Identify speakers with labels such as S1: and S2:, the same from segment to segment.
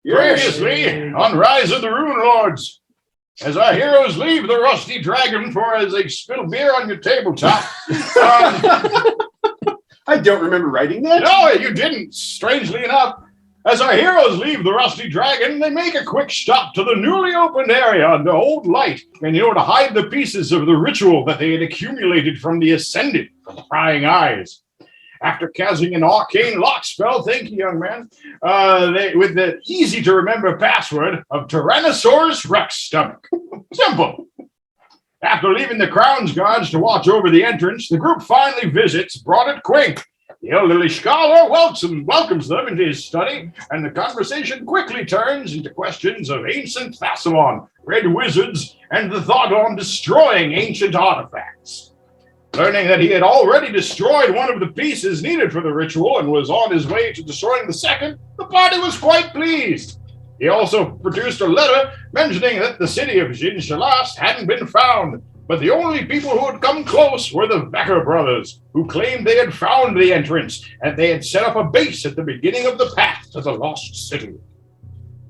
S1: Previously, on Rise of the Runelords, as our heroes leave the Rusty Dragon for as they spill beer on your tabletop.
S2: I don't remember writing that.
S1: No, you didn't, strangely enough. As our heroes leave the Rusty Dragon, they make a quick stop to the newly opened area under Old Light, and to hide the pieces of the ritual that they had accumulated from the Ascended from prying eyes. After casting an arcane lock spell, thank you, young man, with the easy-to-remember password of Tyrannosaurus Rex Stomach. Simple. After leaving the Crown's guards to watch over the entrance, the group finally visits Broderick Quink. The elderly scholar welcomes them into his study, and the conversation quickly turns into questions of ancient Thassalon, red wizards, and the thought on destroying ancient artifacts. Learning that he had already destroyed one of the pieces needed for the ritual and was on his way to destroying the second, the party was quite pleased. He also produced a letter mentioning that the city of Jin Shalast hadn't been found, but the only people who had come close were the Becker brothers, who claimed they had found the entrance and they had set up a base at the beginning of the path to the lost city.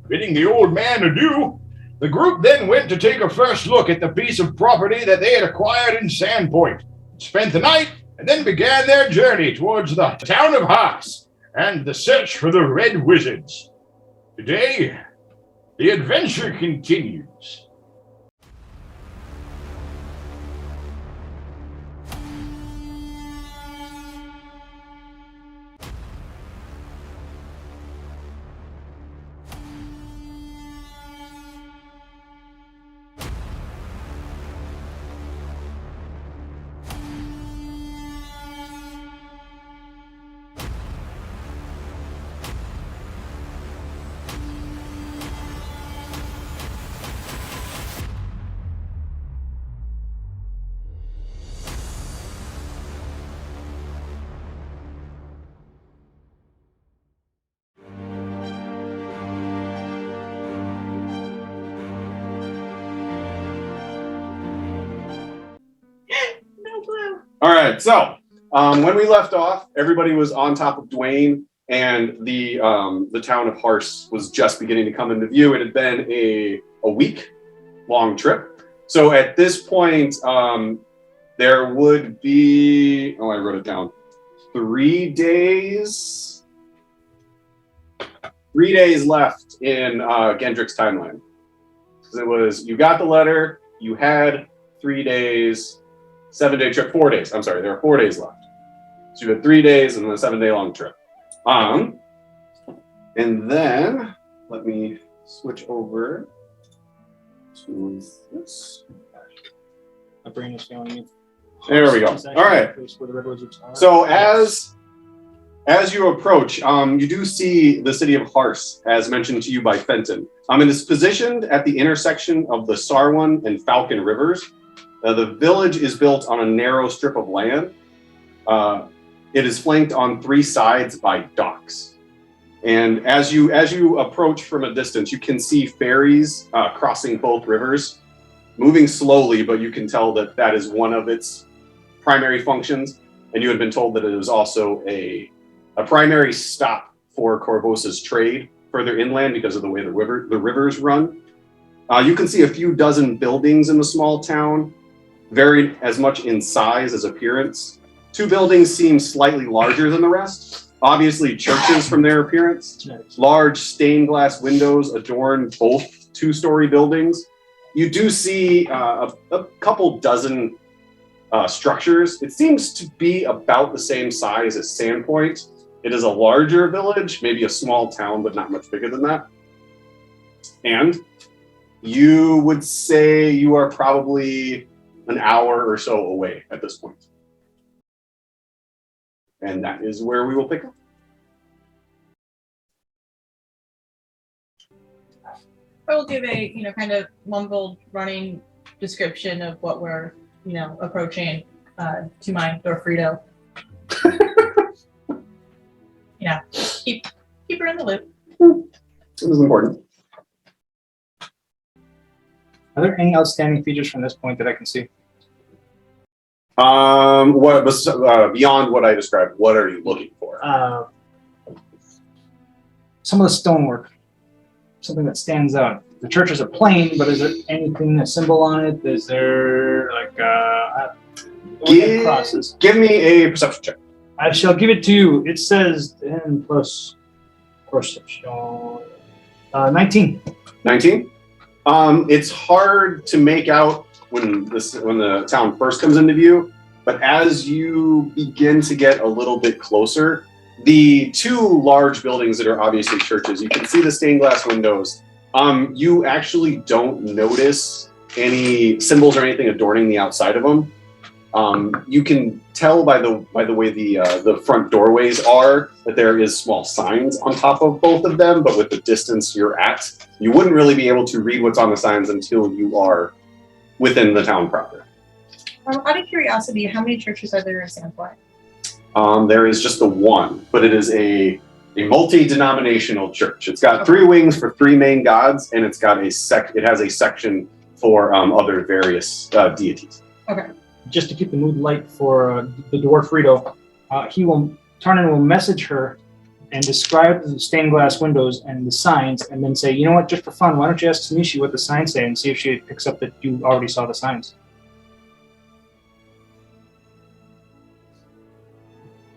S1: Bidding the old man adieu, the group then went to take a first look at the piece of property that they had acquired in Sandpoint, spent the night, and then began their journey towards the town of Haas and the search for the Red Wizards. Today, the adventure continues.
S2: All right, so when we left off, everybody was on top of Dwayne, and the town of Hars was just beginning to come into view. It had been a week-long trip. So at this point, there would be, I wrote it down, 3 days left in Gendrick's timeline. Because it was, you got the letter, you had 3 days, 7-day trip, 4 days. I'm sorry, there are 4 days left. So you had 3 days and then a 7-day long trip. And then let me switch over to this.
S3: My brain is failing me.
S2: There we go. All right. So as you approach, you do see the city of Hars, as mentioned to you by Fenton. It is positioned at the intersection of the Sarwan and Falcon rivers. The village is built on a narrow strip of land. It is flanked on 3 sides by docks. And as you approach from a distance, you can see ferries crossing both rivers, moving slowly, but you can tell that that is one of its primary functions. And you had been told that it was also a primary stop for Corvosa's trade further inland because of the way the rivers run. You can see a few dozen buildings in the small town, varied as much in size as appearance. 2 buildings seem slightly larger than the rest. Obviously churches from their appearance. Large stained glass windows adorn both 2-story buildings. You do see a couple dozen structures. It seems to be about the same size as Sandpoint. It is a larger village, maybe a small town, but not much bigger than that. And you would say you are probably an hour or so away at this point. And that is where we will pick up.
S4: I will give a, kind of mumbled running description of what we're, approaching to my Dorfrito. Keep her in the loop.
S2: It was important.
S3: Are there any outstanding features from this point that I can see?
S2: What beyond what I described? What are you looking for?
S3: Some of the stonework. something that stands out. The church is a plain, but is there anything, a symbol on it? Is there like crosses?
S2: Give me a perception check.
S3: I shall give it to you. It says 10 plus perception. 19.
S2: 19. It's hard to make out when the town first comes into view, but as you begin to get a little bit closer, the two large buildings that are obviously churches, you can see the stained glass windows. You actually don't notice any symbols or anything adorning the outside of them. You can tell by the way the front doorways are that there is small signs on top of both of them, but with the distance you're at, you wouldn't really be able to read what's on the signs until you are within the town proper.
S4: Out of curiosity, how many churches are there in Sandfly?
S2: There is just the one, but it is a multi-denominational church. It's got 3 wings for 3 main gods, and it has a section for other various deities.
S4: Okay.
S3: Just to keep the mood light for the dwarf Rito, Tarnan will message her and describe the stained glass windows and the signs, and then say, you know what, just for fun, why don't you ask Tanishi what the signs say and see if she picks up that you already saw the signs.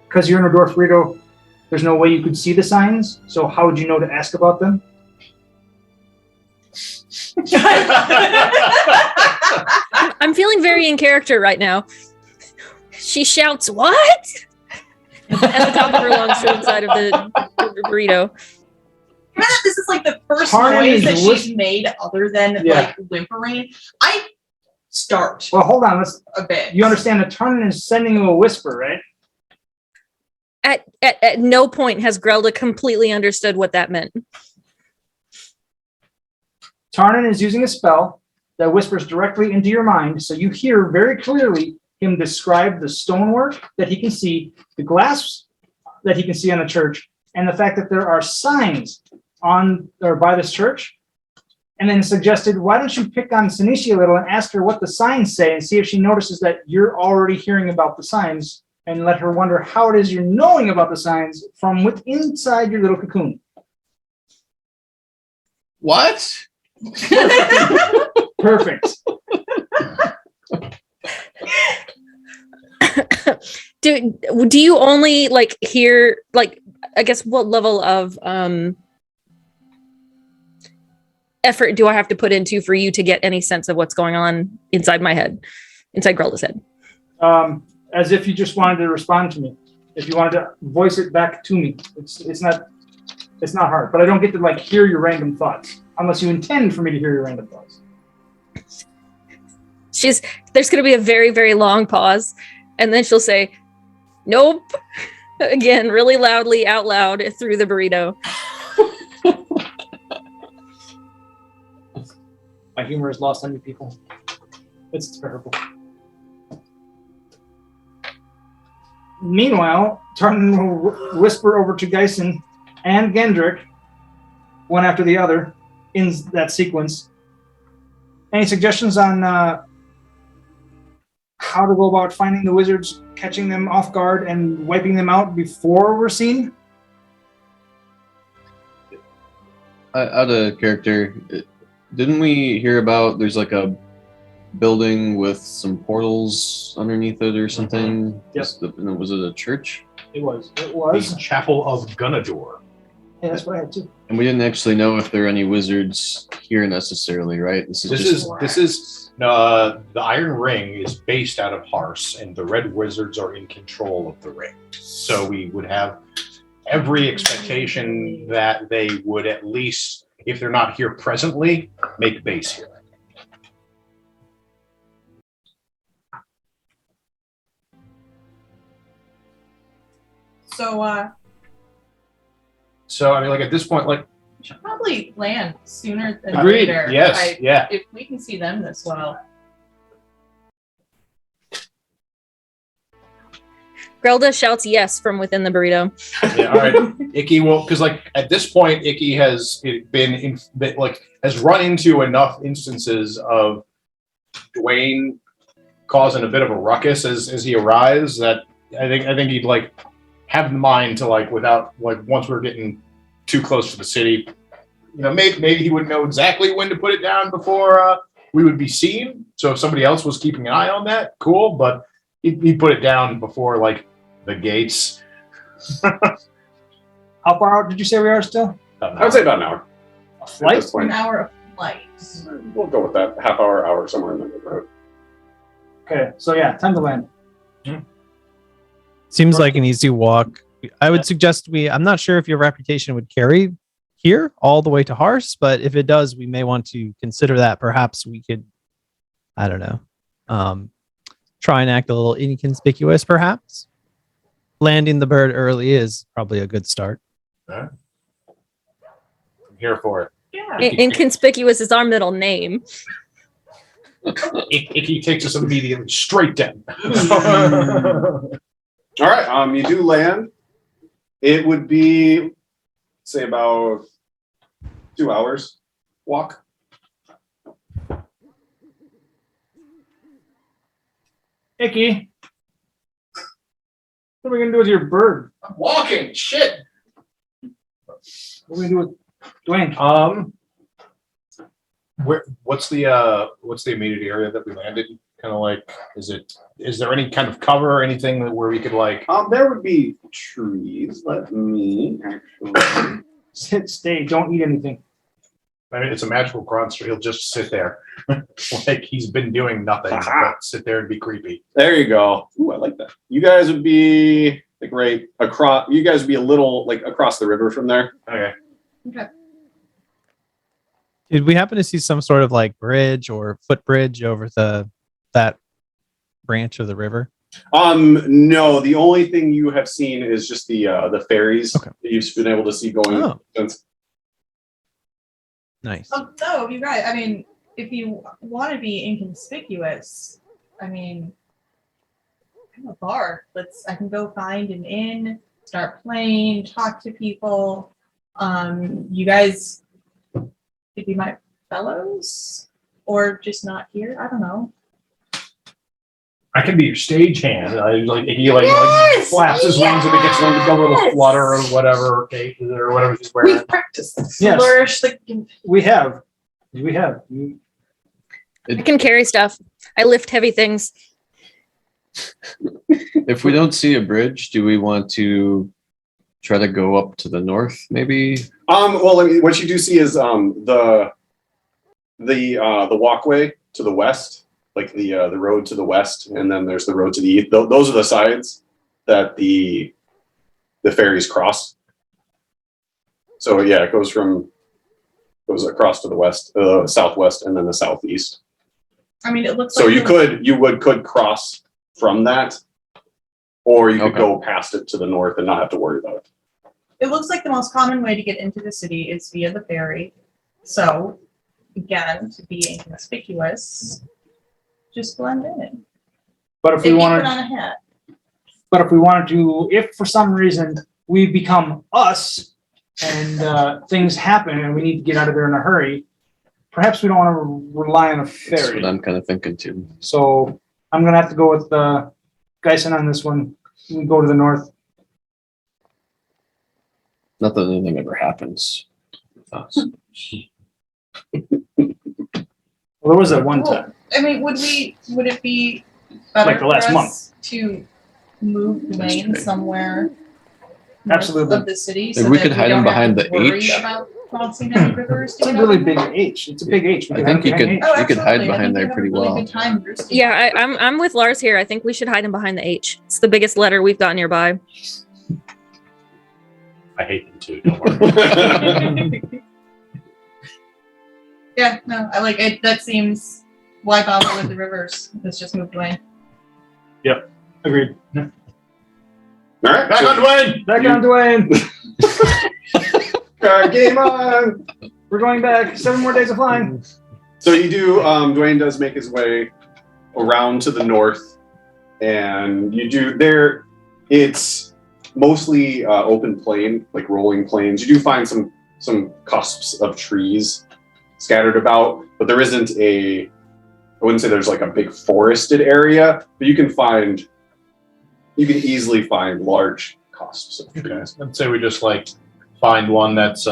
S3: Because you're in a dwarf Rito, there's no way you could see the signs, so how would you know to ask about them?
S5: I'm feeling very in character right now. She shouts, "What?" at the top of her lungs from inside of the burrito.
S4: This is like the first
S3: Tarnan
S4: noise that
S3: is
S4: she's made other than like whimpering. I start.
S3: Well, hold on.
S4: A bit.
S3: You understand that Tarnan is sending you a whisper, right?
S5: At no point has Grelda completely understood what that meant.
S3: Tarnan is using a spell that whispers directly into your mind, so you hear very clearly him describe the stonework that he can see, the glass that he can see on the church, and the fact that there are signs on or by this church, and then suggested, why don't you pick on Sanishi a little and ask her what the signs say and see if she notices that you're already hearing about the signs, and let her wonder how it is you're knowing about the signs from within inside your little cocoon.
S1: What?
S3: Perfect.
S5: Do you only like hear, like, I guess what level of effort do I have to put into for you to get any sense of what's going on inside my head, inside Grelda's head?
S3: As if you just wanted to respond to me. If you wanted to voice it back to me. It's not hard, but I don't get to like hear your random thoughts unless you intend for me to hear your random thoughts.
S5: There's going to be a very, very long pause, and then she'll say, "Nope," again, really loudly, out loud, through the burrito.
S3: My humor is lost on you people. It's terrible. Meanwhile, Tartan will whisper over to Geisen and Gendrick, one after the other, in that sequence. Any suggestions on how to go about finding the wizards, catching them off guard, and wiping them out before we're seen?
S6: Out of character, didn't we hear about there's like a building with some portals underneath it or something?
S3: Yes.
S6: Was it a church?
S3: It was.
S1: The Chapel of Gunador.
S3: Yeah, that's what I had too.
S6: And we didn't actually know if there are any wizards here necessarily, right?
S1: This is the Iron Ring is based out of Hars, and the Red Wizards are in control of the ring. So we would have every expectation that they would, at least, if they're not here presently, make base here. So I mean, like at this point, like
S4: We should probably land sooner than
S1: agreed.
S4: later.
S1: Yes, yeah.
S4: If we can see them this well.
S5: Grelda shouts yes from within the burrito.
S1: Yeah, all right. Icky will, because like at this point, Icky has has run into enough instances of Dwayne causing a bit of a ruckus as he arrives that I think he'd like have the mind to like without like once we're getting too close to the city, maybe he wouldn't know exactly when to put it down before we would be seen. So if somebody else was keeping an eye on that, cool. But he put it down before like the gates.
S3: How far out did you say we are still?
S2: I would say about an hour.
S3: A flight?
S2: At this point.
S4: An hour of flight.
S2: We'll go with that. Half hour, hour, somewhere in the neighborhood.
S3: Okay, so yeah, time to land.
S7: Seems like an easy walk. I would suggest I'm not sure if your reputation would carry here all the way to Hars, but if it does, we may want to consider that. Perhaps we could, I don't know, try and act a little inconspicuous, perhaps. Landing the bird early is probably a good start.
S1: I'm here for it.
S4: Yeah.
S5: Inconspicuous is our middle name.
S1: Icky takes us immediately straight down.
S2: All right, you do land. It would be, say, about 2 hours walk.
S3: Icky. What are we gonna do with your bird?
S1: I'm walking. Shit.
S3: What are we gonna do with Dwayne?
S1: What's the immediate area that we landed? Kind of like, is there any kind of cover or anything where we could like?
S2: There would be trees. Let me actually.
S3: Stay. Don't eat anything.
S1: I mean, it's a magical monster. He'll just sit there, like he's been doing nothing but sit there and be creepy.
S2: There you go. Ooh, I like that. You guys would be like right across. You guys would be a little like across the river from there.
S1: Okay.
S4: Okay.
S7: Did we happen to see some sort of like bridge or footbridge over that branch of the river?
S2: No. The only thing you have seen is just the ferries
S7: Okay.
S2: that you've been able to see going.
S7: Oh.
S2: Since.
S7: Nice.
S4: No, you're right. I mean, if you want to be inconspicuous, I mean, I'm a bard. I can go find an inn, start playing, talk to people. You guys could be my fellows, or just not here. I don't know.
S1: I can be your stagehand. He
S4: Yes!
S1: flaps his wings and it gets a little flutter or whatever, okay, or whatever he's wearing.
S4: We practiced
S3: Yes.
S4: flourish the.
S3: We have.
S5: I can carry stuff. I lift heavy things.
S6: If we don't see a bridge, do we want to try to go up to the north, maybe?
S2: Well, I mean, what you do see is the walkway to the west, like the road to the west, and then there's the road to the east. Those are the sides that the ferries cross. So yeah, it goes across to the west, southwest, and then the southeast.
S4: I mean, it looks
S2: So
S4: like
S2: you could cross from that, or you could
S6: Okay.
S2: go past it to the north and not have to worry about it.
S4: it looks like the most common way to get into the city is via the ferry. So, again, to be inconspicuous, just blend in.
S3: But if
S4: If
S3: we
S4: you put
S3: wanted,
S4: on a hat.
S3: if for some reason we become us and things happen and we need to get out of there in a hurry, perhaps we don't want to rely on a
S6: That's
S3: ferry.
S6: what I'm kind of thinking too.
S3: So I'm gonna have to go with Geisen on this one. We go to the north.
S6: Not that anything ever happens with us.
S3: Well, there was that one
S4: Well,
S3: time.
S4: I mean, would it be better
S3: Like the last
S4: for
S3: month.
S4: us to move Dwayne somewhere north
S3: Absolutely.
S4: of the city?
S6: Maybe we
S4: that
S6: could hide him
S4: don't have
S6: behind
S4: to
S6: the
S4: worry
S6: H.
S4: about crossing any rivers to
S3: It's a
S4: get
S3: really
S4: out
S3: big
S4: there?
S3: H. It's a big H. We
S6: I
S3: can
S6: think
S3: hide
S6: you
S3: behind
S6: could-
S3: H.
S4: Oh,
S6: You could hide
S4: absolutely. I
S6: behind
S4: think
S6: there
S4: we have
S6: pretty
S4: a really
S6: well.
S4: good time roosting.
S5: Yeah, I'm with Lars here. I think we should hide him behind the H. It's the biggest letter we've got nearby.
S1: I hate them too. Don't worry.
S4: Yeah, no, I like it. That seems why bother with the rivers. Let's just move Dwayne.
S3: Agreed.
S2: All right,
S1: Back on Dwayne.
S3: Back on Dwayne.
S2: Game on.
S3: We're going back. 7 more days of flying.
S2: So you do. Dwayne does make his way around to the north, and you do there. It's mostly open plain, like rolling plains. You do find some cusps of trees scattered about, but there isn't I wouldn't say there's like a big forested area, but you can easily find large cusps of trees.
S1: I'd say we just like find one that's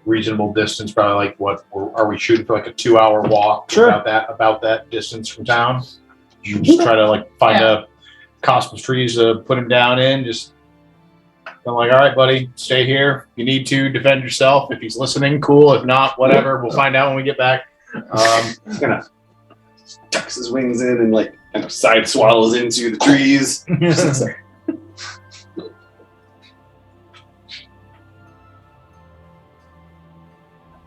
S1: reasonable distance? Probably like what? Or are we shooting for like a 2-hour walk?
S3: Sure.
S1: About that distance from town. You just try to like find a cusp of trees to put him down in. Just I'm like, all right, buddy, stay here. If you need to defend yourself. If he's listening, cool. If not, whatever. We'll find out when we get back.
S2: He's gonna tucks his wings in and like kind of side swallows into the trees. Just sits there.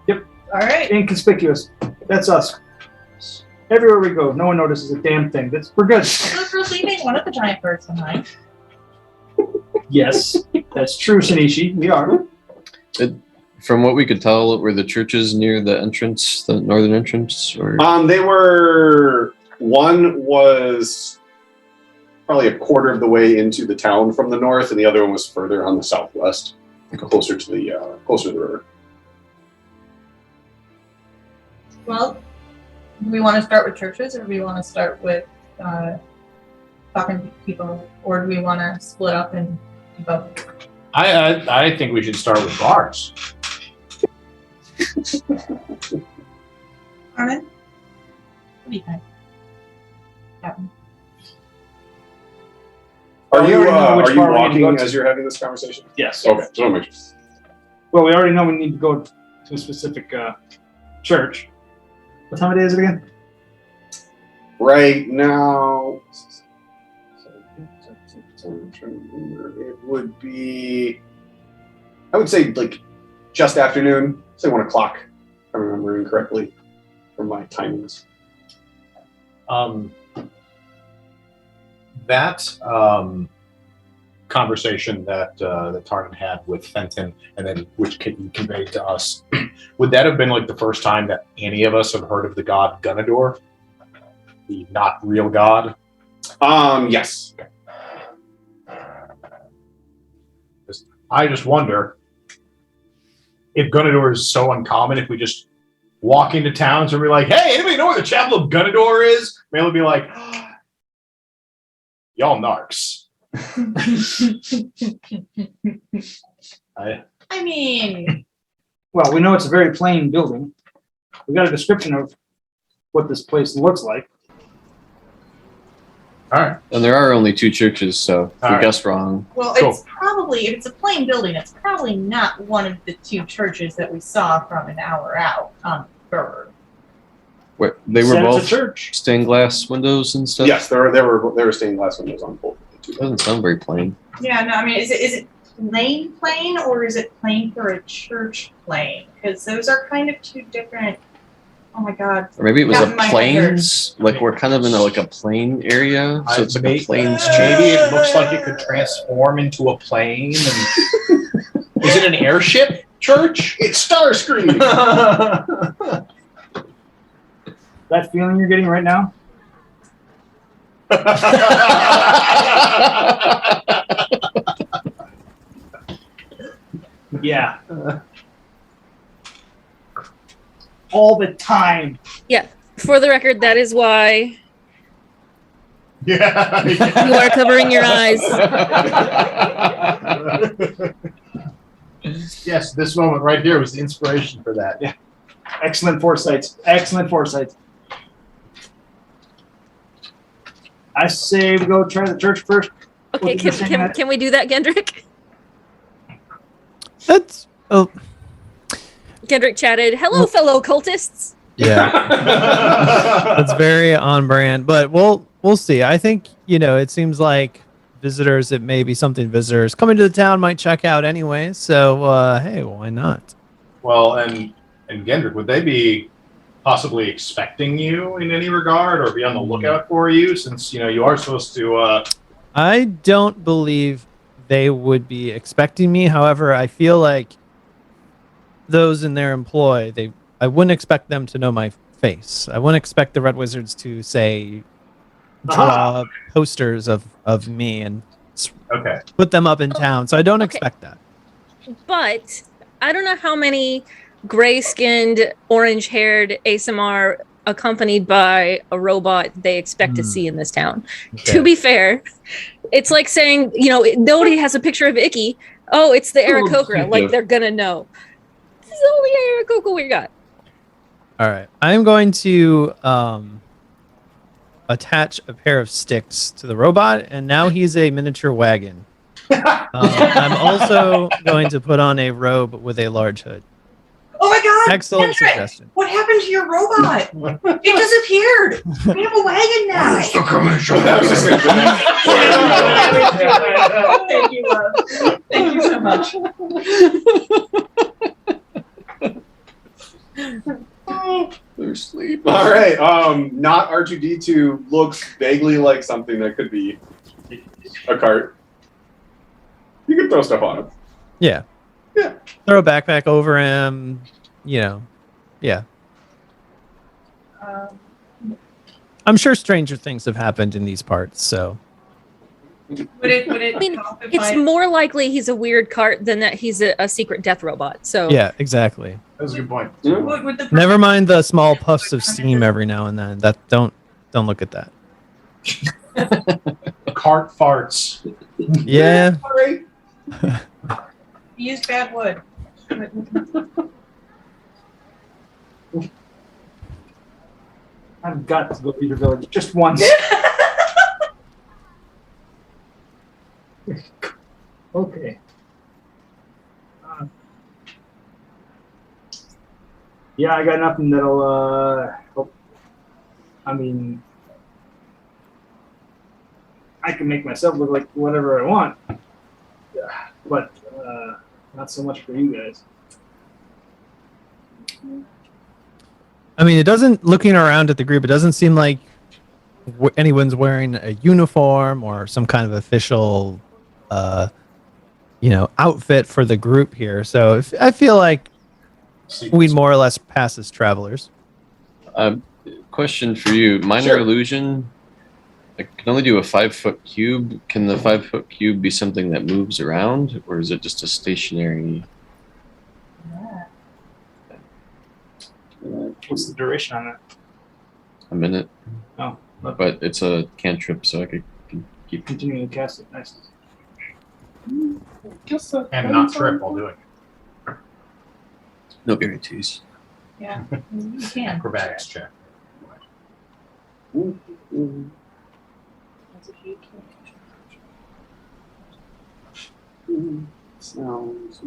S4: All right.
S3: Inconspicuous. That's us. Everywhere we go, no one notices a damn thing. We're good.
S4: So we're leaving one of the giant birds behind.
S3: Yes, that's true, Shinichi. We are.
S6: From what we could tell, were the churches near the entrance, the northern entrance, or
S2: They were. One was probably a quarter of the way into the town from the north, and the other one was further on the southwest, closer to the river.
S4: Well, do we want to start with churches, or do we want to start with talking to people, or do we want to split up and do both?
S1: I think we should start with bars.
S4: Armin? What do you think? Captain?
S2: Are you
S3: We already know which bar we're gonna
S2: walking
S3: go to.
S2: as you're having this conversation?
S3: Yes.
S2: Okay, so I'll make sure.
S3: Well, we already know we need to go to a specific church. What time of day is it again?
S2: Right now, I'm trying to remember. It would be, I would say, like just afternoon, say 1 o'clock, if I'm remembering correctly from my timings.
S1: That conversation that Tarnan had with Fenton, and then which you conveyed to us, would that have been like the first time that any of us have heard of the god Gunador, the not real god?
S2: Yes.
S1: I just wonder if Gunador is so uncommon. If we just walk into towns and we're like, "Hey, anybody know where the Chapel of Gunador is?" Maybe it'll be like, "Y'all narcs."
S4: I mean,
S3: Well, we know it's a very plain building. We got a description of what this place looks like.
S1: All right.
S6: and there are only 2 churches, so if we
S1: Alright.
S6: guessed wrong.
S4: well,
S1: Cool.
S4: it's probably, if it's a plain building, it's probably not one of the 2 churches that we saw from an hour out on Bird.
S6: Wait, they were
S3: Said it's a
S6: both
S3: church.
S6: stained glass windows and stuff.
S2: Yes, there were stained glass windows on both.
S6: Doesn't sound very plain.
S4: Yeah, no, I mean, is it plain, or is it plain for a church plain? Because those are kind of 2 different. Oh my god.
S6: Or maybe it was
S4: Yeah,
S6: a
S4: my
S6: plains. Like we're kind of in a plain area, so it's like a plains church.
S1: Maybe it looks like it could transform into a plane. And is it an airship church?
S2: It's Starscream.
S3: That feeling you're getting right now? Yeah. All the time.
S5: For the record, that is why
S1: Yeah.
S5: you are covering your eyes.
S1: Yes, this moment right here was the inspiration for that.
S3: Yeah. Excellent foresight. Excellent foresight. I say we go try the church first.
S5: Okay,
S3: What did you say,
S5: can
S3: Matt?
S5: we do that, Gendrick?
S7: That's
S5: Gendrick chatted, "Hello, fellow cultists."
S7: yeah. That's very on brand, but we'll see. I think, it seems like visitors, it may be something visitors coming to the town might check out anyway. So hey, why not?
S1: Well, and Gendrick, would they be possibly expecting you in any regard, or be on the lookout for you, since you are supposed to?
S7: I don't believe they would be expecting me. However, I feel like those in their employ, I wouldn't expect them to know my face. I wouldn't expect the Red Wizards to say draw posters of me and
S1: Okay.
S7: put them up in town. So I don't
S5: Okay.
S7: expect that.
S5: But I don't know how many gray-skinned, orange-haired ASMR accompanied by a robot they expect to see in this town.
S7: Okay.
S5: To be fair, it's like saying, nobody has a picture of Icky. Oh, it's the Aarakocra. Like, they're gonna know. is the only cool we got.
S7: All right. I'm going to attach a pair of sticks to the robot, and now he's a miniature wagon. I'm also going to put on a robe with a large hood.
S4: Oh my god!
S7: Excellent
S4: Hendrik,
S7: suggestion.
S4: what happened to your robot? It disappeared. We have a wagon now.
S1: Where's the commission?
S4: Thank you, love. Thank you so much.
S6: They're asleep.
S2: All right. Not R2D2 looks vaguely like something that could be a cart. You can throw stuff on it.
S7: Yeah.
S2: Yeah.
S7: Throw a backpack over him. Yeah. I'm sure stranger things have happened in these parts, so.
S4: Would it
S5: I mean,
S4: help if
S5: it's more likely he's a weird cart than that he's a secret death robot. So
S7: Yeah, exactly.
S1: That's a good point.
S4: would the
S7: Never mind the small puffs of steam every now and then. Don't look at that.
S1: Cart farts.
S7: Yeah.
S2: All right.
S4: He used bad wood.
S3: I've got to go to your village just once. Okay. Yeah, I got nothing that'll help. I mean, I can make myself look like whatever I want, but not so much for you guys.
S7: I mean, it doesn't, looking around at the group, it doesn't seem like anyone's wearing a uniform or some kind of official, outfit for the group here. So I feel like we'd more or less pass as travelers.
S6: Question for you. Minor
S2: Sure.
S6: illusion. I can only do a 5-foot cube. Can the 5-foot cube be something that moves around, or is it just a stationary?
S3: What's the duration on it?
S6: A minute.
S3: Oh, look.
S6: But it's a cantrip, so I could keep.
S3: Continuing to cast it. Nice.
S1: And not trip while doing it.
S6: No guarantees.
S4: Yeah, you can.
S1: Acrobatics check.
S4: That's a huge
S2: Sounds.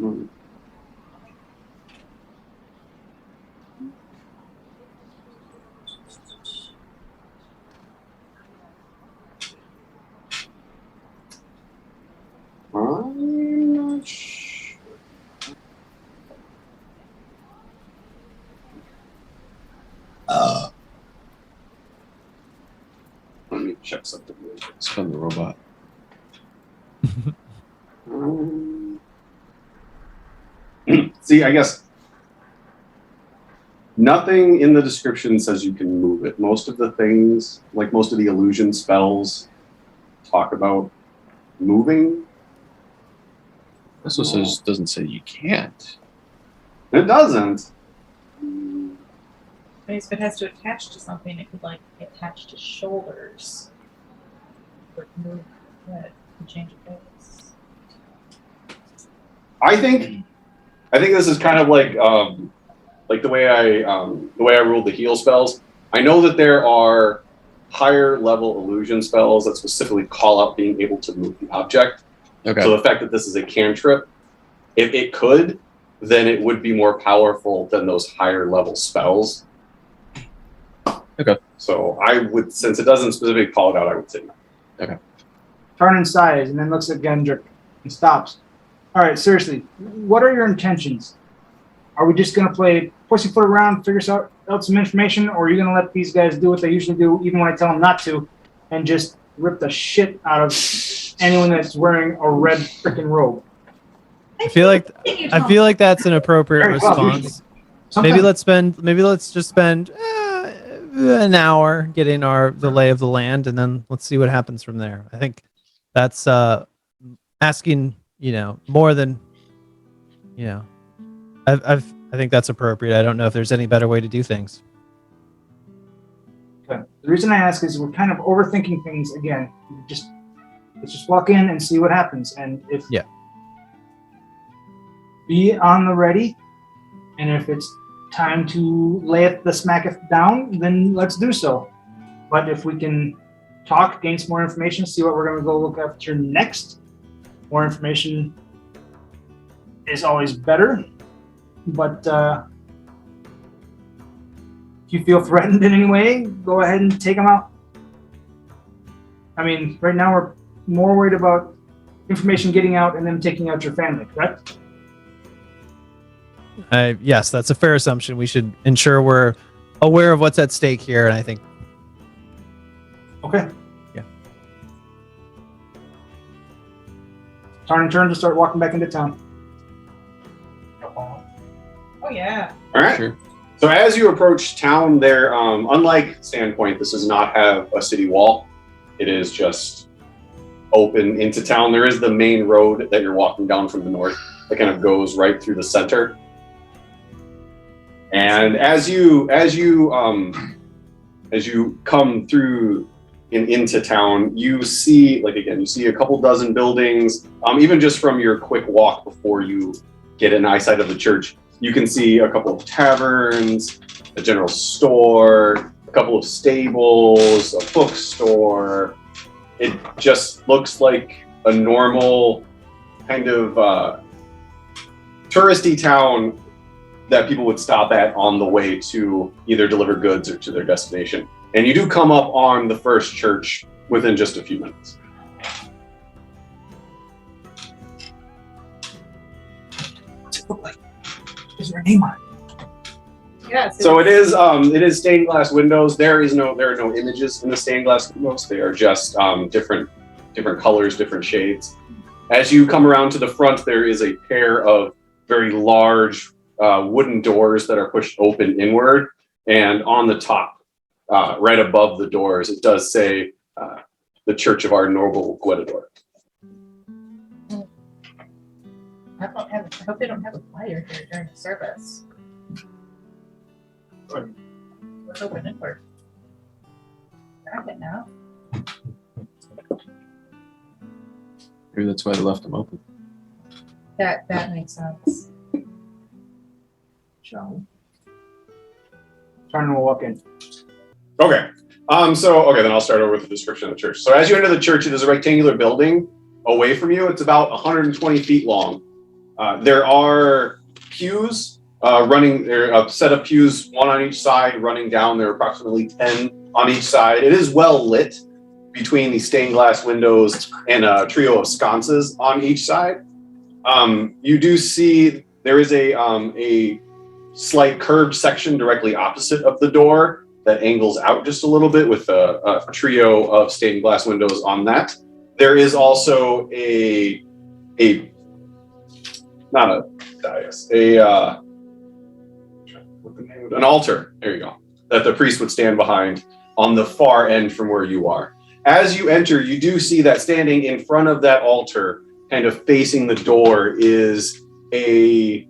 S2: I'm not sure. Let me check something. Real quick.
S6: Spin the robot.
S2: See, I guess nothing in the description says you can move it. Most of the things, like most of the illusion spells, talk about moving.
S6: This one doesn't say you can't.
S2: It doesn't.
S4: If it has to attach to something, it could like attach to shoulders. Or move head and change of face.
S2: I think this is kind of like the way I ruled the heal spells. I know that there are higher level illusion spells that specifically call out being able to move the object.
S6: Okay.
S2: So the fact that this is a cantrip, if it could, then it would be more powerful than those higher level spells.
S6: Okay.
S2: So I would, since it doesn't specifically call it out, I would say no.
S6: Okay.
S3: Turn and sighs, and then looks at Gendrick and stops. All right, seriously, what are your intentions? Are we just going to play pussyfoot around, figure out some information, or are you going to let these guys do what they usually do, even when I tell them not to, and just rip the shit out of anyone that's wearing a red freaking robe?
S7: I feel like that's an appropriate
S3: Very well,
S7: response.
S3: Sometimes-
S7: Maybe let's just spend an hour getting the lay of the land, and then let's see what happens from there. I think that's asking, more than, I think that's appropriate. I don't know if there's any better way to do things.
S3: Okay. The reason I ask is we're kind of overthinking things again. Let's just walk in and see what happens, and if
S7: Yeah.
S3: be on the ready And if it's time to lay it the smacketh down, then let's do so. But if we can talk, gain some more information, see what we're going to go look after next, more information is always better. But if you feel threatened in any way, go ahead and take them out. I mean, right now we're more worried about information getting out and them taking out your family, correct?
S7: Yes, that's a fair assumption. We should ensure we're aware of what's at stake here, and I think.
S3: Okay.
S7: Yeah.
S3: Turn to start walking back into town.
S4: Oh yeah.
S2: All right.
S6: Sure.
S2: So as you approach town, there, unlike Sandpoint, this does not have a city wall. It is just open into town. There is the main road that you're walking down from the north that kind of goes right through the center. And as you come through into town, you see, you see a couple dozen buildings. Even just from your quick walk before you get an eyesight of the church, you can see a couple of taverns, a general store, a couple of stables, a bookstore. It just looks like a normal kind of touristy town that people would stop at on the way to either deliver goods or to their destination. And you do come up on the first church within just a few minutes.
S3: What's it look like? Is there a name on it?
S4: Yes.
S2: So it is stained glass windows. There are no images in the stained glass windows. They are just different colors, different shades. As you come around to the front, there is a pair of very large wooden doors that are pushed open inward, and on the top, right above the doors, it does say the Church of Our Noble Guedador.
S4: I hope they don't have a fire here during the service. Let's open inward. Grab it now.
S6: Maybe that's why they left them open.
S4: That makes sense. John.
S3: Turn will walk in.
S2: Okay. Then I'll start over with the description of the church. So as you enter the church, it is a rectangular building away from you. It's about 120 feet long. There are pews running. There are a set of pews, one on each side, running down. There are approximately 10 on each side. It is well lit between the stained glass windows and a trio of sconces on each side. You do see there is a slight curved section directly opposite of the door that angles out just a little bit with a trio of stained glass windows on that. There is also an altar, there you go, that the priest would stand behind on the far end from where you are. As you enter, you do see that standing in front of that altar, kind of facing the door, is a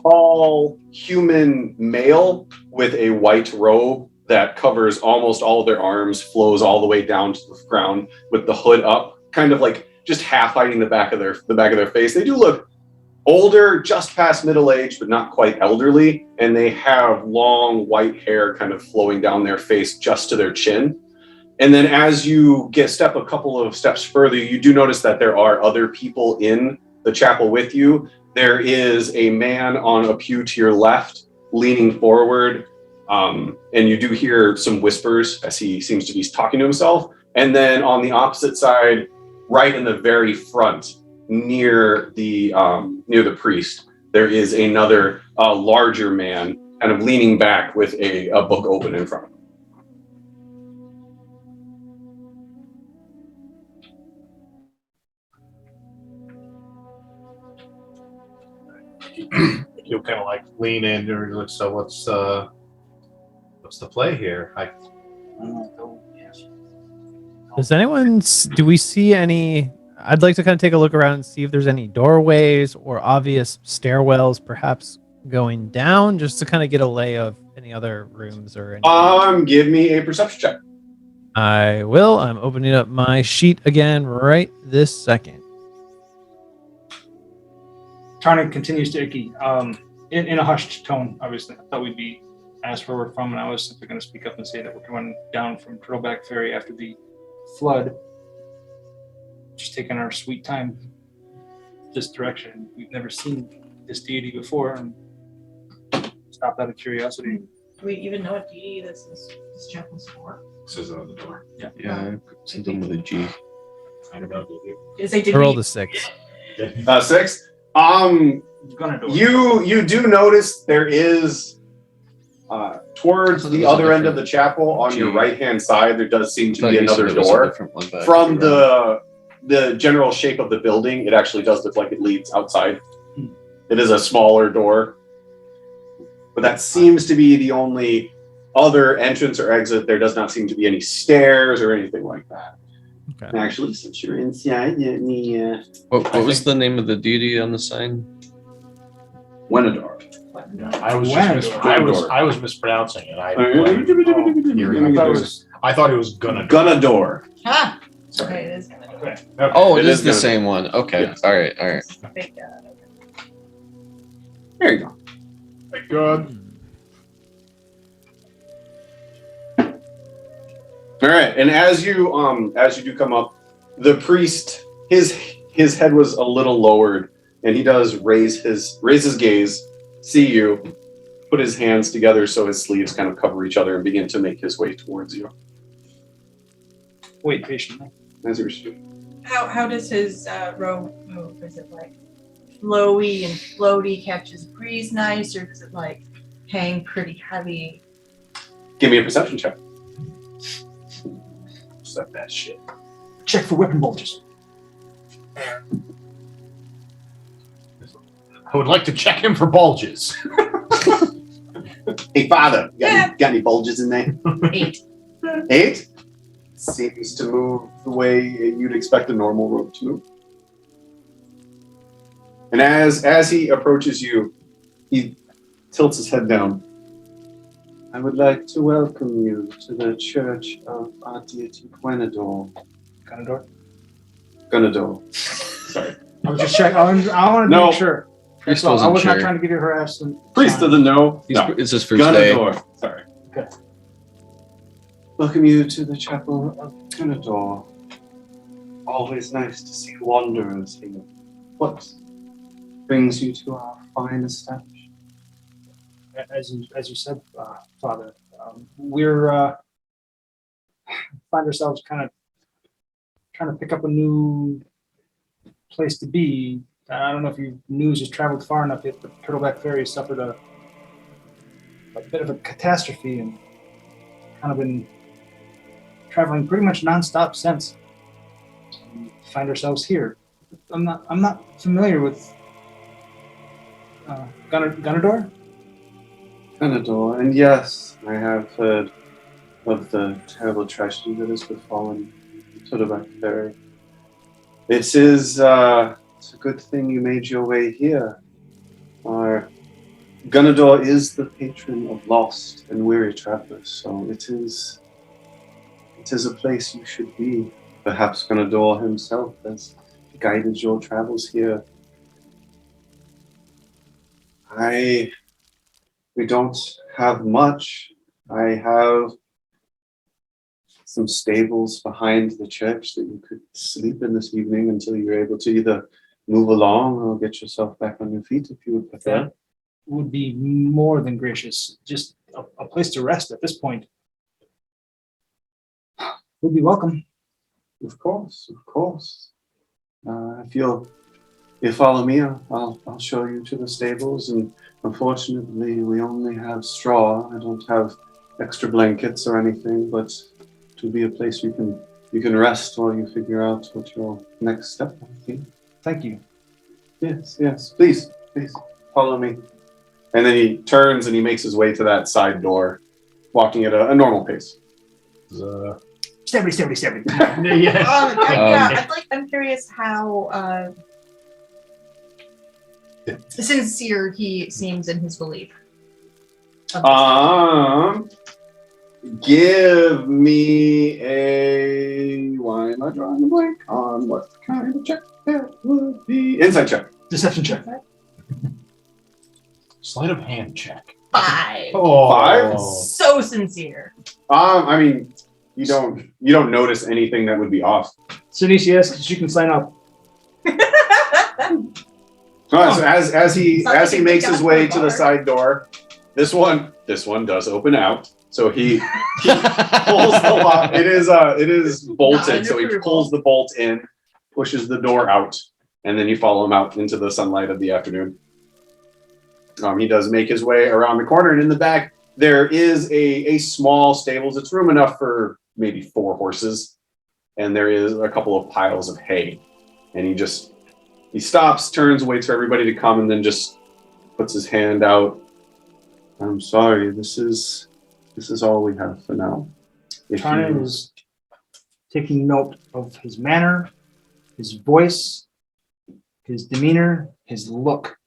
S2: tall human male with a white robe that covers almost all of their arms, flows all the way down to the ground with the hood up, kind of like just half hiding the back of their face. They do look older, just past middle age, but not quite elderly, and they have long white hair kind of flowing down their face just to their chin. And then as you step a couple of steps further, you do notice that there are other people in the chapel with you. There is a man on a pew to your left, leaning forward, and you do hear some whispers as he seems to be talking to himself. And then on the opposite side, right in the very front, near the priest, there is another larger man, kind of leaning back with a book open in front of him.
S1: You'll kind of like lean in or look. So what's the play here?
S7: Do we see any? I'd like to kind of take a look around and see if there's any doorways or obvious stairwells, perhaps going down, just to kind of get a lay of any other rooms or anything.
S2: Give me a perception check.
S7: I will. I'm opening up my sheet again right this second.
S3: Tarnik continues to Icky, in a hushed tone, obviously. I thought we'd be asked where we're from, and I was simply going to speak up and say that we're coming down from Turtleback Ferry after the flood. Just taking our sweet time this direction. We've never seen this deity before, and stopped out of curiosity.
S4: Do we even know what deity this chapel's for?
S1: It says it on the door.
S6: Yeah, something with a G.
S1: I don't know.
S7: I rolled a 6.
S2: 6.
S3: Gonna do it.
S2: You do notice there is towards the other end of the chapel on your right-hand side. There does seem to be another door. From the general shape of the building, it actually does look like it leads outside. It is a smaller door, but that seems to be the only other entrance or exit. There does not seem to be any stairs or anything like that.
S7: Okay.
S2: Actually, since you're inside,
S6: What was the name of the deity on the sign?
S2: Wenador.
S1: I was I was mispronouncing it. I thought it was gonna.
S2: Gunador.
S4: Ah! Okay, it is gonna do it.
S1: Okay.
S6: Oh, it
S2: It
S6: is
S2: is
S6: the
S2: gonna
S6: same one. Okay.
S2: Yes.
S6: All right.
S4: Big,
S2: There you go.
S1: Thank God.
S2: All right, and as you do come up, the priest, his head was a little lowered, and he does raise his gaze, see you, put his hands together so his sleeves kind of cover each other, and begin to make his way towards you.
S3: Wait patiently.
S2: As you wish to.
S4: How does his robe move? Is it like flowy and floaty, catches breeze nice, or does it like hang pretty heavy?
S2: Give me a perception check. Stop that shit.
S3: Check for weapon bulges.
S1: I would like to check him for bulges.
S2: Hey, father, got any bulges in there?
S4: 8.
S2: 8? Seems to move the way you'd expect a normal rope to move. And as he approaches you, he tilts his head down. I would like to welcome you to the Church of our deity Gwenador. Gunador. Sorry.
S3: I was just checking. I wanted to
S2: No.
S3: make sure.
S6: Priest
S3: I
S6: wasn't
S3: was not
S6: sure.
S3: trying to give you harassment.
S2: Priest doesn't know. No.
S6: It's his first day.
S2: Gunador. Sorry.
S3: Okay.
S2: Welcome you to the Chapel of Gunador. Always nice to see wanderers here. What brings you to our fine establishment?
S3: As you said, Father, we're find ourselves kind of trying to pick up a new place to be. I don't know if your news has traveled far enough yet, but Turtleback Ferry suffered a bit of a catastrophe and kind of been traveling pretty much nonstop since. We find ourselves here. I'm not familiar with Gunador.
S2: Gunador, and yes, I have heard of the terrible tragedy that has befallen Turtleback Ferry. It is it's a good thing you made your way here. Our Gunador is the patron of lost and weary travelers, so it is a place you should be. Perhaps Gunador himself has guided your travels here. We don't have much. I have some stables behind the church that you could sleep in this evening until you're able to either move along or get yourself back on your feet if you would prefer.
S3: That would be more than gracious. Just a place to rest at this point. Would be welcome.
S2: Of course, of course. If you follow me, I'll show you to the stables. And unfortunately, we only have straw. I don't have extra blankets or anything, but to be a place you can rest while you figure out what your next step will be.
S3: Thank you.
S2: Yes. Please follow me. And then he turns and he makes his way to that side door, walking at a normal pace.
S3: Stabby.
S4: I'm curious how sincere he seems in his belief.
S2: Give me a. Why am I drawing a blank on what kind of check that would be? Insight check.
S3: Deception check.
S1: Sleight of hand check.
S4: 5.
S1: Oh.
S2: 5?
S4: So sincere.
S2: I mean, you don't notice anything that would be off.
S3: Sunisi asks if you can sign up.
S2: So as he makes his way to the side door, this one does open out. So he pulls the lock. It is bolted, so he pulls the bolt in, pushes the door out, and then you follow him out into the sunlight of the afternoon. He does make his way around the corner, and in the back there is a small stables. It's room enough for maybe 4 horses, and there is a couple of piles of hay. And he stops, turns, waits for everybody to come, and then just puts his hand out. I'm sorry, this is all we have for now.
S3: Tarnan is taking note of his manner, his voice, his demeanor, his look.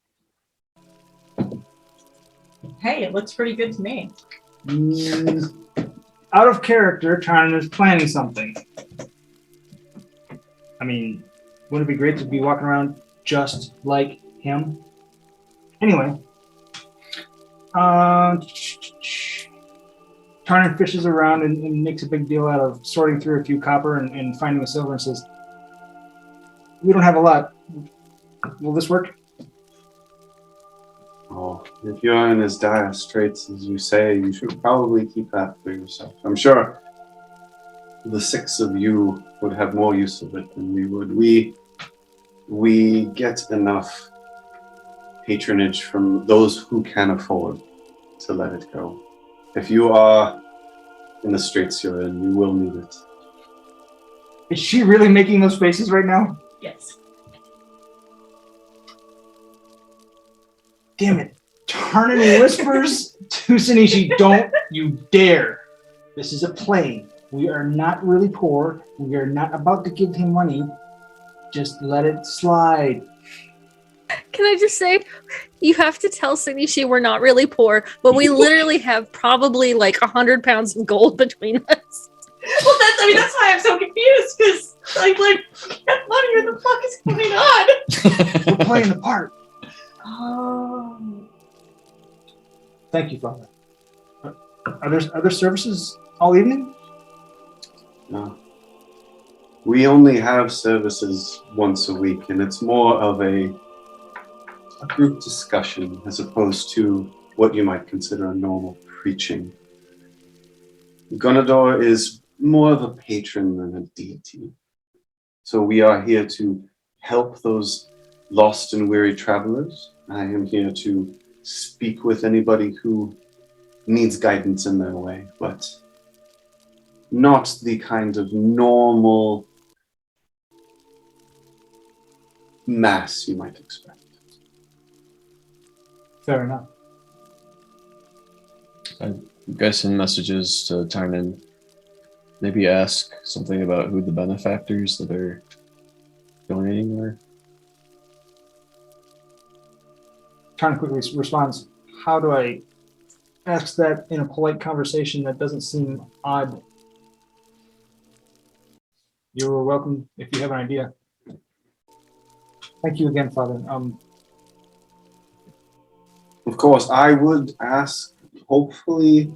S4: Hey, it looks pretty good to me.
S3: Out of character, Tarnan is planning something. I mean, wouldn't it be great to be walking around just like him? Anyway, Tarnan fishes around and makes a big deal out of sorting through a few copper and finding a silver and says, "We don't have a lot. Will this work?"
S2: Oh, if you're in as dire straits as you say, you should probably keep that for yourself. I'm sure the 6 of you would have more use of it than we would. We get enough patronage from those who can afford to let it go. If you are in the straits you're in, you will need it.
S3: Is she really making those faces right now?
S4: Yes.
S3: Damn it. Tarnan whispers to Sanishi, "Don't you dare. This is a play. We are not really poor. We are not about to give him money. Just let it slide."
S5: Can I just say, you have to tell Sanishi we're not really poor, but we literally have probably like 100 pounds of gold between us.
S4: Well, that's why I'm so confused, because like that money, what the fuck is going on?
S3: We're playing the part.
S4: Oh.
S3: Thank you, Father. Are there other services all evening?
S2: No. We only have services once a week, and it's more of a group discussion as opposed to what you might consider a normal preaching. Gunador is more of a patron than a deity. So we are here to help those lost and weary travelers. I am here to speak with anybody who needs guidance in their way, but not the kind of normal mass you might expect.
S3: Fair enough.
S6: I'm guessing messages to Tarnan. Maybe ask something about who the benefactors that are donating are.
S3: Tarnan quickly responds, "How do I ask that in a polite conversation that doesn't seem odd?" You're welcome if you have an idea. Thank you again, Father.
S2: Of course, I would ask, hopefully,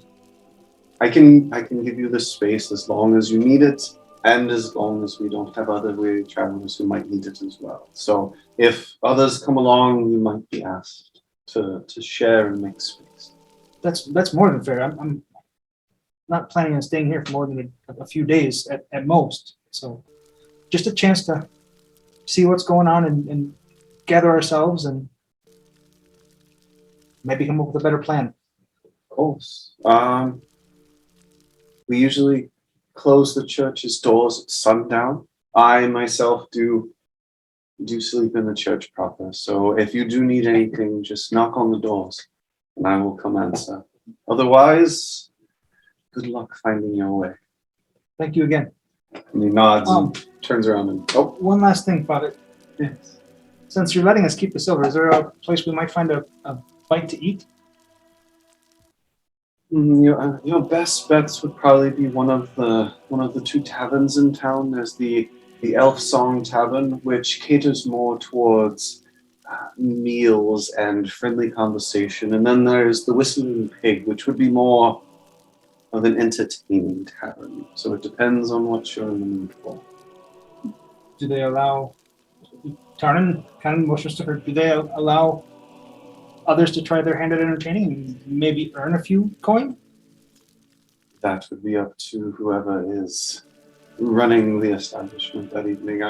S2: I can give you the space as long as you need it, and as long as we don't have other weary travelers who might need it as well. So if others come along, you might be asked to share and make space.
S3: That's more than fair. I'm not planning on staying here for more than a few days at most. So just a chance to see what's going on and gather ourselves and maybe come up with a better plan.
S2: Of course. We usually close the church's doors at sundown. I myself do sleep in the church proper. So if you do need anything, just knock on the doors and I will come answer. Otherwise, good luck finding your way.
S3: Thank you again.
S2: And he nods and turns around and
S3: One last thing, Father.
S2: yes.
S3: Since you're letting us keep the silver, is there a place we might find a bite to eat?
S2: Your best bets would probably be one of the 2 taverns in town. There's the Elf Song Tavern, which caters more towards meals and friendly conversation. And then there's the Whistling Pig, which would be more of an entertaining tavern. So it depends on what you're in the mood for.
S3: Do they allow Tarnan kind of motions to her? Do they allow others to try their hand at entertaining and maybe earn a few coin?
S2: That would be up to whoever is running the establishment that evening.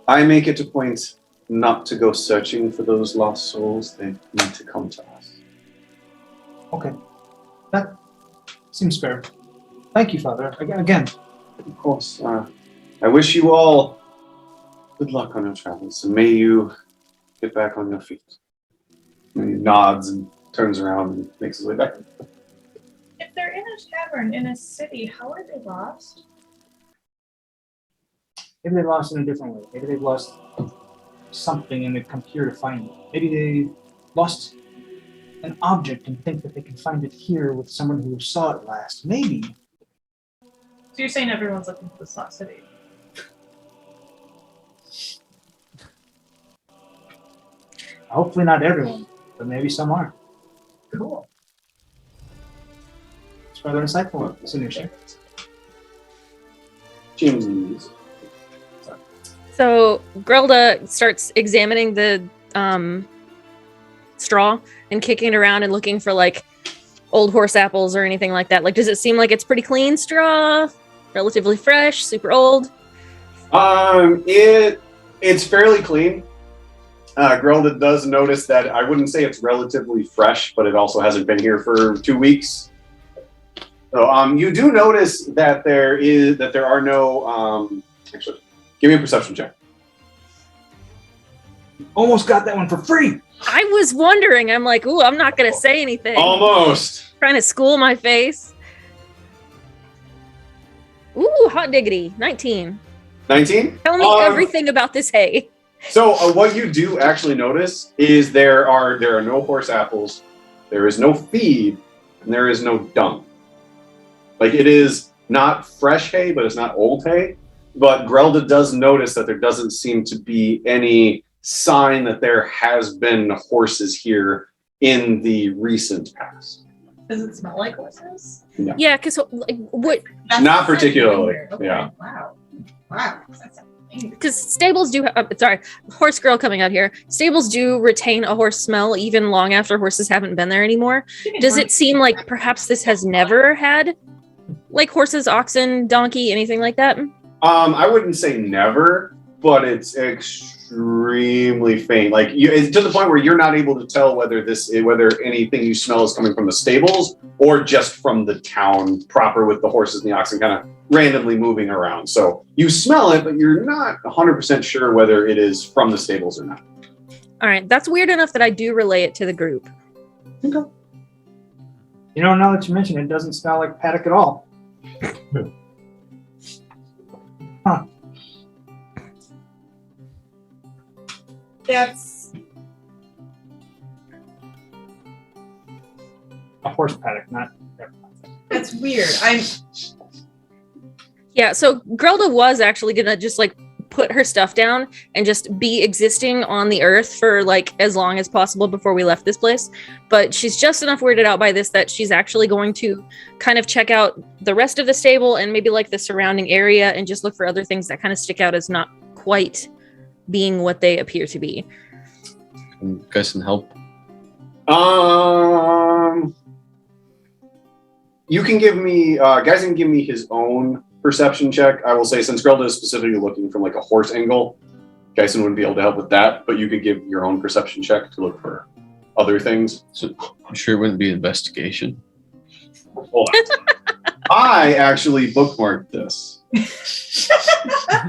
S2: I make it a point not to go searching for those lost souls. They need to come to us.
S3: Okay. That seems fair. Thank you, Father. Again.
S2: Of course. I wish you all good luck on your travels, and may you get back on your feet. And he nods and turns around and makes his way back.
S4: If they're in a tavern in a city, how are they lost?
S3: Maybe they lost in a different way. Maybe they've lost something and they've come here to find it. Maybe they lost an object and think that they can find it here with someone who saw it last. Maybe.
S4: So you're saying everyone's looking for this lost city?
S3: Hopefully not everyone, but maybe some are.
S4: Cool.
S3: It's rather insightful, Sinisha.
S2: James.
S5: So Grelda starts examining the straw and kicking it around and looking for like old horse apples or anything like that. Like, does it seem like it's pretty clean straw, relatively fresh, super old?
S2: It's fairly clean. Grelda does notice that I wouldn't say it's relatively fresh, but it also hasn't been here for 2 weeks. So you do notice that there are no actually. Give me a perception check.
S3: Almost got that one for free.
S5: I was wondering. I'm like, ooh, I'm not gonna say anything.
S2: Almost.
S5: Trying to school my face. Ooh, hot diggity. 19.
S2: 19?
S5: Tell me everything about this hay.
S2: So what you do actually notice is there are no horse apples, there is no feed, and there is no dung. Like, it is not fresh hay, but it's not old hay. But Grelda does notice that there doesn't seem to be any sign that there has been horses here in the recent past.
S4: Does it smell like horses?
S2: No.
S5: Yeah, because like, what?
S2: Not particularly.
S4: Okay.
S2: Yeah.
S4: Wow. That's amazing.
S5: Because stables do. Horse girl coming out here. Stables do retain a horse smell even long after horses haven't been there anymore. Does it seem like perhaps this has never had, like, horses, oxen, donkey, anything like that?
S2: I wouldn't say never, but it's extremely faint. Like, it's to the point where you're not able to tell whether anything you smell is coming from the stables or just from the town proper, with the horses and the oxen kind of randomly moving around. So you smell it, but you're not 100% sure whether it is from the stables or not.
S5: All right, that's weird enough that I do relay it to the group.
S3: Okay. You know, now that you mention it, it doesn't smell like paddock at all. Huh.
S4: That's
S3: A horse paddock, not.
S4: that's weird.
S5: Yeah, so Grelda was actually gonna just like put her stuff down and just be existing on the earth for like as long as possible before we left this place. But she's just enough weirded out by this that she's actually going to kind of check out the rest of the stable and maybe like the surrounding area and just look for other things that kind of stick out as not quite being what they appear to be.
S6: You guys can help.
S2: You can give me, guys can give me his own perception check. I will say, since Grelda is specifically looking from like a horse angle, Geisen wouldn't be able to help with that, but you could give your own perception check to look for other things.
S6: So I'm sure it wouldn't be investigation.
S2: Hold on. I actually bookmarked this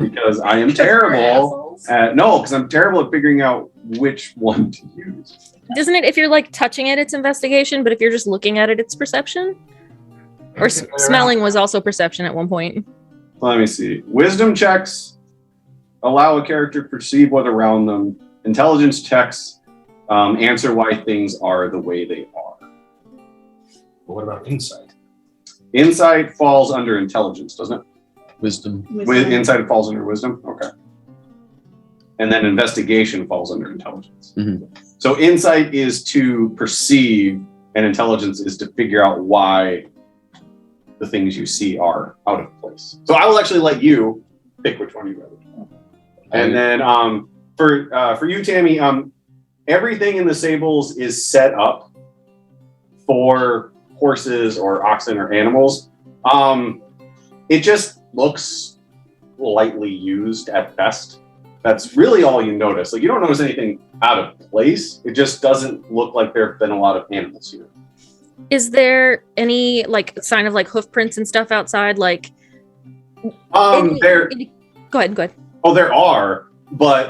S2: because I am terrible at because I'm terrible at figuring out which one to use.
S5: Doesn't it, if you're like touching it, it's investigation, but if you're just looking at it, it's perception? Or smelling was also perception at one point.
S2: Let me see. Wisdom checks allow a character to perceive what's around them. Intelligence checks answer why things are the way they are.
S1: But what about insight?
S2: Insight falls under intelligence, doesn't it?
S6: Wisdom.
S2: With insight, it falls under wisdom. Okay. and then investigation falls under intelligence.
S6: Mhm.
S2: So insight is to perceive, and intelligence is to figure out why the things you see are out of place. So I will actually let you pick which one you rather. And then for you, Tammy, everything in the stables is set up for horses or oxen or animals. It just looks lightly used at best. That's really all you notice. Like, you don't notice anything out of place. It just doesn't look like there have been a lot of animals here.
S5: Is there any like sign of like hoof prints and stuff outside? Like,
S2: There.
S5: Go ahead.
S2: Oh, there are, but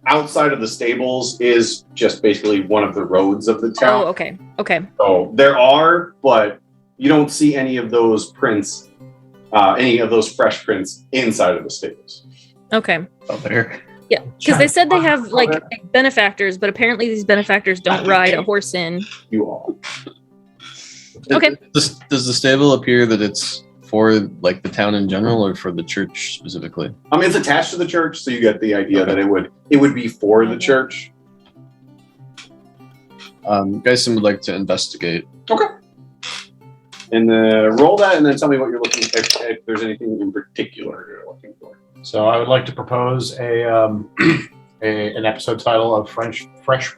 S2: outside of the stables is just basically one of the roads of the town.
S5: Oh, okay.
S2: So there are, but you don't see any of those prints, any of those fresh prints inside of the stables.
S5: Okay.
S6: Out there.
S5: Yeah, because they said they have like benefactors, but apparently these benefactors don't ride a horse in.
S2: You all.
S5: Okay.
S6: Does the stable appear that it's for like the town in general or for the church specifically?
S2: It's attached to the church, so you get the idea that it would be for the church.
S6: Geisen would like to investigate.
S2: Okay. And roll that, and then tell me what you're looking if there's anything in particular you're looking for.
S1: So I would like to propose an episode title of Fresh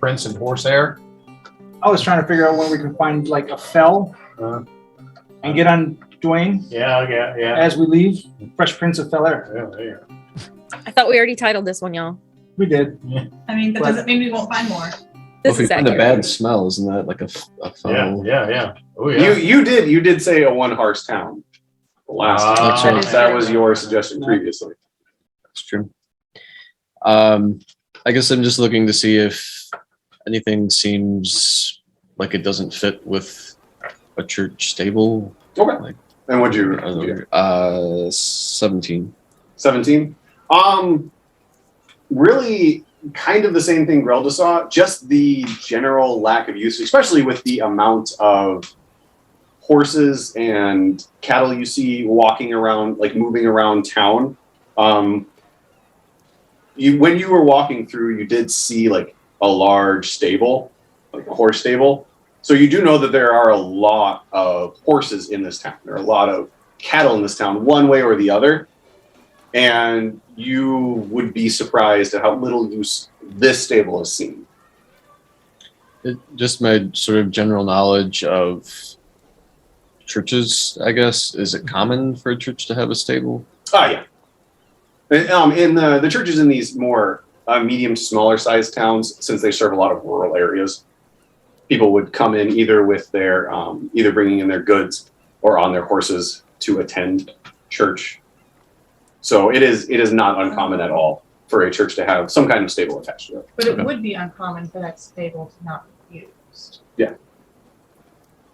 S1: Prince and Horsehair.
S3: I was trying to figure out when we can find like a fell and get on Dwayne
S1: Yeah.
S3: as we leave. Fresh Prince of Fell Air.
S1: Yeah, there you go.
S5: I thought we already titled this one, y'all.
S3: We did.
S4: I mean, that
S3: What?
S4: doesn't mean we won't find more.
S5: This
S6: If we
S5: is
S6: find a
S5: accurate.
S6: bad smell, isn't that like a foul?
S1: Yeah. Oh yeah.
S2: You did say a one horse town. The last time.
S6: That's right.
S2: That was your suggestion previously.
S6: That's true. I guess I'm just looking to see if anything seems like it doesn't fit with a church stable.
S2: Okay.
S6: Like,
S2: And what'd you?
S6: 17.
S2: 17. Really kind of the same thing Grelda saw, just the general lack of use, especially with the amount of horses and cattle you see walking around, like moving around town. When you were walking through, you did see like a large stable, like a horse stable. So you do know that there are a lot of horses in this town. There are a lot of cattle in this town, one way or the other. And you would be surprised at how little use this stable has seen.
S6: Just my sort of general knowledge of churches, I guess. Is it common for a church to have a stable?
S2: Oh, yeah. In the churches in these more medium, smaller sized towns, since they serve a lot of rural areas, people would come in either with their, either bringing in their goods or on their horses to attend church. So it is not uncommon at all for a church to have some kind of stable attached to it.
S4: But it would be uncommon for that stable to not be used.
S2: Yeah.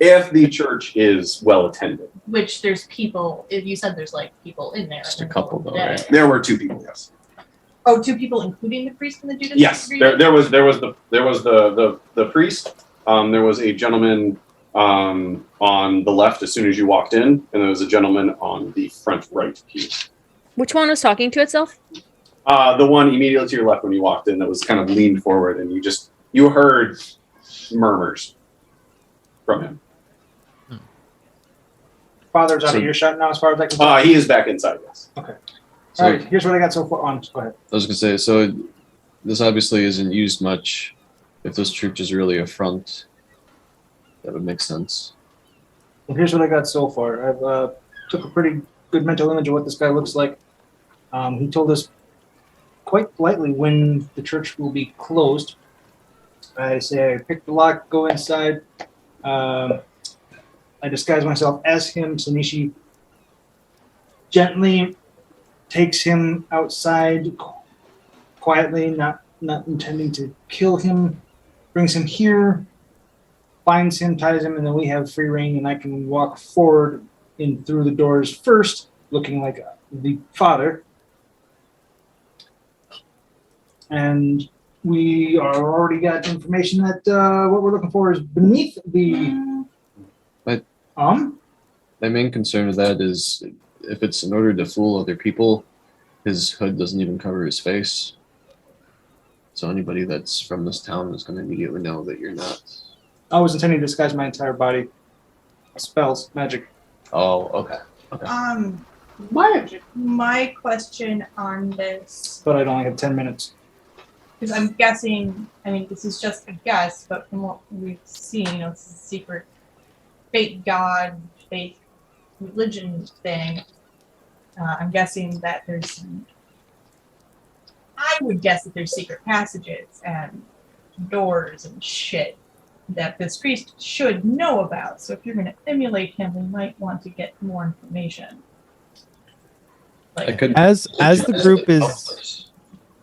S2: If the church is well attended.
S4: Which there's people, you said there's like people in there.
S6: Just a
S4: in the
S6: couple,
S4: middle of
S6: though,
S4: the
S6: right?
S4: day.
S2: There were 2 people, yes.
S4: Oh, 2 people, including the priest and the Judas?
S2: Yes,
S4: agreement?
S2: there was the priest. There was a gentleman on the left as soon as you walked in, and there was a gentleman on the front right pew.
S5: Which one was talking to itself?
S2: The one immediately to your left when you walked in that was kind of leaned forward, and you heard murmurs from him.
S3: Father's out
S6: So-
S3: of earshot now, as far as I can tell.
S2: He is back inside, yes.
S6: So
S3: All right, here's what I got so far on. Go ahead.
S6: I was gonna say, so this obviously isn't used much. If this church is really a front, that would make sense.
S3: Well, here's what I got so far. I've took a pretty good mental image of what this guy looks like. He told us quite politely when the church will be closed. I say I pick the lock, go inside. I disguise myself as him. Sanishi gently takes him outside quietly, not intending to kill him, brings him here, finds him, ties him, and then we have free reign, and I can walk forward in through the doors first, looking like the father. And we are already got information that what we're looking for is beneath the
S6: But-
S3: my
S6: main concern with that is if it's in order to fool other people, his hood doesn't even cover his face. So anybody that's from this town is going to immediately know that you're not.
S3: I was intending to disguise my entire body. Spells, magic.
S6: Oh, okay.
S4: My question on this,
S3: But I'd only have 10 minutes.
S4: because I'm guessing, I mean, this is just a guess, but from what we've seen, you know, it's a secret fake god, fake religion thing. I'm guessing that I would guess that there's secret passages and doors and shit that this priest should know about. So if you're going to emulate him, we might want to get more information.
S6: I could
S7: As the group is,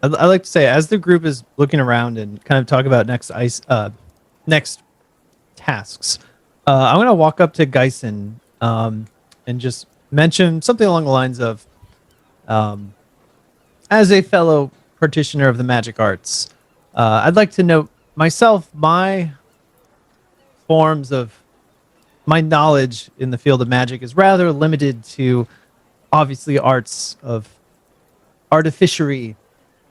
S7: I like to say, as the group is looking around and kind of talk about next tasks, I'm gonna walk up to Geisen and just mention something along the lines of, as a fellow practitioner of the magic arts, I'd like to note myself, my forms of my knowledge in the field of magic is rather limited to obviously arts of artificery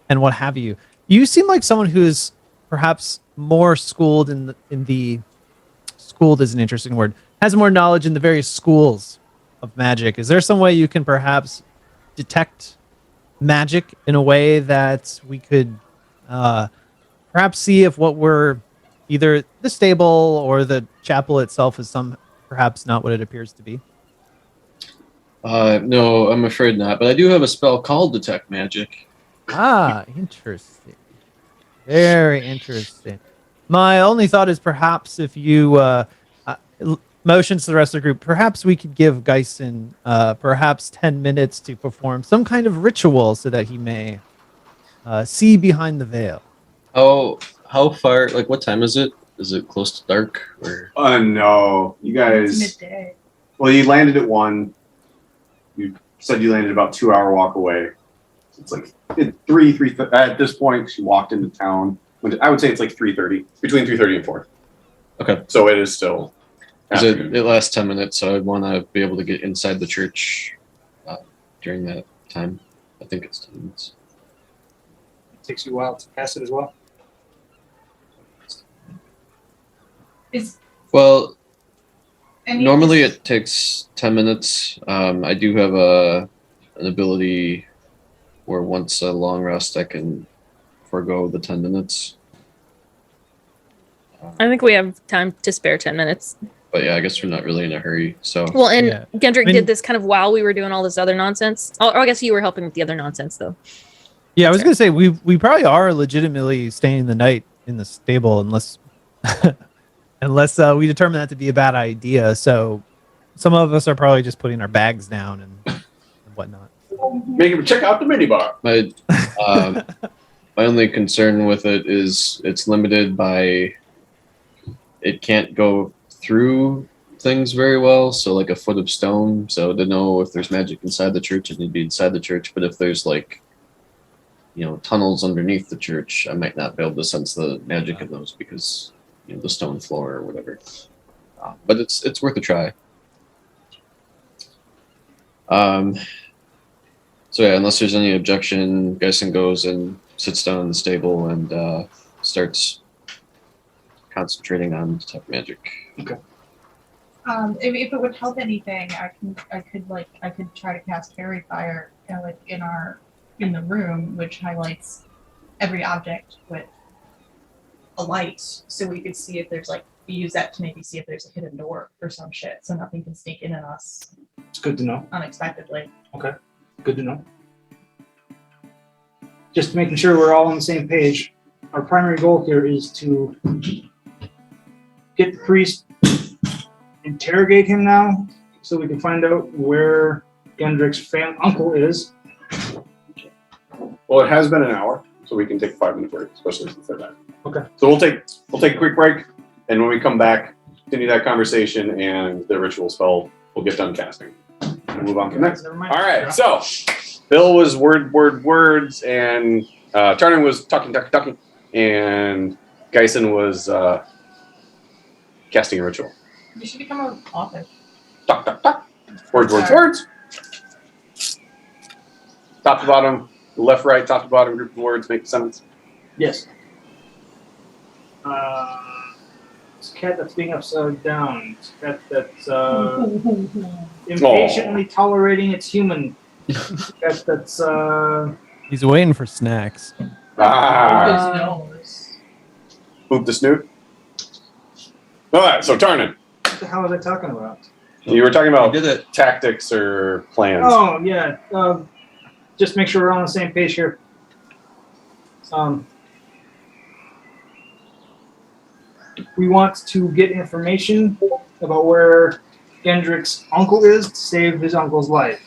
S7: and what have you. You seem like someone who's perhaps more schooled in the schooled is an interesting word, has more knowledge in the various schools of magic. Is there some way you can perhaps detect magic in a way that we could perhaps see if what we're either the stable or the chapel itself is perhaps not what it appears to be?
S6: No, I'm afraid not. But I do have a spell called Detect Magic.
S7: Ah, interesting. Very interesting. My only thought is perhaps if you motions to the rest of the group, perhaps we could give Geisen perhaps 10 minutes to perform some kind of ritual so that he may see behind the veil.
S6: How far? Like, what time is it? Is it close to dark? Or
S2: No, you
S4: It's
S2: guys.
S4: midday.
S2: Well, you landed at 1. You said you landed about 2-hour walk away. It's like 3. At this point, she walked into town. I would say it's like 3:30, between 3:30 and 4.
S6: Okay.
S2: So it is still.
S6: It lasts 10 minutes, so I'd want to be able to get inside the church during that time. I think it's 10 minutes.
S3: It takes you a while to cast it as well.
S6: Well,
S4: And
S6: normally it takes 10 minutes. I do have an ability where once a long rest I can forego the 10 minutes.
S5: I think we have time to spare 10 minutes.
S6: But yeah, I guess we're not really in a hurry. So
S5: Well, and
S7: Yeah.
S5: Gendrick
S7: I mean-
S5: did this kind of while we were doing all this other nonsense. Oh, I guess you were helping with the other nonsense, though.
S7: Yeah, I was
S5: That's
S7: gonna say we probably are legitimately staying the night in the stable unless we determine that to be a bad idea. So some of us are probably just putting our bags down and whatnot.
S2: Make him check out the minibar.
S6: My only concern with it is it's limited by it can't go through things very well. So like a foot of stone. So to know if there's magic inside the church, it need to be inside the church. But if there's like, tunnels underneath the church, I might not be able to sense the magic in those because the stone floor or whatever. But it's worth a try. So yeah, unless there's any objection, Geisen goes and sits down in the stable and starts concentrating on detect magic.
S3: Okay.
S4: If it would help anything, I could try to cast fairy fire, in the room, which highlights every object with a light, so we could see if there's we use that to maybe see if there's a hidden door or some shit, so nothing can sneak in on us
S3: It's good to know.
S4: unexpectedly.
S3: Okay. Good to know. Just making sure we're all on the same page. Our primary goal here is to get the priest, interrogate him now, so we can find out where Gendrick's uncle is.
S2: Well, it has been an hour, so we can take a 5-minute break, especially since they're back.
S3: Okay.
S2: So we'll take a quick break, and when we come back, continue that conversation and the ritual spell. We'll get done casting. And move on from there.
S3: Never mind.
S2: All right. So Bill was words, and Tarnan was talking, and Geisen was casting a ritual.
S4: You should become an author.
S2: Talk. Words. Top to bottom, left, right, top to bottom, group of words, make a sentence.
S3: Yes. It's a cat that's being upside down. It's a cat that's impatiently tolerating its human. Cat that's
S7: He's waiting for snacks.
S2: Ah.
S4: His nose.
S2: Poop the snoot. All right, so Tarnan,
S3: what the hell was I talking about?
S2: you were talking about
S6: did it.
S2: tactics or plans.
S3: Oh yeah. Just make sure we're on the same page here. We want to get information about where Gendrick's uncle is to save his uncle's life.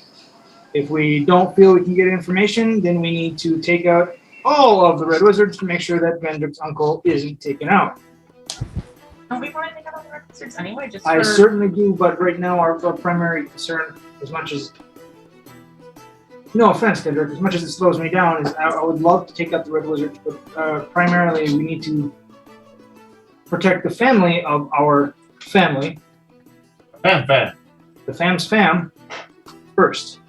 S3: If we don't feel we can get information, then we need to take out all of the Red Wizards to make sure that Gendrick's uncle isn't taken out.
S4: Don't we want to take out all the Red Wizards anyway? Just
S3: I
S4: for...
S3: certainly do, but right now our primary concern, as much as no offense, Gendrick, as much as it slows me down, is I would love to take out the Red Wizards, but primarily we need to protect the family of our family.
S1: Fam.
S3: The fam's fam first.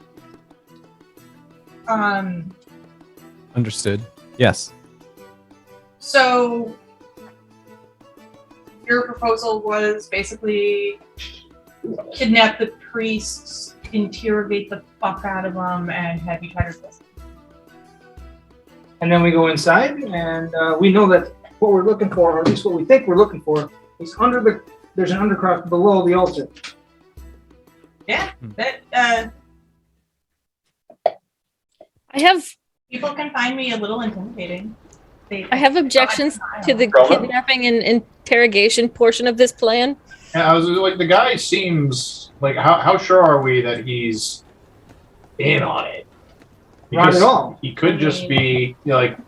S7: Understood. Yes.
S4: So your proposal was basically kidnap the priests, interrogate the fuck out of them, and have you tied her to us.
S3: And then we go inside, and we know that what we're looking for, or at least what we think we're looking for, is there's an undercroft below the altar.
S4: Yeah, that
S5: I have
S4: people can find me a little intimidating.
S5: I have objections to the kidnapping and interrogation portion of this plan.
S1: And I was like, the guy seems like, how sure are we that he's in on it?
S3: Not
S1: Because
S3: at all.
S1: He could just be like,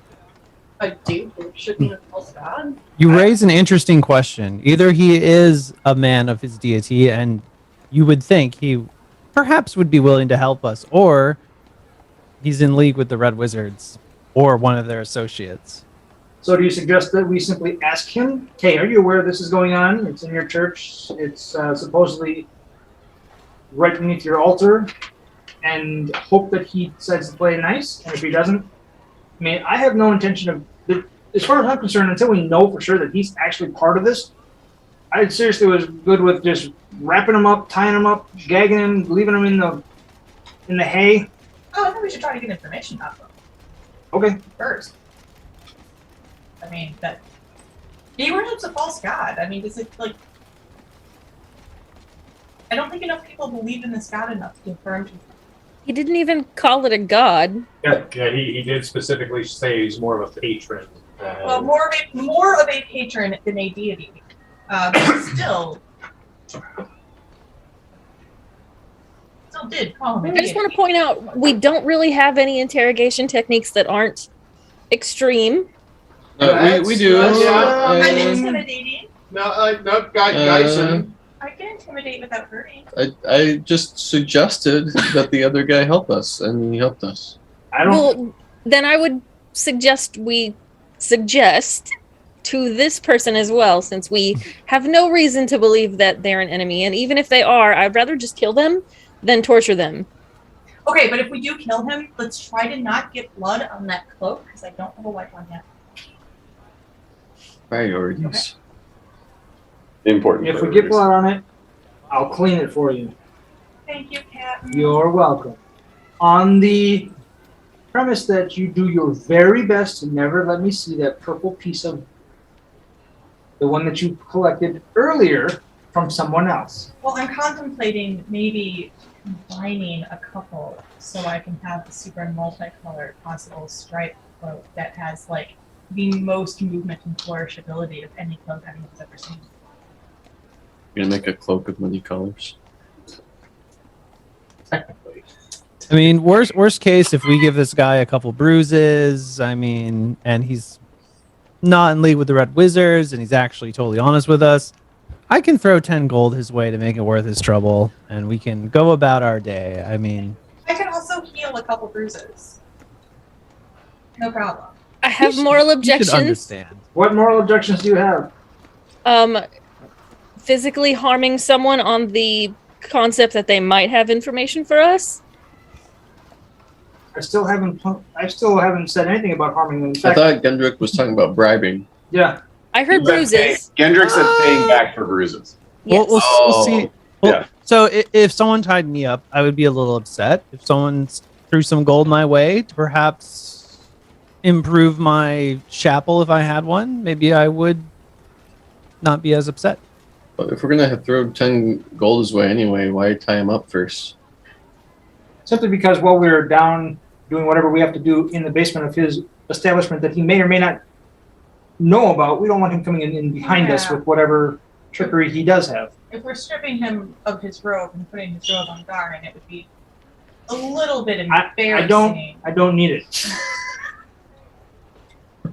S4: a dude who should be a false god.
S7: You raise an interesting question. Either he is a man of his deity, and you would think he perhaps would be willing to help us, or he's in league with the Red Wizards or one of their associates.
S3: So do you suggest that we simply ask him, hey, are you aware this is going on? It's in your church. It's supposedly right beneath your altar, and hope that he decides to play nice? And if he doesn't, I mean, I have no intention of, as far as I'm concerned, until we know for sure that he's actually part of this, I seriously was good with just wrapping him up, tying him up, gagging him, leaving him in the hay.
S4: Oh, I think we should try to get information out of them
S3: Okay.
S4: first. I mean, that he worships a false god. I mean, is it like? I don't think enough people believe in this god enough to affirm to.
S5: He didn't even call it a god.
S1: yeah, he did specifically say he's more of a patron.
S4: Well, more of a patron than a deity. But still did call him a
S5: I
S4: deity.
S5: just want to point out we don't really have any interrogation techniques that aren't extreme.
S6: We do.
S4: I'm intimidating.
S1: No, Geisen.
S4: I can intimidate without hurting.
S6: I just suggested that the other guy help us, and he helped us.
S3: I don't.
S5: Well, then I would suggest we suggest to this person as well, since we have no reason to believe that they're an enemy. And even if they are, I'd rather just kill them than torture them.
S4: Okay, but if we do kill him, let's try to not get blood on that cloak, because I don't have a wipe on yet.
S6: Priorities.
S2: Important.
S3: If we get blood on it, I'll clean it for you.
S4: Thank you, Cat.
S3: You're welcome. On the premise that you do your very best to never let me see that purple piece of the one that you collected earlier from someone else.
S4: Well, I'm contemplating maybe combining a couple so I can have the super multicolored possible stripe cloak that has like the most movement and flourishability of any cloak anyone's ever seen.
S6: You're gonna make a cloak of many colors.
S1: Technically.
S7: I mean, worst case, if we give this guy a couple bruises, I mean, and he's not in league with the Red Wizards, and he's actually totally honest with us, I can throw 10 gold his way to make it worth his trouble, and we can go about our day. I mean,
S4: I can also heal a couple bruises. No problem.
S5: I have moral
S7: you should
S5: objections.
S7: understand.
S3: What moral objections do you have?
S5: Physically harming someone on the concept that they might have information for us.
S3: I still haven't said anything about harming them. In
S6: I
S3: fact,
S6: thought Gendrick was talking about bribing.
S3: yeah.
S5: I heard bruises.
S2: Gendrick said paying back for bruises.
S5: Yes.
S7: We'll see. Well,
S2: Yeah.
S7: So if someone tied me up, I would be a little upset. If someone threw some gold my way to perhaps improve my chapel, if I had one, maybe I would not be as upset.
S6: But if we're gonna throw 10 gold his way anyway, why tie him up first?
S3: Simply because while we're down doing whatever we have to do in the basement of his establishment that he may or may not know about, we don't want him coming in behind us with whatever trickery he does have.
S4: If we're stripping him of his robe and putting his robe on Garin, it would be a little bit embarrassing.
S3: I don't need it.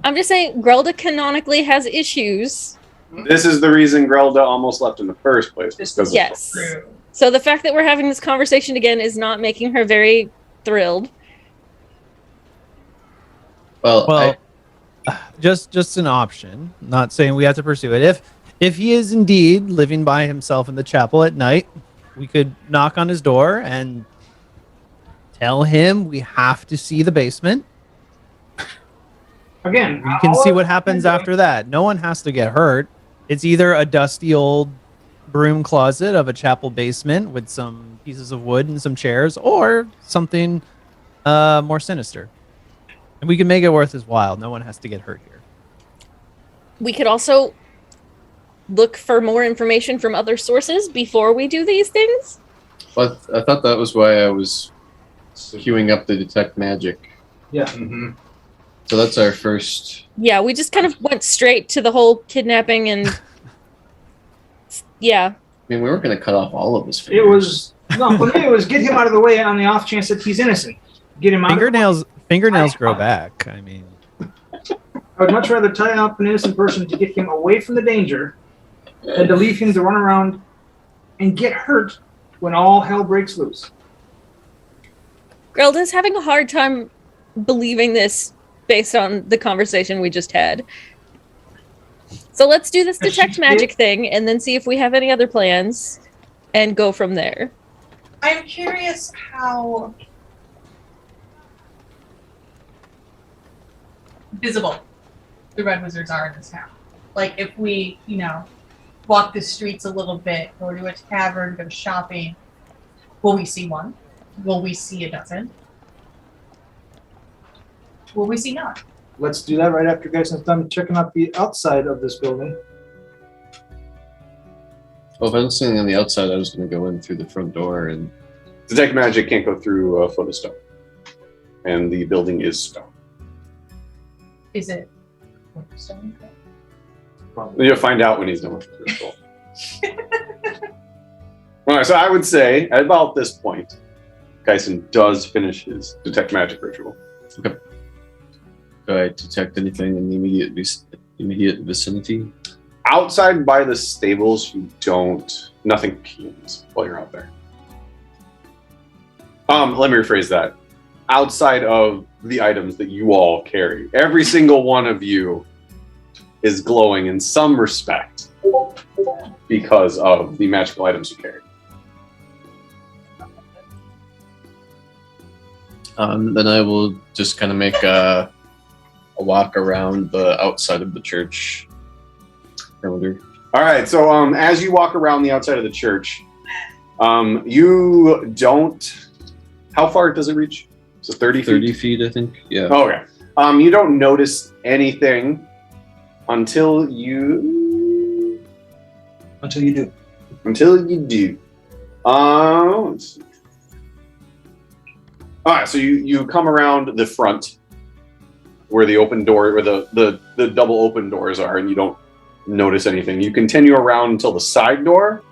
S5: I'm just saying, Grelda canonically has issues.
S2: This is the reason Grelda almost left in the first place. Because
S5: Yes.
S4: True.
S5: So the fact that we're having this conversation again is not making her very thrilled.
S6: Well,
S7: Just an option. Not saying we have to pursue it. If he is indeed living by himself in the chapel at night, we could knock on his door and tell him we have to see the basement.
S3: Again,
S7: We can see what happens after that. No one has to get hurt. It's either a dusty old broom closet of a chapel basement with some pieces of wood and some chairs, or something more sinister. And we can make it worth his while. No one has to get hurt here.
S5: We could also look for more information from other sources before we do these things.
S6: but I thought that was why I was queuing up the detect magic.
S3: Yeah.
S2: Mm-hmm.
S6: So that's our first.
S5: Yeah, we just kind of went straight to the whole kidnapping and yeah.
S6: I mean, we weren't going to cut off all of his
S3: It
S6: fingers.
S3: was no, for me it was get him out of the way on the off chance that he's innocent. Get him out of the way.
S7: Fingernails grow back. I mean,
S3: I would much rather tie up an innocent person to get him away from the danger than to leave him to run around and get hurt when all hell breaks loose.
S5: Grelda's having a hard time believing this based on the conversation we just had. So let's do this detect magic thing and then see if we have any other plans and go from there.
S4: I'm curious how visible the Red Wizards are in this town. Like, if we, walk the streets a little bit, go to a tavern, go shopping, will we see one? Will we see a dozen? Will we see none?
S3: Let's do that right after you guys have done checking out the outside of this building.
S6: Well, if I'm sitting on the outside, I was going to go in through the front door and.
S2: Detect magic can't go through a foot of stone. And the building is stone.
S4: Is it stone?
S2: You'll find out when he's done with the ritual. Alright, so I would say at about this point, Kyson does finish his detect magic ritual.
S6: Do I detect anything in the immediate vicinity?
S2: Outside by the stables, you don't. Nothing peens while you're out there. Let me rephrase that. Outside of the items that you all carry, every single one of you is glowing in some respect because of the magical items you carry.
S6: Then I will just kind of make a walk around the outside of the church. Perimeter.
S2: All right, so as you walk around the outside of the church, you don't. How far does it reach? So 30 feet?
S6: 30 feet, I think. Yeah.
S2: Oh, okay. You don't notice anything until you do. Let's see. All right, so you come around the front where the open door, where the double open doors are, and you don't notice anything. You continue around until the side door,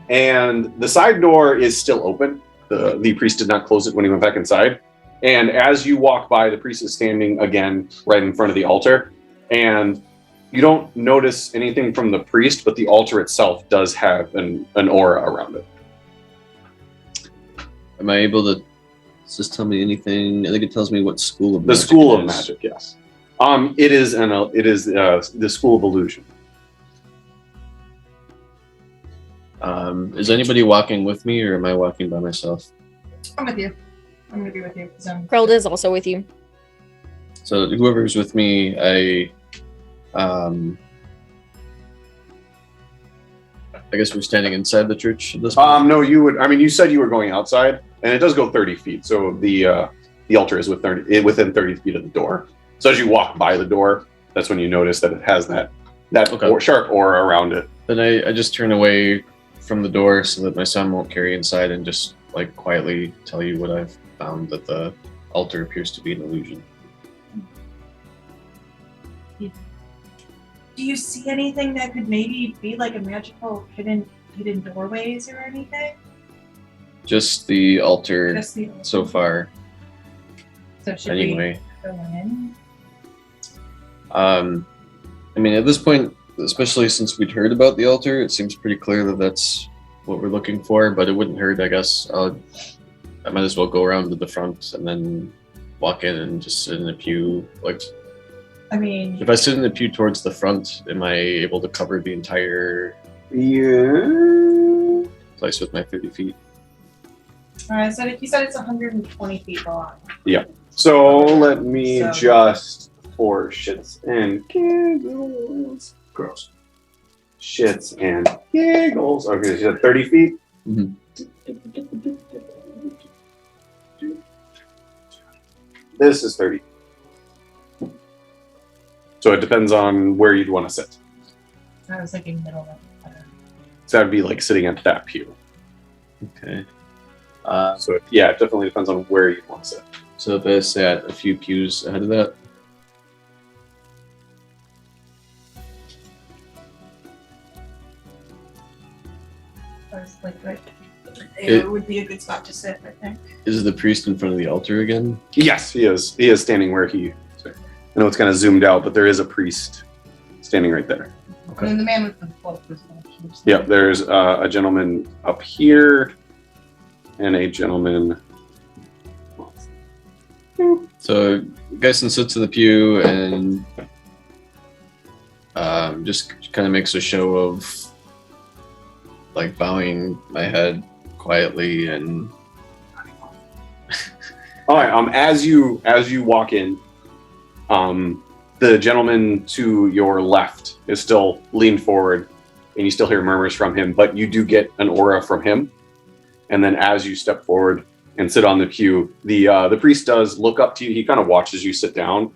S2: and the side door is still open. The priest did not close it when he went back inside. And as you walk by, the priest is standing again right in front of the altar, and you don't notice anything from the priest, but the altar itself does have an aura around it.
S6: Am I able to? Does this tell me anything? I think it tells me what school of
S2: The
S6: magic
S2: school
S6: it
S2: of
S6: is.
S2: magic, yes. It is the school of illusion.
S6: Is anybody walking with me, or am I walking by myself?
S4: I'm with you. I'm gonna be with you because I'm.
S5: Grelda is also with you.
S6: So whoever's with me, I guess we're standing inside the church at this point.
S2: No, you would. I mean, you said you were going outside, and it does go 30 feet. So the altar is within 30 feet of the door. So as you walk by the door, that's when you notice that it has that
S6: Okay.
S2: sharp aura around it.
S6: Then I just turn away from the door so that my son won't carry inside, and just like quietly tell you what I've found, that the altar appears to be an illusion.
S4: Do you see anything that could maybe be like a magical hidden doorways or anything?
S6: Just the altar
S4: Just the
S6: so far.
S4: So should
S6: Anyway,
S4: we go in?
S6: I mean, at this point, especially since we'd heard about the altar, it seems pretty clear that that's what we're looking for. But it wouldn't hurt, I guess. I might as well go around to the front and then walk in and just sit in a pew. Like,
S4: I mean,
S6: if I sit in the pew towards the front, am I able to cover the entire
S2: Yeah.
S6: place with my 30 feet?
S4: so you said it's 120 feet long.
S2: So let me
S4: So-
S2: just, for shits and giggles. Gross. Shits and giggles. Okay, you said 30 feet?
S6: Mhm.
S2: This is 30. So it depends on where you'd want to sit.
S4: I was thinking middle of it.
S2: So that'd be like sitting at that pew.
S6: Okay.
S2: So yeah, it definitely depends on where you'd want to sit.
S6: So if I sat a few pews ahead of that,
S4: I was like, right.
S6: It-
S4: It would be a good spot to sit, I think.
S6: is the priest in front of the altar again?
S2: Yes, he is. He is standing where he. Sorry. I know it's kind of zoomed out, but there is a priest standing right there.
S4: And then the man with the cloak was
S2: Yep, there's a gentleman up here and a gentleman.
S6: So Geisen sits in the pew and just kind of makes a show of like bowing my head quietly and
S2: All right. As you walk in, the gentleman to your left is still leaned forward, and you still hear murmurs from him, but you do get an aura from him. And then as you step forward and sit on the pew, the priest does look up to you. He kind of watches you sit down,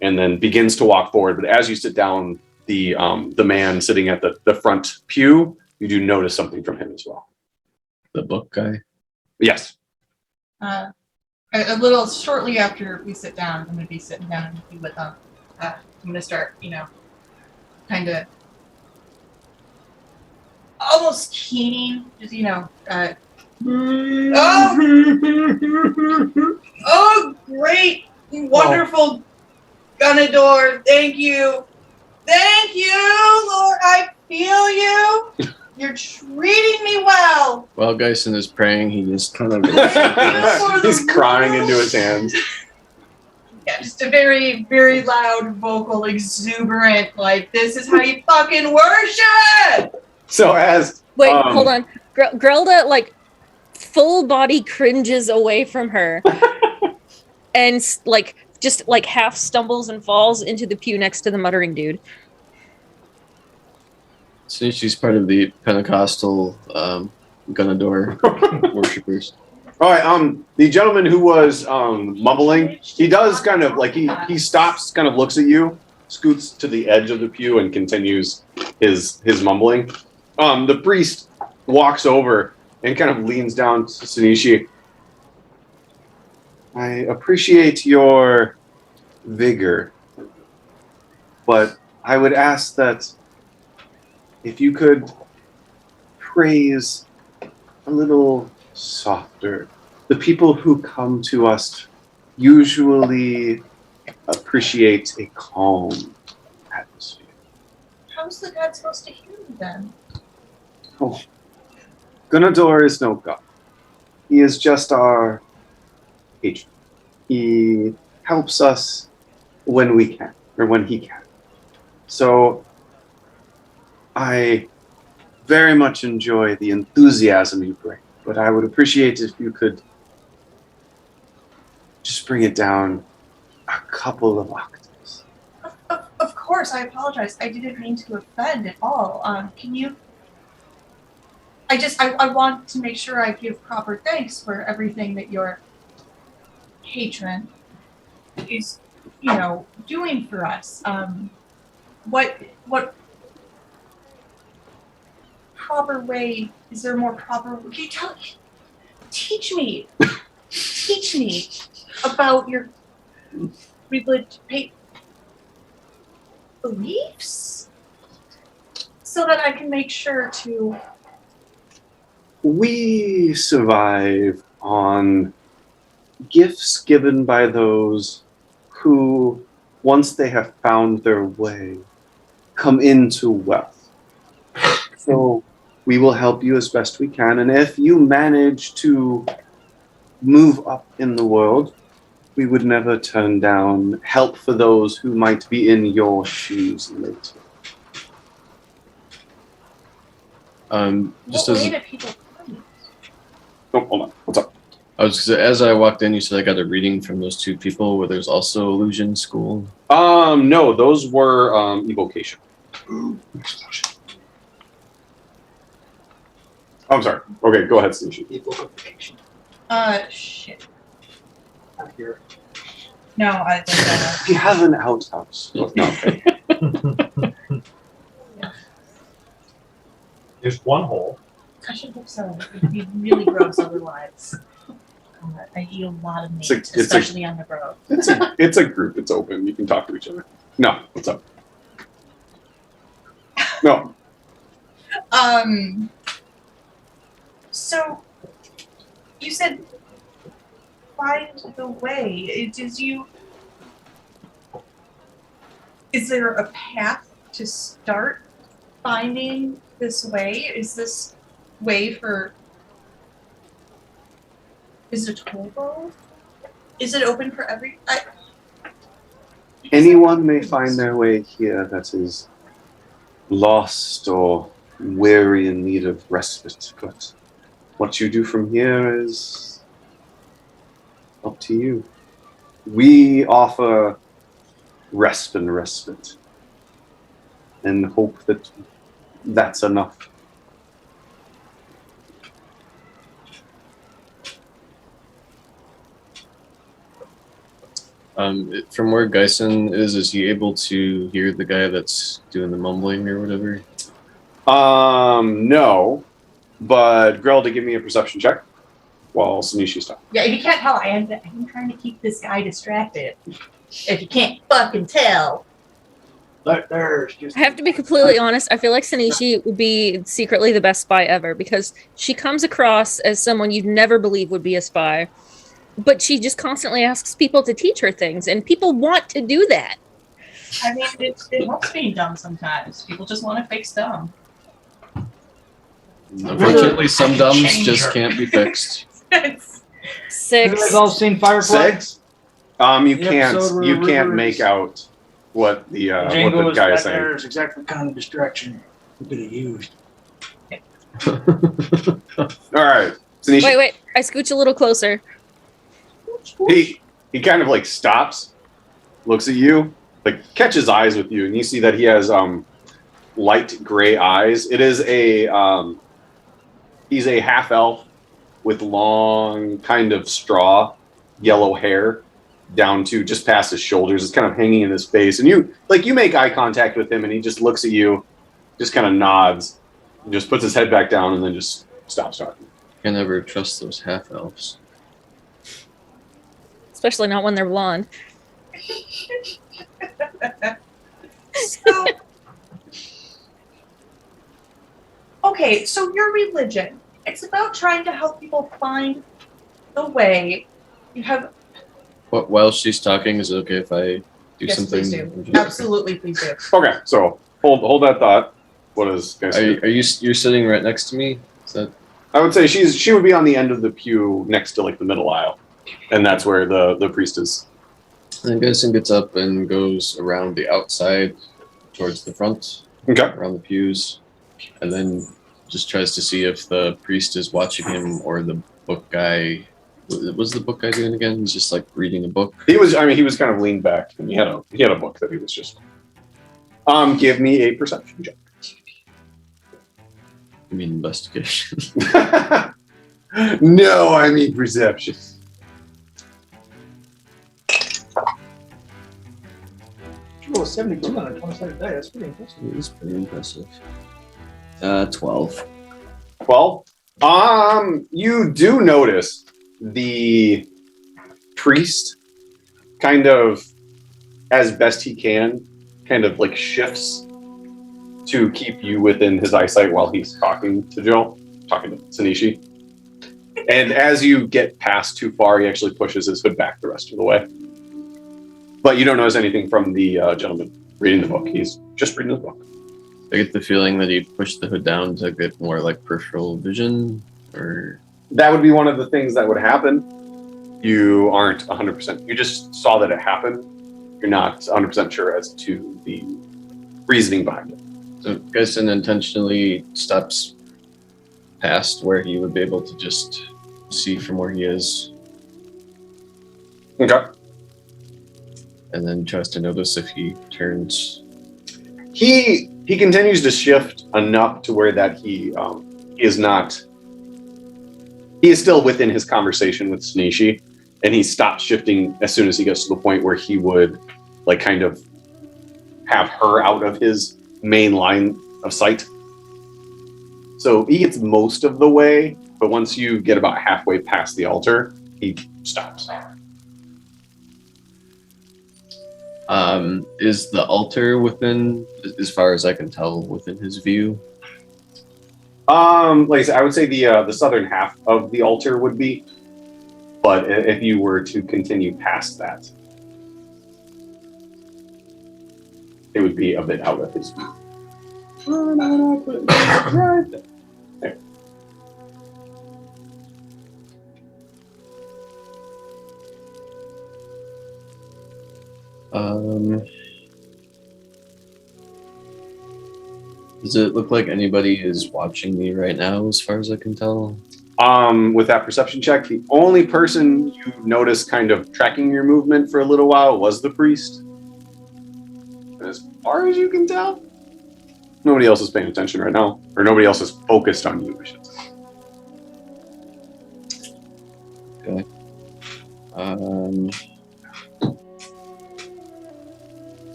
S2: and then begins to walk forward. But as you sit down, the man sitting at the front pew, you do notice something from him as well.
S6: the book guy.
S2: Yes.
S4: A little shortly after we sit down, I'm going to be sitting down with them. I'm going to start, kind of almost keening, just, oh, great, wonderful Gunador, thank you, Lord, I feel you. You're treating me well.
S6: While Geisen is praying, he just kind of
S2: He's crying into his hands.
S4: Yeah, just a very, very loud, vocal, exuberant, like, this is how you fucking worship!
S2: So as
S5: Wait, hold on. Grelda, like, full body cringes away from her and, like, just, like, half stumbles and falls into the pew next to the muttering dude.
S6: since she's part of the Pentecostal Gunador worshippers.
S2: all right, the gentleman who was mumbling, he does kind of like he stops, kind of looks at you, scoots to the edge of the pew, and continues his mumbling. The priest walks over and kind of leans down to Sunichi. I appreciate your vigor, but I would ask that if you could praise a little softer. The people who come to us usually appreciate a calm atmosphere.
S4: How's the god supposed to hear me then?
S2: Oh, Gunador is no god. He is just our patron. He helps us when we can, or when he can. So I very much enjoy the enthusiasm you bring, but I would appreciate if you could just bring it down a couple of octaves.
S4: Of course, I apologize. I didn't mean to offend at all. Can you? I want to make sure I give proper thanks for everything that your patron is, doing for us. What proper way? Is there a more proper? Can you teach me about your religious beliefs, so that I can make sure to.
S2: We survive on gifts given by those who, once they have found their way, come into wealth. So we will help you as best we can, and if you manage to move up in the world, we would never turn down help for those who might be in your shoes later.
S6: Just
S4: What
S6: as
S4: way do people find?
S2: Oh, hold on. What's up?
S6: I was as I walked in, you said I got a reading from those two people where there's also illusion school.
S2: No, those were evocation. Ooh, explosion. I'm sorry. Okay, go ahead, Sneezy.
S8: Evocation.
S4: Shit.
S8: Out here.
S4: No, I think
S2: You have an outhouse. No, okay.
S1: There's one hole.
S4: I should hope so. It'd be really gross otherwise. I eat a lot of meat, especially on the road.
S2: It's a group. It's open. You can talk to each other. No, what's up? No.
S4: So you said find the way. Is there a path to start finding this way? Is this way for? Is it a toll road? Is it open for every?
S2: Anyone may find their way here that is lost or weary in need of respite, but what you do from here is up to you. We offer rest and respite and hope that that's enough.
S6: From where Geisen is he able to hear the guy that's doing the mumbling or whatever?
S2: No, but Grelda, give me a perception check while Sanishi's talking.
S4: Yeah, if you can't tell, I am trying to keep this guy distracted. If you can't fucking tell.
S8: There's just.
S5: I have to be completely honest. I feel like Sanishi would be secretly the best spy ever because she comes across as someone you'd never believe would be a spy. But she just constantly asks people to teach her things, and people want to do that.
S4: I mean, it helps being dumb sometimes. People just want to fix dumb.
S6: Unfortunately, some dumbs just can't be fixed.
S3: Have
S5: 6.
S3: you guys all seen Firefly?
S2: 6? You
S3: The episode where
S2: can't
S3: Rivers-
S2: make out what the
S8: Django
S2: guy
S8: is
S2: is saying.
S8: there is exactly the kind of distraction we could have used.
S2: All right, Sanishi.
S5: Wait. I scooch a little closer.
S2: He kind of like stops, looks at you, like catches eyes with you, and you see that he has light gray eyes. It is he's a half elf with long kind of straw yellow hair down to just past his shoulders. It's kind of hanging in his face, and you make eye contact with him, and he just looks at you, just kind of nods, and just puts his head back down, and then just stops talking.
S6: Can never trust those half elves.
S5: Especially not when they're blonde.
S4: So, okay, so your religion, it's about trying to help people find the way. You have.
S6: While she's talking, is it okay if I do
S4: Yes,
S6: something?
S4: please do. Absolutely, please do.
S2: Okay, so hold that thought. What is?
S6: You're sitting right next to me? Is that?
S2: I would say she would be on the end of the pew next to like the middle aisle, and that's where the priest is.
S6: And Geisen gets up and goes around the outside towards the front,
S2: Okay.
S6: around the pews, and then just tries to see if the priest is watching him or the book guy What was the book guy doing again? He's just like reading a book.
S2: He was kind of leaned back, and he had a book that he was just. Give me a perception check.
S6: I mean investigation.
S2: No, I mean perception.
S3: You roll a 72 on a 20-sided die. That's pretty impressive.
S6: It is pretty impressive. 12.
S2: 12. You do notice the priest kind of, as best he can, kind of like shifts to keep you within his eyesight while he's talking to Sanishi. And as you get past too far, he actually pushes his hood back the rest of the way. But you don't notice anything from the gentleman reading the book. He's just reading the book.
S6: I get the feeling that he pushed the hood down to get more like peripheral vision, or
S2: that would be one of the things that would happen. You aren't 100%. You just saw that it happened. You're not 100% sure as to the reasoning behind it.
S6: so Geisen intentionally steps past where he would be able to just see from where he is,
S2: Okay.
S6: and then tries to notice if he turns.
S2: He continues to shift enough to where that he is not. He is still within his conversation with Sanishi, and he stops shifting as soon as he gets to the point where he would, like, kind of have her out of his main line of sight. So he gets most of the way, but once you get about halfway past the altar, he stops.
S6: Is the altar within, as far as I can tell, within his view?
S2: Like I said, I would say the southern half of the altar would be, but if you were to continue past that, it would be a bit out of his view. There.
S6: Does it look like anybody is watching me right now, as far as I can tell?
S2: With that perception check, the only person you noticed kind of tracking your movement for a little while was the priest. As far as you can tell, nobody else is paying attention right now, or nobody else is focused on you, I should say.
S6: Okay.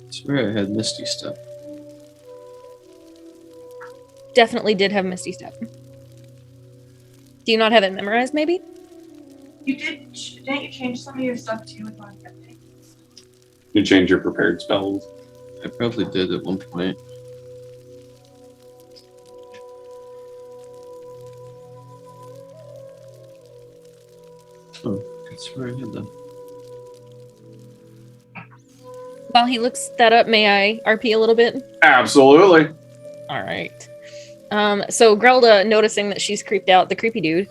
S6: I swear I had Misty Step.
S5: Definitely did have Misty Step. Do you not have it memorized, maybe?
S4: You did. Didn't you change some of your stuff too with my updates?
S2: You change your prepared spells.
S6: I probably did at one point. Oh, I swear I had that.
S5: While he looks that up, may I RP a little bit?
S2: Absolutely.
S5: All right. So Grelda, noticing that she's creeped out, the creepy dude,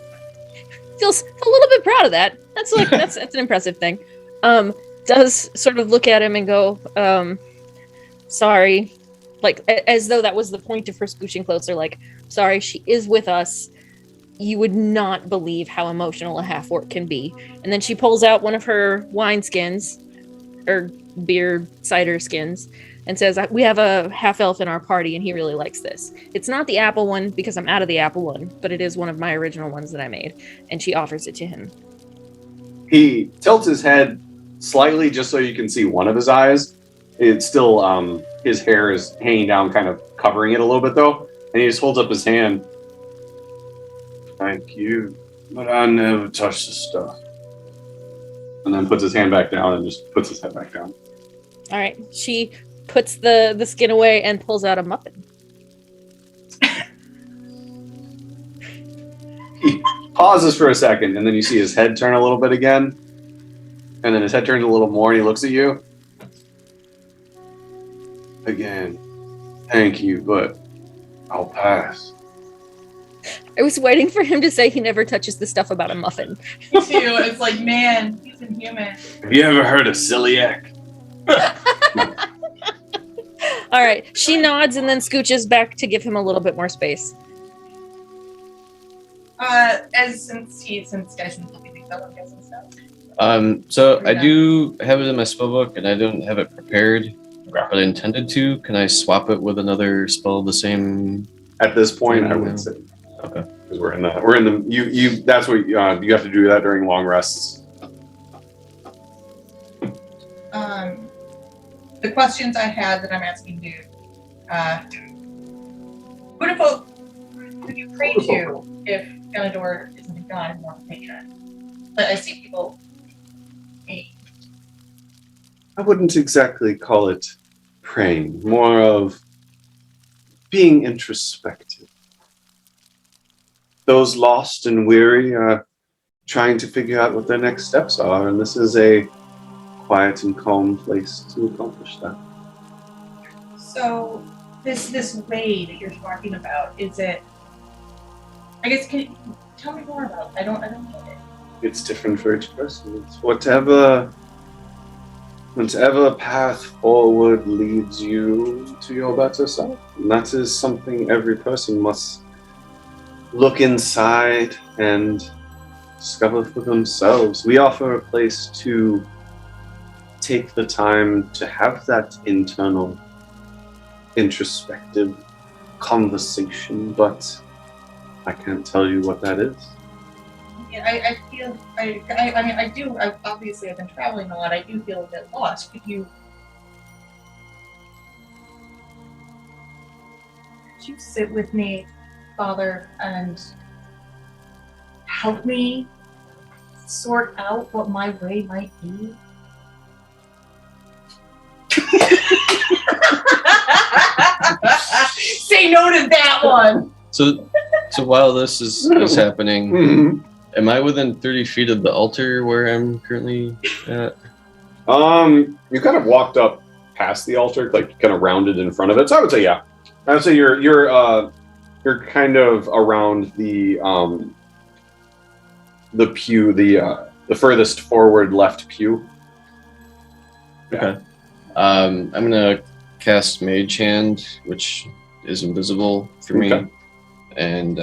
S5: feels a little bit proud of that. That's like that's an impressive thing. Does sort of look at him and go, sorry, like as though that was the point of her scooching closer. Like, sorry, she is with us. You would not believe how emotional a half orc can be. And then she pulls out one of her wine skins, or beer cider skins, and says, we have a half elf in our party and he really likes this. It's not the apple one because I'm out of the apple one, but it is one of my original ones that I made. And she offers it to him.
S2: He tilts his head slightly just so you can see one of his eyes. It's still, his hair is hanging down, kind of covering it a little bit though. And he just holds up his hand. Thank you, but I never touch the stuff. And then puts his hand back down and just puts his head back down.
S5: All right. She puts the skin away and pulls out a muffin.
S2: He pauses for a second, and then you see his head turn a little bit again. And And then his head turns a little more and he looks at you. Again, thank you, but I'll pass.
S5: I was waiting for him to say he never touches the stuff about a muffin.
S4: Me too. It's like, man, he's inhuman.
S2: Have you ever heard of celiac?
S5: All right. She nods and then scooches back to give him a little bit more space.
S4: Since guys can help you think about guys and stuff.
S6: So I do have it in my spellbook, and I don't have it prepared, but I intended to. Can I swap it with another spell the same?
S2: At this point, I would say.
S6: Okay.
S2: Because we're in the you that's what you have to do that during long rests.
S4: The questions I had that I'm asking you, who do you pray to if Ganador isn't a god and not a patron? But I see people.
S2: I wouldn't exactly call it praying, more of being introspective. Those lost and weary are trying to figure out what their next steps are, and this is a quiet and calm place to accomplish that.
S4: So this way that you're talking about, is it? I guess can you tell me more about it? I don't get it.
S2: It's different for each person. It's whatever path forward leads you to your better self. And that is something every person must look inside and discover for themselves. We offer a place to take the time to have that internal, introspective conversation, but I can't tell you what that is.
S4: Yeah, obviously I've been traveling a lot. I do feel a bit lost. Could you sit with me, Father, and help me sort out what my way might be? Say no to that one.
S6: So while this is happening,
S2: Mm-hmm.
S6: am I within 30 feet of the altar where I'm currently at?
S2: You kind of walked up past the altar, like kind of rounded in front of it. So I would say, yeah. I would say you're kind of around the pew, the furthest forward left pew.
S6: Okay. I'm gonna cast Mage Hand, which is invisible for me,
S2: Okay.
S6: and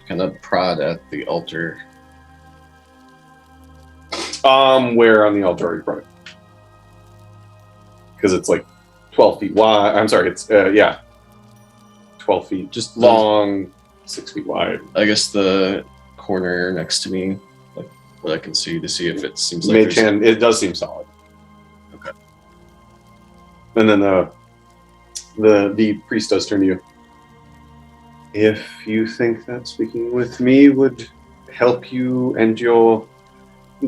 S6: kind of prod at the altar.
S2: Where on the altar are you from? Because it's like 12 feet wide. I'm sorry, it's 12 feet, just long, 6 feet wide.
S6: I guess the corner next to me, like what I can see to see if it seems like
S2: Mage hand, it does seem solid.
S6: Okay.
S2: And then the priest does turn to you. If you think that speaking with me would help you and your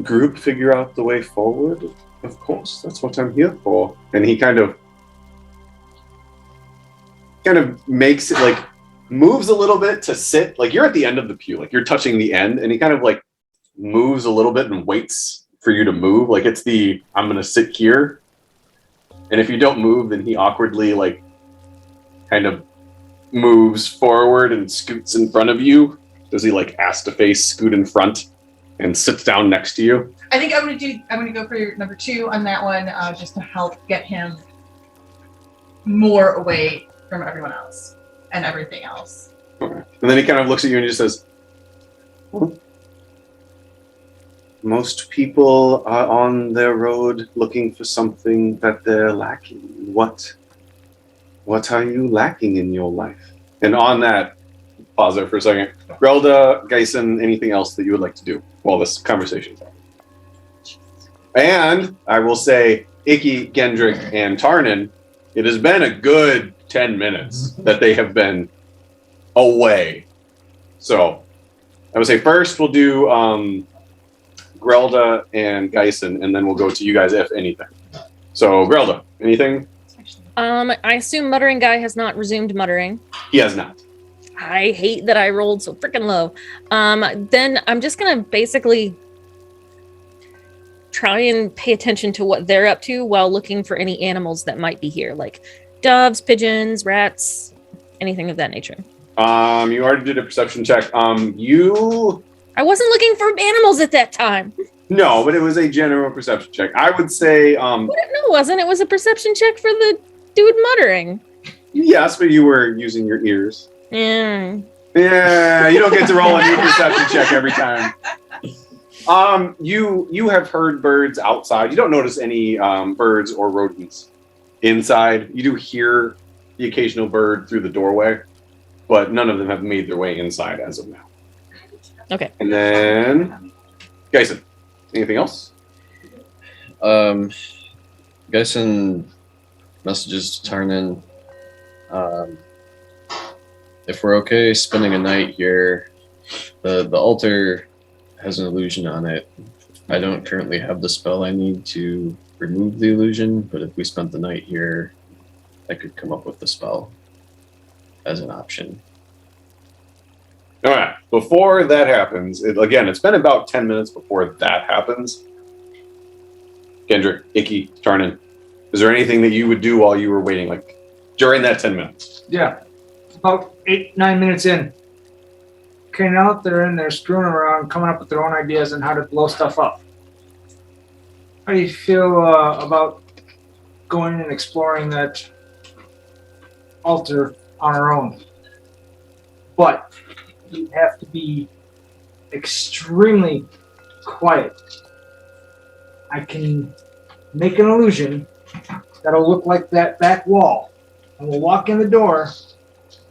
S2: group figure out the way forward, of course, that's what I'm here for. And he kind of makes it like moves a little bit to sit. Like you're at the end of the pew, like you're touching the end, and he kind of like moves a little bit and waits for you to move. Like it's I'm gonna sit here. And if you don't move, then he awkwardly like kind of moves forward and scoots in front of you. Does he like ass to face scoot in front and sits down next to you?
S4: I think I'm gonna go for your number 2 on that one, just to help get him more away from everyone else and everything else.
S2: Okay. And then he kind of looks at you and he just says, well, most people are on their road looking for something that they're lacking. What are you lacking in your life? And on that, pause there for a second. Relda, Geisen, anything else that you would like to do while this conversation is happening? And I will say, Icky, Gendrick, and Tarnin, it has been a good 10 minutes that they have been away. So I would say first we'll do Grelda and Geisen, and then we'll go to you guys if anything. So Grelda, anything?
S5: I assume Muttering Guy has not resumed muttering.
S2: He has not.
S5: I hate that I rolled so freaking low. Then I'm just gonna basically try and pay attention to what they're up to while looking for any animals that might be here, like doves, pigeons, rats, anything of that nature.
S2: You already did a perception check.
S5: I wasn't looking for animals at that time.
S2: No, but it was a general perception check. I would say,
S5: No, it wasn't. It was a perception check for the dude muttering.
S2: yes, but you were using your ears.
S5: Yeah.
S2: Yeah, you don't get to roll a new perception check every time. You have heard birds outside. You don't notice any birds or rodents inside. You do hear the occasional bird through the doorway, but none of them have made their way inside as of now.
S5: Okay.
S2: And then, Geisen, anything else?
S6: Geisen messages to Tarnin. If we're okay spending a night here, the altar has an illusion on it. I don't currently have the spell I need to remove the illusion, but if we spent the night here, I could come up with the spell as an option.
S2: All right. Before that happens, it's been about 10 minutes before that happens. Kendrick, Icky, Tarnin, is there anything that you would do while you were waiting, like during that 10 minutes?
S3: Yeah. About 8-9 minutes in. Okay, now that they're in there screwing around, coming up with their own ideas on how to blow stuff up. How do you feel about going and exploring that altar on our own? But you have to be extremely quiet. I can make an illusion that'll look like that back wall, and we'll walk in the door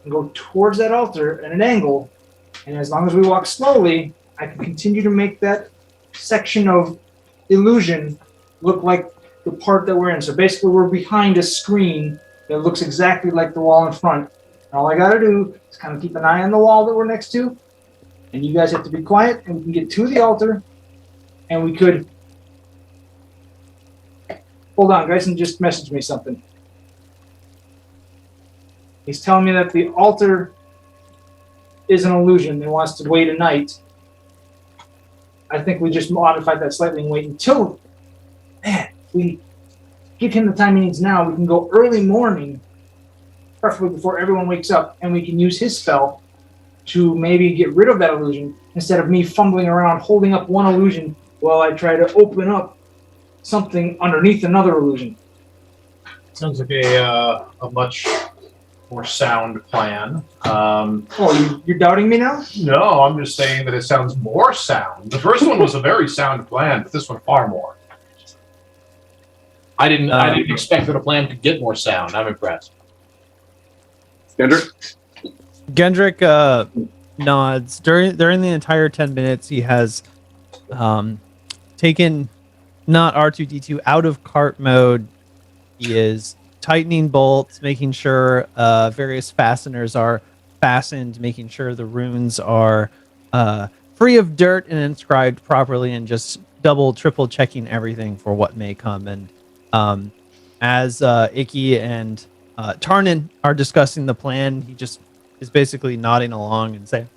S3: and go towards that altar at an angle, and as long as we walk slowly, I can continue to make that section of illusion look like the part that we're in. So basically we're behind a screen that looks exactly like the wall in front. And all I gotta do is kind of keep an eye on the wall that we're next to, and you guys have to be quiet, and we can get to the altar, and we could... Hold on, Geisen just messaged me something. He's telling me that the altar is an illusion and wants to wait a night. I think we just modified that slightly and wait until, if we give him the time he needs now, we can go early morning, preferably before everyone wakes up, and we can use his spell to maybe get rid of that illusion instead of me fumbling around holding up one illusion while I try to open up something underneath another illusion.
S1: Sounds like a much more sound plan.
S3: You're doubting me now?
S1: No, I'm just saying that it sounds more sound. The first one was a very sound plan, but this one far more. I didn't expect that a plan could get more sound. I'm impressed.
S2: Gendrick?
S7: Nods. During the entire 10 minutes, he has taken not R2-D2 out of cart mode. He is tightening bolts, making sure various fasteners are fastened, making sure the runes are free of dirt and inscribed properly, and just double, triple checking everything for what may come. And as Icky and Tarnin are discussing the plan, he just is basically nodding along and saying,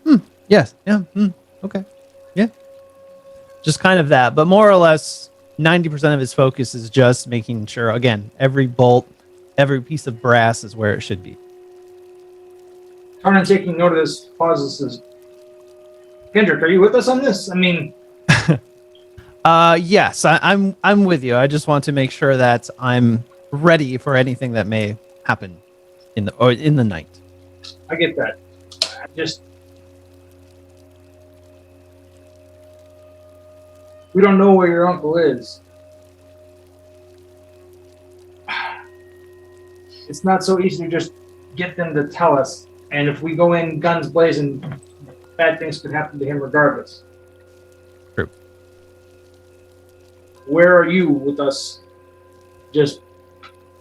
S7: yes, yeah, okay, yeah. Just kind of that. But more or less, 90% of his focus is just making sure, again, every bolt, every piece of brass is where it should be.
S3: Tarnin, taking note of this, pauses, says, Kendrick, are you with us on this? I mean...
S7: Yes, I'm with you. I just want to make sure that I'm ready for anything that may happen in the night.
S3: I get that. We don't know where your uncle is. It's not so easy to just get them to tell us. And if we go in guns blazing, bad things could happen to him regardless.
S7: True.
S3: Where are you with us just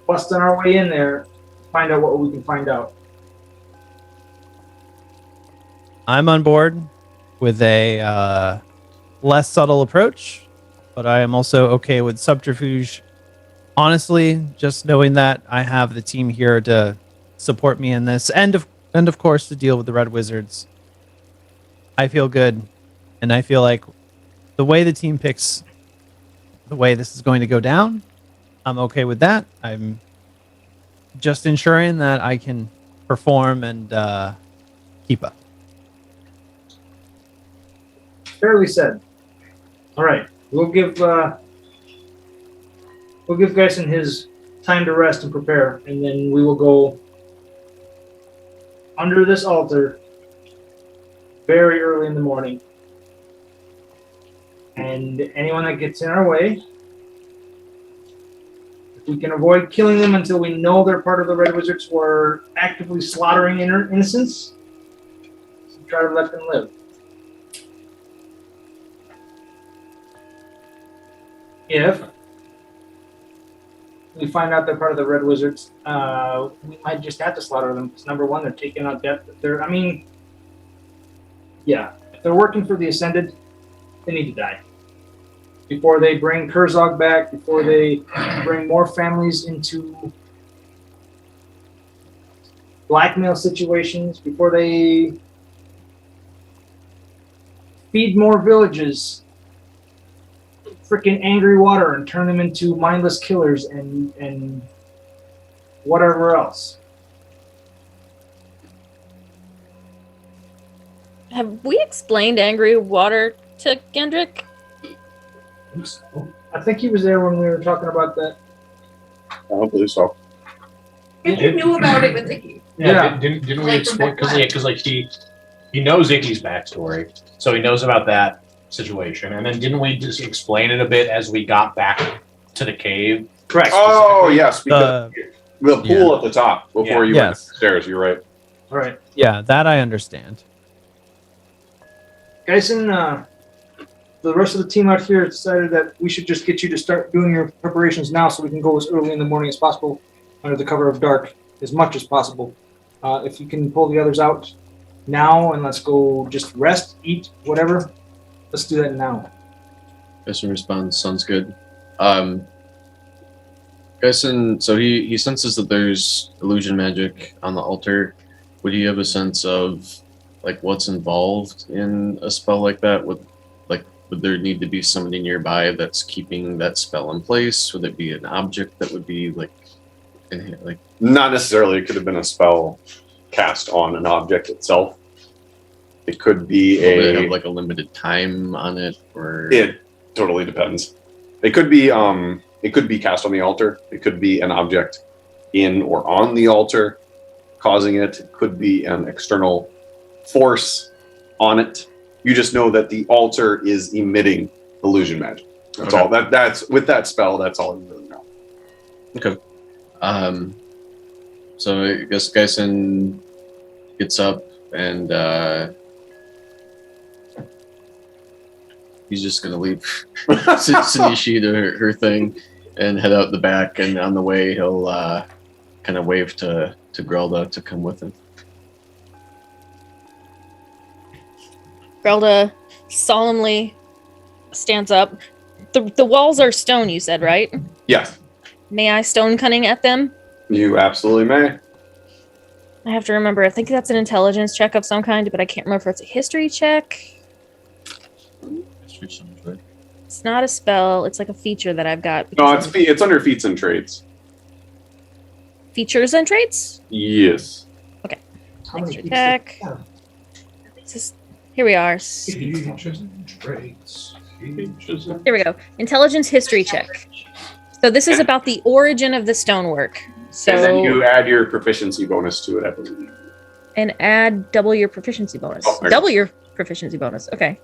S3: busting our way in there, find out what we can find out?
S7: I'm on board with a less subtle approach, but I am also okay with subterfuge. Honestly, just knowing that I have the team here to support me in this, and of course to deal with the Red Wizards, I feel good, and I feel like the way the team picks the way this is going to go down. I'm okay with that. I'm just ensuring that I can perform and keep up.
S3: Fairly said. All right, we'll give Geisen his time to rest and prepare, and then we will go under this altar very early in the morning. And anyone that gets in our way, if we can avoid killing them until we know they're part of the Red Wizards or actively slaughtering innocents, try to let them live. If we find out they're part of the Red Wizards, we might just have to slaughter them. Because number one, they're taking out death. If they're working for the Ascended, they need to die. Before they bring Kurzog back, before they bring more families into blackmail situations, before they feed more villages freaking angry water and turn them into mindless killers and whatever else.
S5: Have we explained angry water to Gendrick?
S3: I think he was there when we were talking about that.
S2: I don't believe so.
S4: If you knew about it with Icky.
S3: Yeah.
S9: Didn't we
S4: Like
S9: explain?
S4: from
S9: Because like he knows Icky's backstory, so he knows about that situation. And then didn't we just explain it a bit as we got back to the cave?
S3: Correct.
S2: Oh, yes, because the pool
S7: yeah.
S2: at the top before you went
S7: Yes.
S2: upstairs. You're right.
S3: Right.
S7: Yeah, that I understand.
S3: Geisen, the rest of the team out here decided that we should just get you to start doing your preparations now so we can go as early in the morning as possible under the cover of dark as much as possible. If you can pull the others out now and let's go just rest, eat, whatever, let's do that now.
S6: Geisen responds, sounds good. Geisen, so he senses that there's illusion magic on the altar. Would he have a sense of like what's involved in a spell like that? Would there need to be somebody nearby that's keeping that spell in place? Would it be an object that would be like
S2: Not necessarily. It could have been a spell cast on an object itself. It could be
S6: would it have like a limited time on it, or
S2: It totally depends. It could be cast on the altar. It could be an object in or on the altar causing it. It could be an external force on it. You just know that the altar is emitting illusion magic. That's
S6: Okay.
S2: all. That's with that spell. That's all you really know.
S6: Okay. So I guess Geisen gets up and he's just gonna leave Sinishi to her thing and head out the back. And on the way, he'll kind of wave to Grelda to come with him.
S5: Grelda solemnly stands up. The walls are stone, you said, right?
S2: Yes,
S5: May I stone cunning at them?
S2: you absolutely may.
S5: I have to remember. I think that's an intelligence check of some kind, but I can't remember if it's a history check. It's not a spell. It's like a feature that I've got.
S2: No, it's under feats and trades.
S5: Features and traits?
S2: Yes.
S3: How many
S5: Extra
S3: feats
S5: check.
S3: do you
S5: This is- Here we are. Here we go. Intelligence history check. So this is about the origin of the stonework. So
S2: And then you add your proficiency bonus to it, I believe.
S5: and add double your proficiency bonus.
S2: Oh,
S5: Double your proficiency bonus. Okay.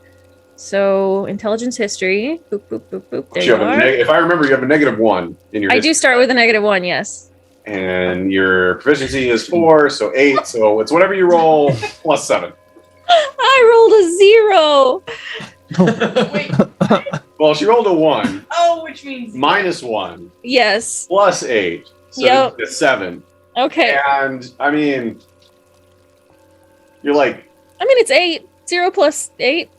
S5: So intelligence history. Boop boop boop boop. There you are.
S2: If I remember, you have a -1 in your
S5: I
S2: history.
S5: do start with a -1. Yes.
S2: And your proficiency is 4, so 8. So it's whatever you roll plus 7.
S5: I rolled a 0.
S4: Wait.
S2: Well, she rolled a 1,
S4: Oh, which means
S2: -1,
S5: Yes.
S2: plus 8. So
S5: Yep.
S2: it's 7.
S5: Okay.
S2: And I mean, you're like,
S5: I mean, it's 8. 0 plus 8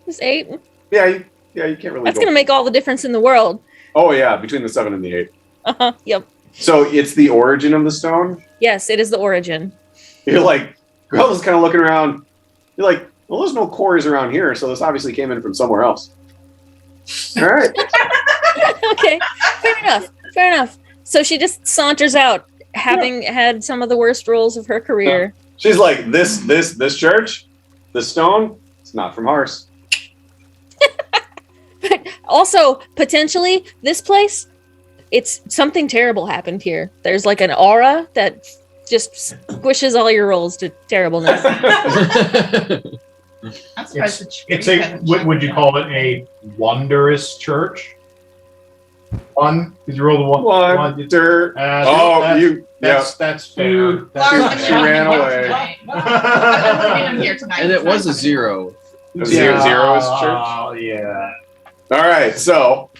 S5: is 8.
S2: yeah, you can't really
S5: That's
S2: go.
S5: gonna make all the difference in the world.
S2: Oh, yeah, between the 7 and the 8.
S5: Yep.
S2: So it's the origin of the stone.
S5: Yes, it is the origin.
S2: You're like, Grelda's kind of looking around. You're like, well, there's no quarries around here, so this obviously came in from somewhere else. All right.
S5: Okay, fair enough. Fair enough. So she just saunters out, having had some of the worst rolls of her career.
S2: She's like, this church, this stone, it's not from Hars.
S5: But also, potentially, this place, it's something terrible happened here. There's like an aura that just squishes all your rolls to terribleness.
S4: I'm surprised the tree
S9: It's a.
S4: hasn't
S9: Would you
S4: jumped
S9: call it a wonderous church? One? Did you roll the one?
S2: Wonder.
S9: That's fair.
S2: She ran away.
S4: I'm here tonight.
S6: And it was a 0.
S2: Zero is church.
S9: Yeah.
S2: All right, so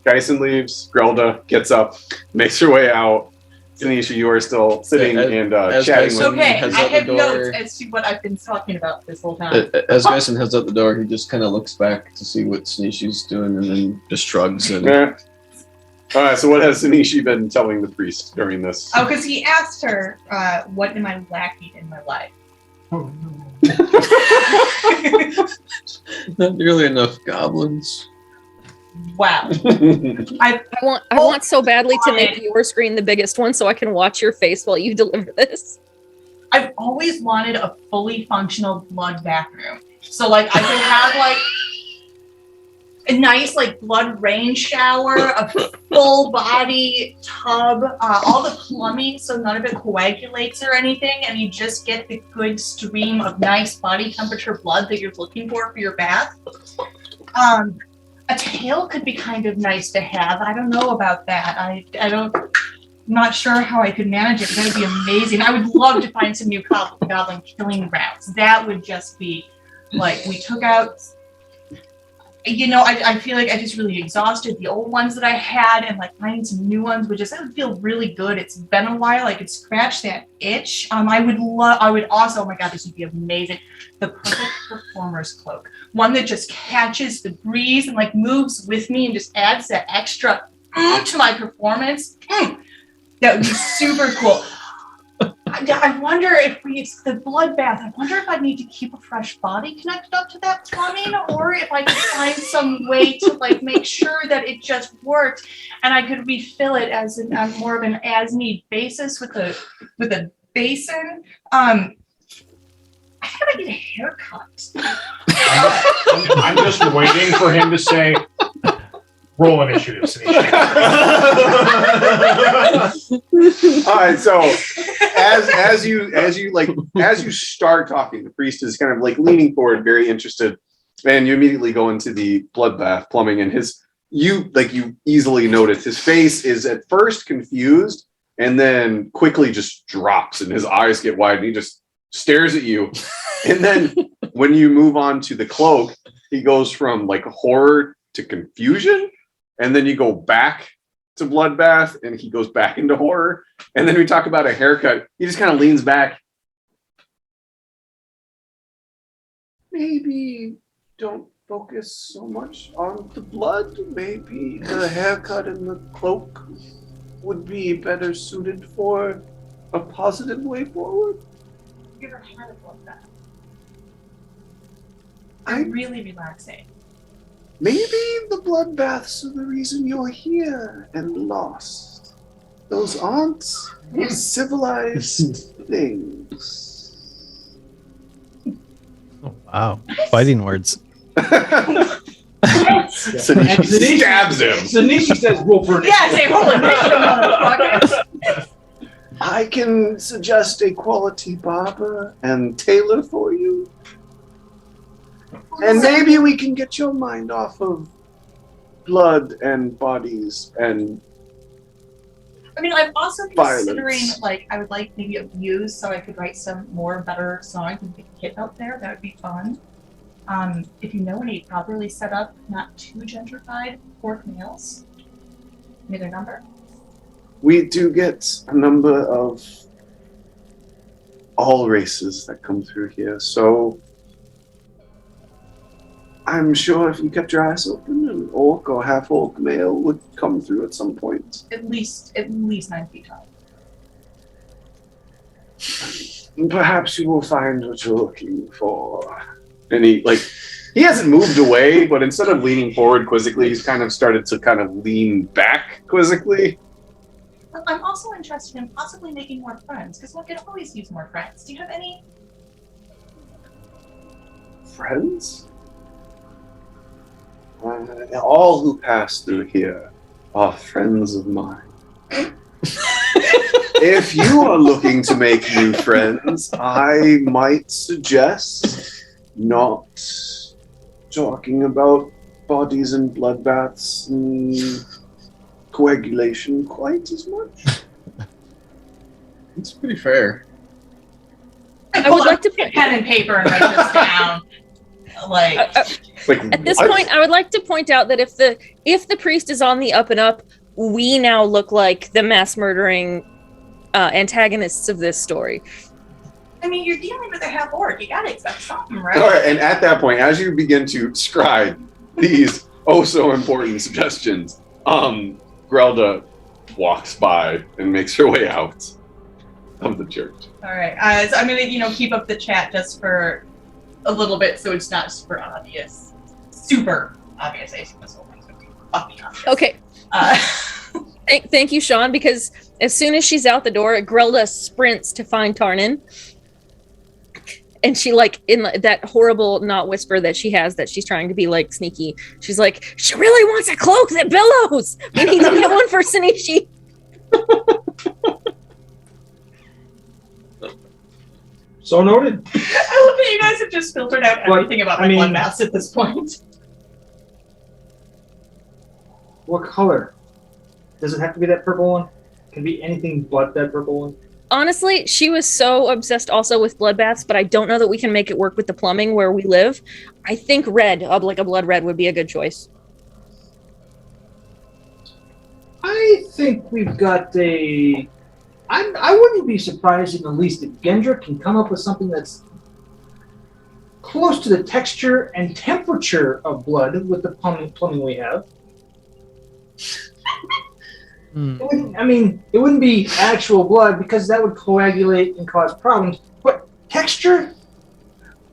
S2: Geisen leaves. Grelda gets up, makes her way out. Tanisha, you are still sitting and chatting with
S4: Okay,
S6: heads
S4: I
S6: out the
S4: have
S6: door.
S4: notes as to what I've been talking about this whole time.
S6: As Geisen heads out the door, he just kind of looks back to see what Sinishi's doing and then just shrugs. And
S2: Yeah. All right, so what has Tanishi been telling the priest during this?
S4: Oh, because he asked her, what am I lacking in my life?
S8: Oh, no.
S6: not nearly enough goblins.
S4: Wow.
S5: I want so badly to make your screen the biggest one so I can watch your face while you deliver this.
S4: I've always wanted a fully functional blood bathroom. So like I could have like a nice like blood rain shower, a full body tub, all the plumbing so none of it coagulates or anything, and you just get the good stream of nice body temperature blood that you're looking for your bath. A tail could be kind of nice to have. I don't know about that. I'm not sure how I could manage it, but that would be amazing. I would love to find some new goblin killing grounds. That would just be like, we took out, I feel like I just really exhausted the old ones that I had, and like finding some new ones that would feel really good. It's been a while. I could scratch that itch. I would also, oh my God, this would be amazing. The perfect performer's cloak. One that just catches the breeze and like moves with me and just adds that extra to my performance. That would be super cool. I wonder if the blood bath, I wonder if I need to keep a fresh body connected up to that plumbing, or if I could find some way to like make sure that it just worked and I could refill it as on more of an as-need basis with a basin. I gotta get a haircut.
S9: I'm just waiting for him to say, roll initiative, Sinisha.
S2: All right, so as you start talking, the priest is kind of like leaning forward, very interested, and you immediately go into the bloodbath plumbing, and you easily notice his face is at first confused and then quickly just drops, and his eyes get wide, and he just stares at you, and then when you move on to the cloak, he goes from like horror to confusion, and then you go back to bloodbath, and he goes back into horror. And then we talk about a haircut. He just kind of leans back. Maybe don't focus so much on the blood. Maybe the haircut and the cloak would be better suited for a positive way forward.
S4: Have you ever had a blood bath? They're really relaxing.
S2: Maybe the bloodbaths are the reason you're here and lost. Those aren't civilized things.
S7: Oh, wow. Fighting words.
S2: Tanisha stabs him.
S8: Tanisha says, roll for it.
S4: Yeah, say roll initiative, motherfucker.
S2: I can suggest a quality barber and tailor for you. And maybe we can get your mind off of blood and bodies and
S4: I mean, I'm also
S2: violence.
S4: considering, like, I would like maybe a muse so I could write some more better songs and get a kid out there. That would be fun. If you know any properly set up, not too gentrified orc males, need a number?
S2: We do get a number of all races that come through here, so I'm sure if you kept your eyes open, an orc or half-orc male would come through at some point.
S4: At least 9 feet tall.
S2: And perhaps you will find what you're looking for. And he He hasn't moved away, but instead of leaning forward quizzically, he's kind of started to kind of lean back quizzically.
S4: I'm also interested in possibly making more friends, because one could always use more friends. Do you have any?
S2: Friends? All who pass through here are friends of mine. If you are looking to make new friends, I might suggest not talking about bodies and bloodbaths and coagulation quite as much.
S6: It's pretty fair.
S5: I would like to
S4: get pen and paper and write this down. Like
S5: At this
S2: what?
S5: point, I would like to point out that if the priest is on the up and up, we now look like the mass murdering antagonists of this story.
S4: I mean, you're dealing with a half orc. You gotta expect something, right?
S2: All right, and at that point, as you begin to scribe these oh so important suggestions, Grelda walks by and makes her way out of the church.
S4: All right. So I'm gonna, keep up the chat just for a little bit, so it's not super obvious. Super obvious. I assume this whole thing's gonna be fucking obvious.
S5: Okay. Thank you, Sean, because as soon as she's out the door, Grelda sprints to find Tarnin. And she, in that horrible not whisper that she has, that she's trying to be, sneaky, she's like, she really wants a cloak that billows! We need to get one for Sinishi!
S8: So noted.
S4: I love that you guys have just filtered out everything about my bloodbaths at this point.
S3: What color? Does it have to be that purple one? Can be anything but that purple one.
S5: Honestly, she was so obsessed also with bloodbaths, but I don't know that we can make it work with the plumbing where we live. I think red, like a blood red, would be a good choice.
S3: I think we've got a... I wouldn't be surprised in the least if Gendra can come up with something that's close to the texture and temperature of blood with the plumbing we have. It wouldn't be actual blood because that would coagulate and cause problems. But texture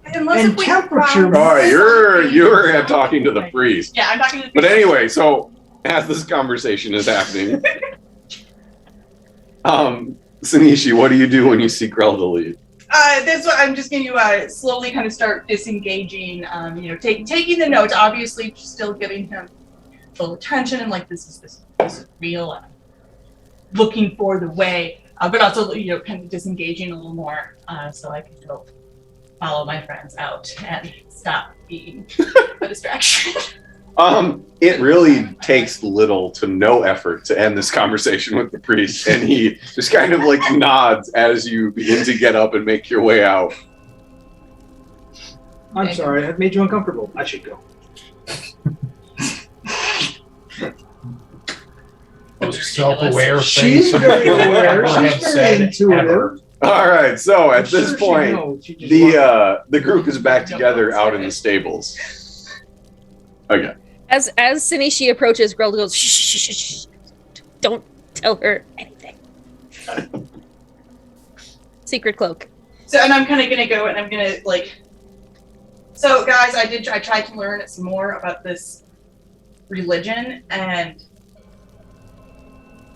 S3: and temperature.
S2: All right, you're talking to the priest.
S4: Yeah, I'm talking to the priest.
S2: But anyway, so as this conversation is happening, Sinishi, what do you do when you see Grelda leave?
S4: That's what I'm just going to slowly kind of start disengaging. Taking the notes. Obviously, still giving him full attention and this is real. Looking for the way, but also kind of disengaging a little more, so I can go follow my friends out and stop being a distraction.
S2: It really takes little to no effort to end this conversation with the priest, and he just kind of nods as you begin to get up and make your way out.
S3: I'm sorry, I've made you uncomfortable. I should go.
S9: Most self-aware
S3: She's
S9: thing
S3: very aware.
S9: have
S3: She's very
S9: said
S3: intuitive.
S9: ever.
S2: All right, so at this
S3: Sure she
S2: point,
S3: knows. She just
S2: the group is back together out in the stables. Okay.
S5: As Sinishi approaches, Grelda goes, shh, shh, shh, shh. Don't tell her anything. Secret cloak.
S4: So, and I'm kind of gonna go and I'm gonna So, guys, I tried to learn some more about this religion, and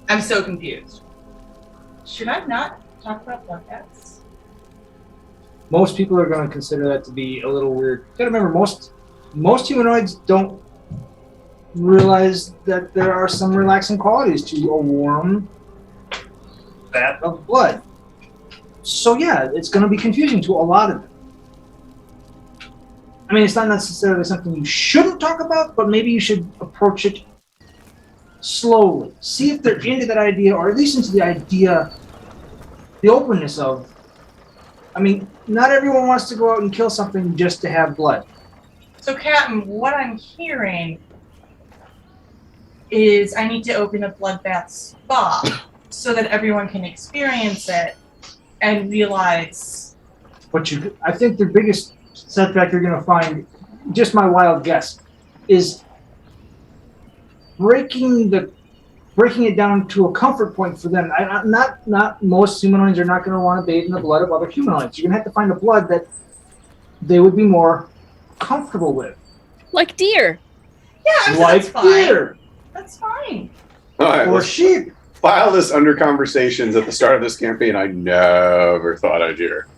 S4: I'm so confused. Should I not talk about bloodbaths?
S3: Most people are going to consider that to be a little weird. You gotta remember, most humanoids don't realize that there are some relaxing qualities to a warm bath of blood. So yeah, it's going to be confusing to a lot of them. It's not necessarily something you shouldn't talk about, but maybe you should approach it slowly. See if they're into that idea, or at least into the idea, the openness of, not everyone wants to go out and kill something just to have blood.
S4: So, Captain, what I'm hearing is I need to open a bloodbath spa so that everyone can experience it and realize.
S3: But I think the biggest setback you're going to find, just my wild guess, is breaking it down to a comfort point for them. Not most humanoids are not going to want to bathe in the blood of other humanoids. You're going to have to find a blood that they would be more comfortable with.
S5: Like deer.
S4: Yeah, I mean,
S3: Like
S4: that's fine.
S3: deer
S4: That's fine.
S2: All right,
S3: or
S2: let's
S3: sheep.
S2: file this under conversations at the start of this campaign. I never thought I'd hear.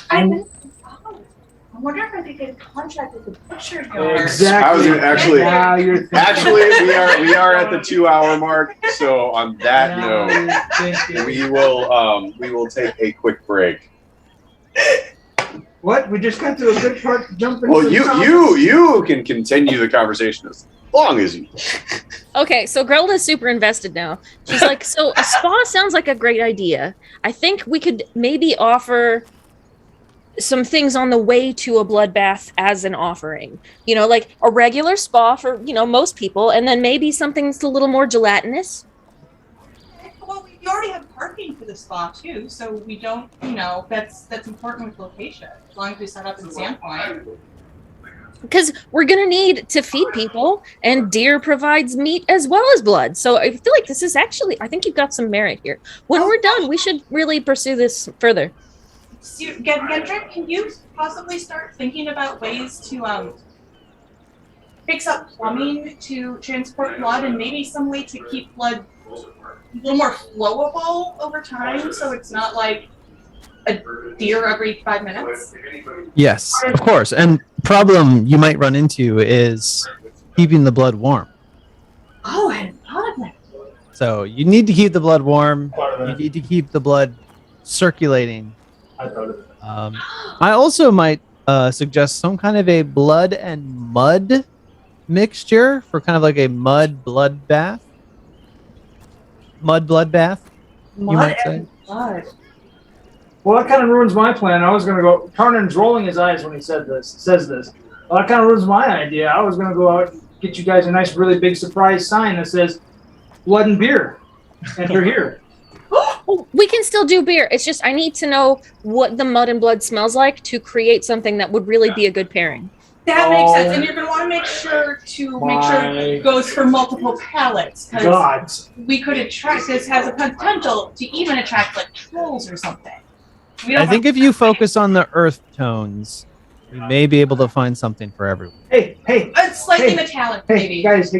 S4: I wonder if I could get a contract with the butcher yard.
S3: Exactly.
S2: I was gonna actually-
S3: Now you're thinking.
S2: Actually, we are at the 2-hour mark. So on that
S3: Now
S2: note,
S3: you're thinking.
S2: we will take a quick break.
S3: What? We just got to a good part to jump into.
S2: Well,
S3: the topic?
S2: you can continue the conversation as long as you.
S5: Okay, so Grelda's super invested now. She's like, so a spa sounds like a great idea. I think we could maybe offer some things on the way to a bloodbath as an offering. You know, like a regular spa for, most people, and then maybe something that's a little more gelatinous.
S4: Well, we already have parking for the spa too, so we don't, that's important with location. As long as we set up in Sandpoint.
S5: Because we're going to need to feed people, and deer provides meat as well as blood. So I feel like this is actually, I think you've got some merit here. When we're done, we should really pursue this further.
S4: So, Gendrick, can you possibly start thinking about ways to fix up plumbing to transport blood, and maybe some way to keep blood a little more flowable over time, so it's not like a deer every 5 minutes?
S7: Yes, of course. And problem you might run into is keeping the blood warm.
S4: Oh, I hadn't thought of that.
S7: So you need to keep the blood warm. You need to keep the blood circulating. I also might suggest some kind of a blood and mud mixture for kind of like a mud blood bath. Mud blood bath, you might say.
S4: Blood.
S3: Well, that kind of ruins my plan. I was going to go. Tarnan's rolling his eyes when he says this. Well, that kind of ruins my idea. I was going to go out and get you guys a nice, really big surprise sign that says "Blood and Beer." Enter here.
S5: Oh, we can still do beer. It's just I need to know what the mud and blood smells like to create something that would really be a good pairing.
S4: That makes sense, and you're going to want to make sure it goes for multiple pallets, because
S3: God.
S4: we could attract. This has a potential to even attract like trolls or something.
S7: I think if you focus on the earth tones, you may be able to find something for everyone.
S3: Hey.
S4: It's slightly
S3: Hey,
S4: metallic,
S3: Hey,
S4: maybe.
S3: guys.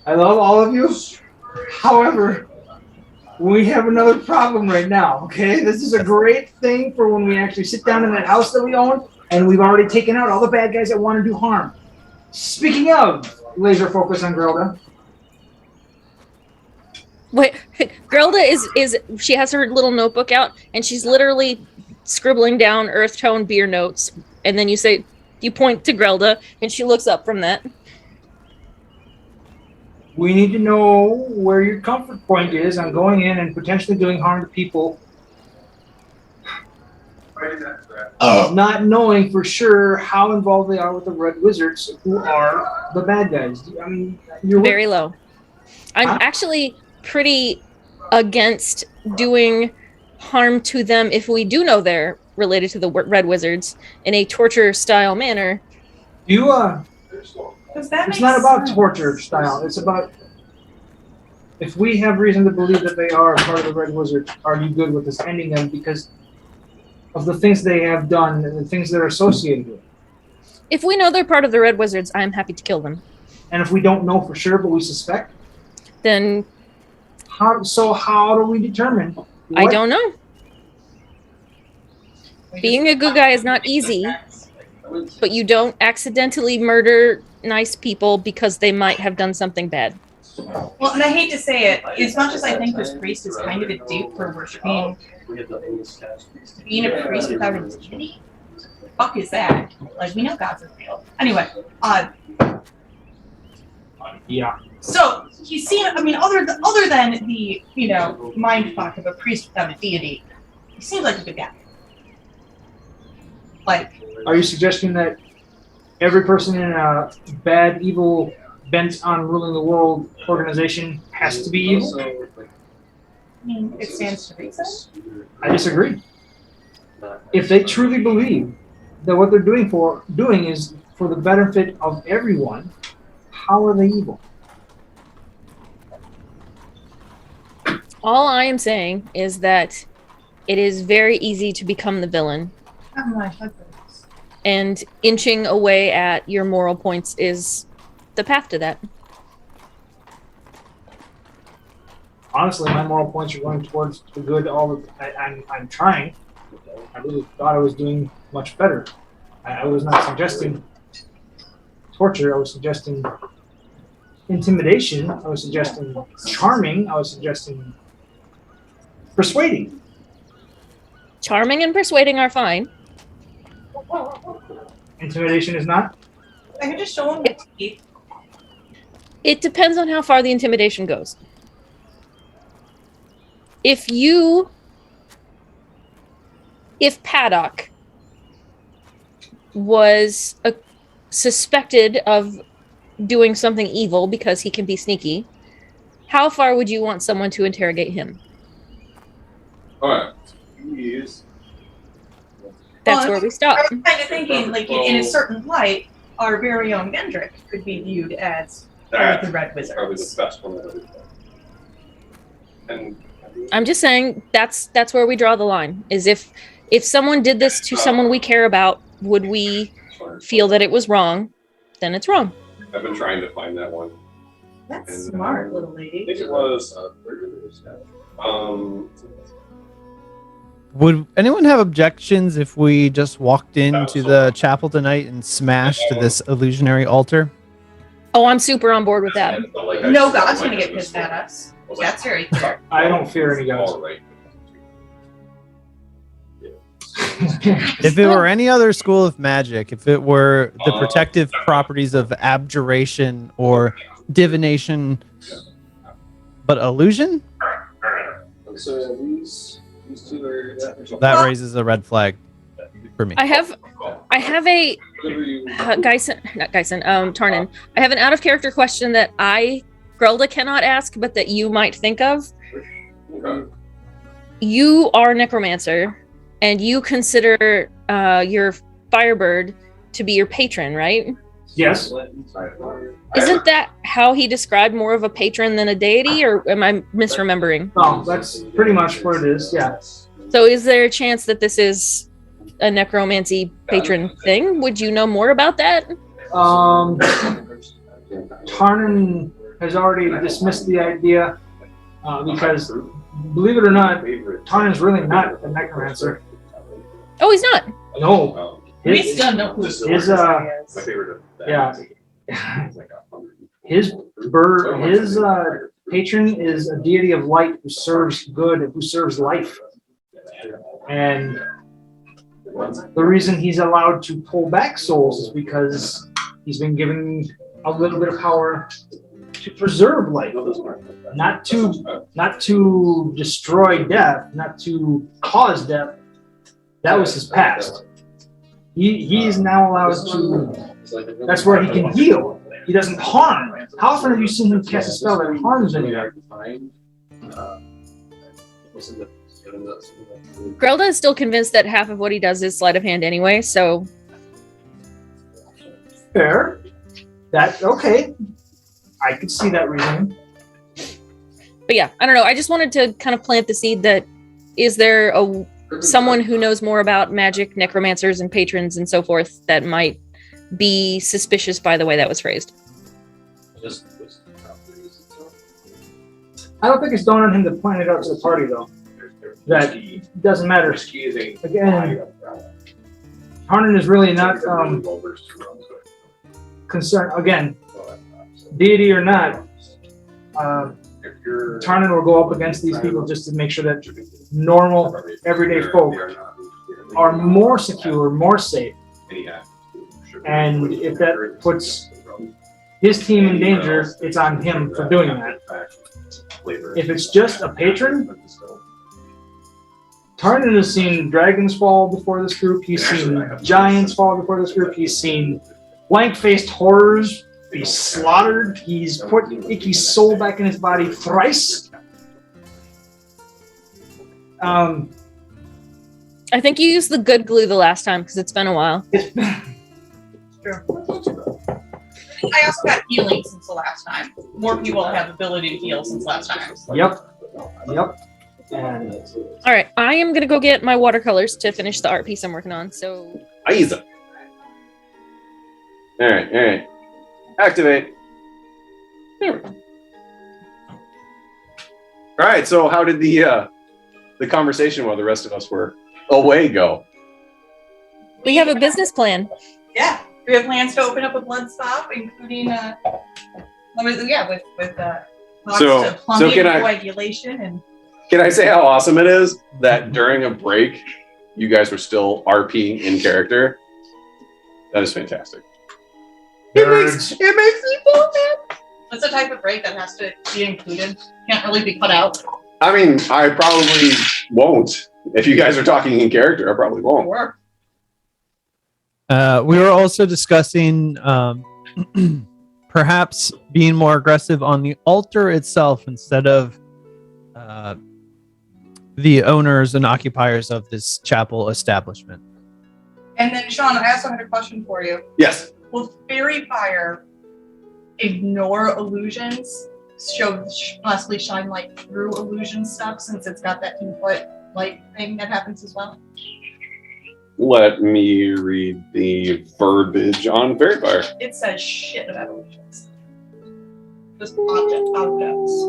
S3: I love all of you. However, we have another problem right now, okay? This is a great thing for when we actually sit down in that house that we own, and we've already taken out all the bad guys that want to do harm. Speaking of, laser focus on Grelda.
S5: Wait, Grelda is she has her little notebook out, and she's literally scribbling down earth tone beer notes, and then you point to Grelda, and she looks up from that.
S3: We need to know where your comfort point is on going in and potentially doing harm to people. Not knowing for sure how involved they are with the Red Wizards, who are the bad guys. I mean, you're
S5: Very low. I'm actually pretty against doing harm to them if we do know they're related to the Red Wizards in a torture style manner.
S3: It's not about torture style. It's about if we have reason to believe that they are part of the Red Wizards, are you good with us ending them because of the things they have done and the things they're associated with?
S5: If we know they're part of the Red Wizards, I'm happy to kill them.
S3: And if we don't know for sure, but we suspect,
S5: then
S3: how do we determine?
S5: I don't know. Being a good guy is not easy, but you don't accidentally murder nice people because they might have done something bad.
S4: Well, and I hate to say it, as much as I think this priest is kind of a dupe for worshiping, being a priest without a deity, fuck is that? Like, we know God's is real. Anyway,
S3: Yeah.
S4: so he's seen. I mean, other than the mind fuck of a priest without a deity, he seems like a good guy. Like,
S3: Are you suggesting that every person in a bad, evil, bent on ruling the world organization has to be evil?
S4: I mean, it stands to reason.
S3: I disagree. If they truly believe that what they're doing is for the benefit of everyone, how are they evil?
S5: All I am saying is that it is very easy to become the villain.
S4: Oh my goodness.
S5: And inching away at your moral points is the path to that.
S3: Honestly, my moral points are going towards the good. I'm trying. I really thought I was doing much better. I was not suggesting torture. I was suggesting intimidation. I was suggesting charming. I was suggesting persuading.
S5: Charming and persuading are fine.
S3: Intimidation is not.
S4: I can just show him the teeth.
S5: It depends on how far the intimidation goes. If Paddock was suspected of doing something evil because he can be sneaky, how far would you want someone to interrogate him?
S2: All right.
S5: That's where we stop.
S4: I was kind of thinking, like, in a certain light, our very own Gendrick could be viewed as
S2: That's
S4: the Red
S2: probably the
S4: Wizards.
S2: best one I've ever done. And
S5: I'm just saying that's where we draw the line. Is if someone did this to someone we care about, would we feel that it was wrong? Then it's wrong.
S2: I've been trying to find that one.
S4: That's smart, little
S2: I
S4: lady.
S2: think it was.
S7: Would anyone have objections if we just walked into the chapel tonight and smashed this illusionary altar?
S5: Oh, I'm super on board with that.
S4: No god's gonna get pissed at us. That's very clear.
S3: I don't fear any gods.
S7: If it were any other school of magic, if it were the protective properties of abjuration or divination, but illusion,
S2: So these two are.
S7: that raises a red flag for me.
S5: I have a Tarnin. I have an out of character question that Grelda cannot ask, but that you might think of. You are a necromancer, and you consider your Firebird to be your patron, right?
S3: Yes.
S5: Isn't that how he described more of a patron than a deity, or am I misremembering?
S3: Oh, that's pretty much what it is. Yeah.
S5: So is there a chance that this is a necromancy patron thing? Would you know more about that?
S3: Tarnin has already dismissed the idea because, believe it or not, Tarnin's really not a necromancer.
S5: Oh, he's not.
S3: No.
S4: We still know who
S3: His
S2: My favorite of that.
S3: yeah. His patron is a deity of light who serves good, who serves life. And the reason he's allowed to pull back souls is because he's been given a little bit of power to preserve life, not to destroy death, not to cause death. That was his past. He is now allowed to. That's where he can heal. He doesn't harm. How often have you seen him cast a spell that harms anyone?
S5: Grelda is still convinced that half of what he does is sleight of hand anyway, so
S3: Fair. That okay. I could see that reasoning.
S5: but yeah, I don't know. I just wanted to kind of plant the seed that is there someone who knows more about magic, necromancers, and patrons and so forth that might be suspicious by the way that was phrased.
S3: I don't think it's dawned on him to point it out to the party though. That doesn't matter. Again, Tarnin is really not concerned. Again, deity or not, Tarnin will go up against these people just to make sure that normal, everyday folk are more secure, more safe. And if that puts his team in danger, it's on him for doing that. If it's just a patron, Tarnin has seen dragons fall before this group. He's seen giants fall before this group. He's seen blank-faced horrors be slaughtered. He's put Icky's soul back in his body thrice.
S5: I think you used the good glue the last time because it's been a while.
S4: True. I also got healing since the last time. More people have ability to heal since last time.
S3: Yep.
S8: And
S5: All right, I am gonna go get my watercolors to finish the art piece I'm working on. So
S2: Aiza. All right. Activate. There we go. All right. So, how did the conversation while the rest of us were away go?
S5: we have a business plan.
S4: Yeah, we have plans to open up a blood stop, including with lots
S2: So-
S4: of plumbing,
S2: so can I-
S4: coagulation, and
S2: Can I say how awesome it is that during a break, you guys were still RPing in character? That is fantastic. It makes me feel bad.
S4: that's the type of break that has to be included. Can't really be cut out.
S2: I mean, I probably won't. If you guys are talking in character, I probably won't.
S4: Or
S7: We were also discussing perhaps being more aggressive on the altar itself instead of the owners and occupiers of this chapel establishment.
S4: and then Sean, I also had a question for you.
S2: Yes.
S4: Will fairy fire ignore illusions? Possibly shine light through illusion stuff since it's got that input light thing that happens as well.
S2: Let me read the verbiage on Fairy Fire.
S4: It says shit about illusions. Just objects.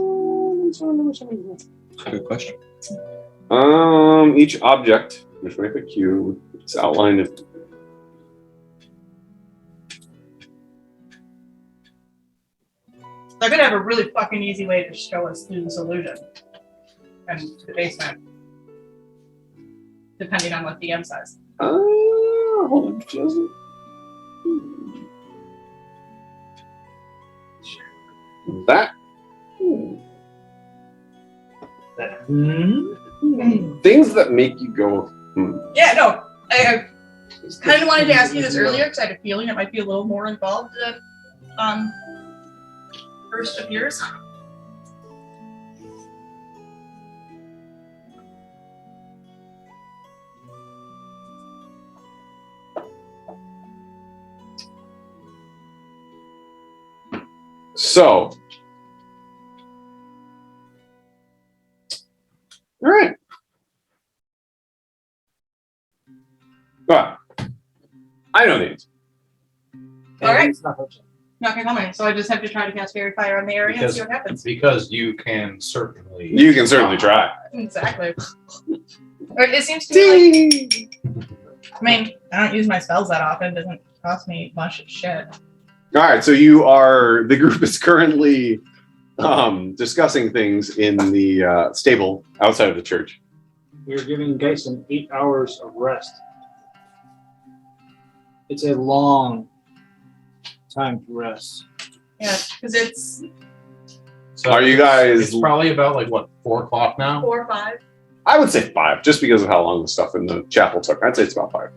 S6: Good question.
S2: Each object, which may be cube, it's outlined.
S4: They're gonna have a really fucking easy way to show us through this illusion and the basement, depending on what DM says.
S2: Hold on, just. That. Things that make you go.
S4: Yeah, no, I kind of wanted to ask you this earlier because I had a feeling it might be a little more involved than first appears.
S2: So. All right. Well, I know the answer.
S4: All right.
S8: It's not touching.
S4: Not gonna comment, so I just have to try to cast Fairy Fire on the area and see what happens.
S9: Because you can certainly.
S2: You can certainly try.
S4: Exactly. It seems to me like, I mean, I don't use my spells that often. It doesn't cost me much shit.
S2: All right, so the group is currently discussing things in the stable outside of the church.
S8: We're giving Geisen 8 hours of rest. It's a long time to rest.
S4: Yeah, because it's
S9: So
S2: Are you guys-
S9: It's probably about like what 4 o'clock now.
S4: 4 or 5.
S2: I would say 5, just because of how long the stuff in the chapel took. I'd say it's about 5.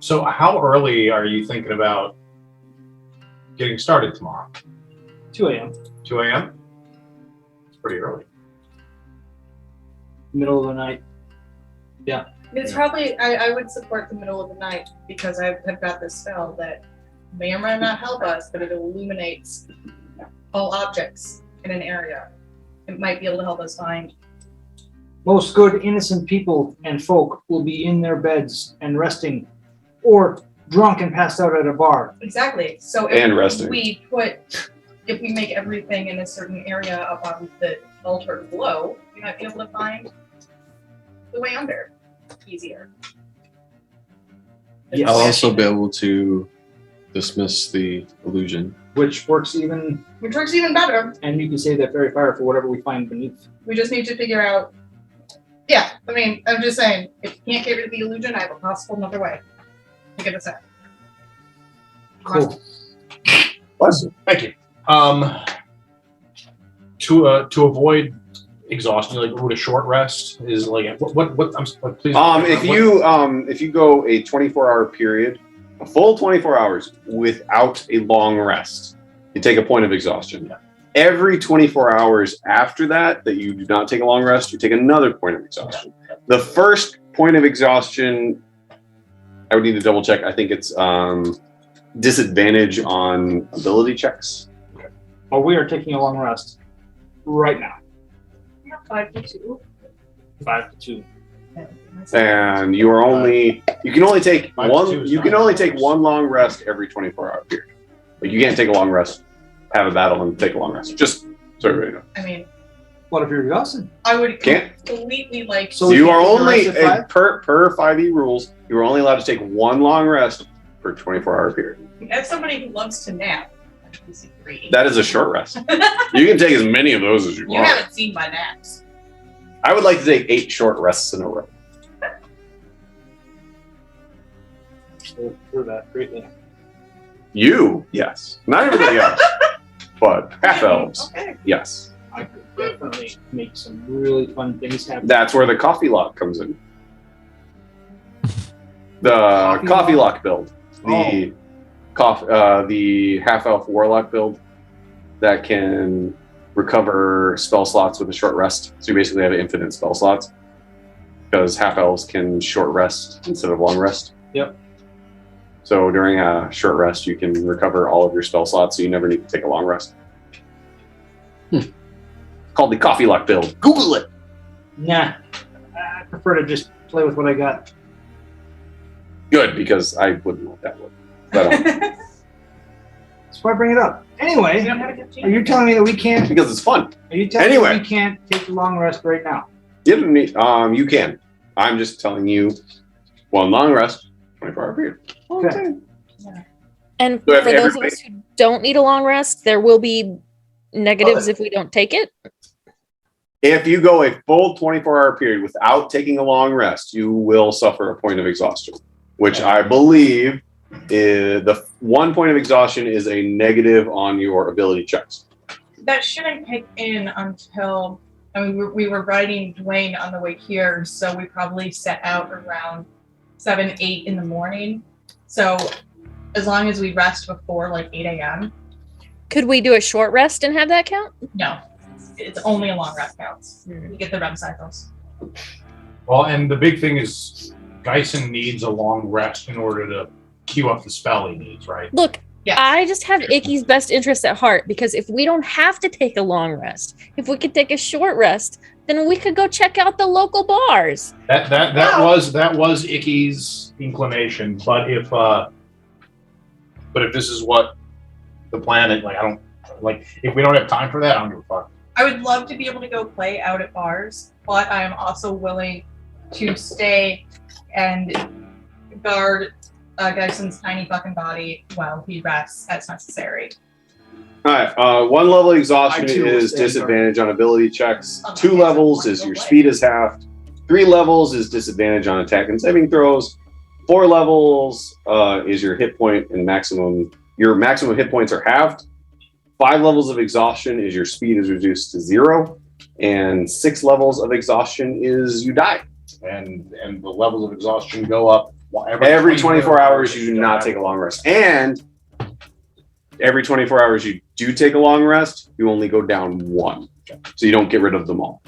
S9: So how early are you thinking about getting started tomorrow?
S8: 2 a.m.
S9: 2 a.m. It's pretty early.
S8: Middle of the night.
S4: It's probably, I would support the middle of the night because I've got this spell that may or may not help us, but it illuminates all objects in an area. It might be able to help us find.
S3: Most good innocent people and folk will be in their beds and resting, or drunk and passed out at a bar.
S4: Exactly. So
S2: And resting.
S4: if we make everything in a certain area up on the altar below, we might be able to find the way under easier.
S3: Yes.
S6: I'll also be able to dismiss the illusion.
S3: Which works even,
S4: Which works even better.
S3: and you can save that fairy fire for whatever we find beneath.
S4: We just need to figure out. Yeah, I mean, I'm just saying, if you can't get rid of the illusion, I have a possible another way to get us out.
S3: Cool.
S2: Bless you.
S9: Thank you. To avoid exhaustion, like would a short rest is like what I'm please.
S2: If you go a 24-hour period, a full 24 hours without a long rest, you take a point of exhaustion.
S9: Yeah.
S2: Every 24 hours after that you do not take a long rest, you take another point of exhaustion.
S9: Yeah.
S2: The first point of exhaustion, I would need to double check. I think it's disadvantage on ability checks.
S3: Well, we are taking a long rest right now.
S4: 5 to 2.
S3: 5 to 2.
S2: And you can only take
S9: 5 to 2
S2: one.
S9: is
S2: You
S9: not
S2: can only
S9: long
S2: take
S9: rest.
S2: one long rest every 24-hour period. Like you can't take a long rest, have a battle, and take a long rest. Just so everybody knows.
S4: I mean,
S3: What if you're exhausted?
S4: I would
S2: Can't.
S4: completely like.
S3: So
S2: you
S3: we
S2: are
S3: can't take a
S2: only
S3: rest at 5?
S2: per 5e rules. You are only allowed to take one long rest per 24-hour period.
S4: As somebody who loves to nap, I disagree.
S2: That is a short rest. You can take as many of those as you
S4: You
S2: want.
S4: haven't seen my naps.
S2: I would like to take 8 short rests in a row.
S3: So for that greatly.
S2: You, yes. Not everybody else, but half elves,
S4: Okay.
S2: yes.
S3: I could definitely make some really fun things happen.
S2: That's where the coffee lock comes in. The
S3: Coffee
S2: coffee
S3: lock?
S2: lock build, the half elf warlock build that can recover spell slots with a short rest. So you basically have infinite spell slots because half elves can short rest instead of long rest.
S3: Yep.
S2: So during a short rest, you can recover all of your spell slots, so you never need to take a long rest. Called the coffee lock build. Google it.
S3: Nah, I prefer to just play with what I got.
S2: Good, because I wouldn't want that one. But,
S3: That's why I bring it up. Anyway,
S4: You don't have a gift
S3: are you telling me that we can't?
S2: because it's fun.
S3: Are you telling
S2: Anyway.
S3: me we can't take a long rest right now?
S2: Give me, you can. I'm just telling you, one long rest, 24-hour period.
S3: Okay.
S5: And
S2: So if
S5: for those of
S2: everybody-
S5: us who don't need a long rest, there will be negatives if we don't take it.
S2: If you go a full 24-hour period without taking a long rest, you will suffer a point of exhaustion, which I believe is the 1 point of exhaustion is a negative on your ability checks.
S4: That shouldn't kick in until, I mean, we were riding Dwayne on the way here, so we probably set out around 7, 8 in the morning. So as long as we rest before like 8 a.m.,
S5: Could we do a short rest and have that count?
S4: no, it's only a long rest counts. You get the REM cycles.
S9: Well, and the big thing is Geisen needs a long rest in order to queue up the spell he needs, right?
S5: Look,
S4: Yes.
S5: I just have Icky's best interest at heart because if we don't have to take a long rest, if we could take a short rest, then we could go check out the local bars.
S9: That was Icky's inclination, but if this is what the plan is, like I don't like if we don't have time for that, I don't give a fuck.
S4: I would love to be able to go play out at bars, but I am also willing to stay and guard Geisen's tiny fucking body while he rests as necessary.
S2: All right, 1 level exhaustion
S3: I too will
S2: is
S3: stay
S2: disadvantage on ability checks.
S4: Oh,
S2: 2
S4: yes,
S2: levels
S4: I
S2: is
S4: wanna
S2: your
S4: go
S2: speed is halved. 3 levels is disadvantage on attack and saving throws. 4 levels is your hit point and maximum. Your maximum hit points are halved. 5 levels of exhaustion is your speed is reduced to 0, and 6 levels of exhaustion is you die.
S9: And the levels of exhaustion go up
S2: Every 24 hours, you do not take a long rest. And every 24 hours you do take a long rest, you only go down 1. So you don't get rid of them all.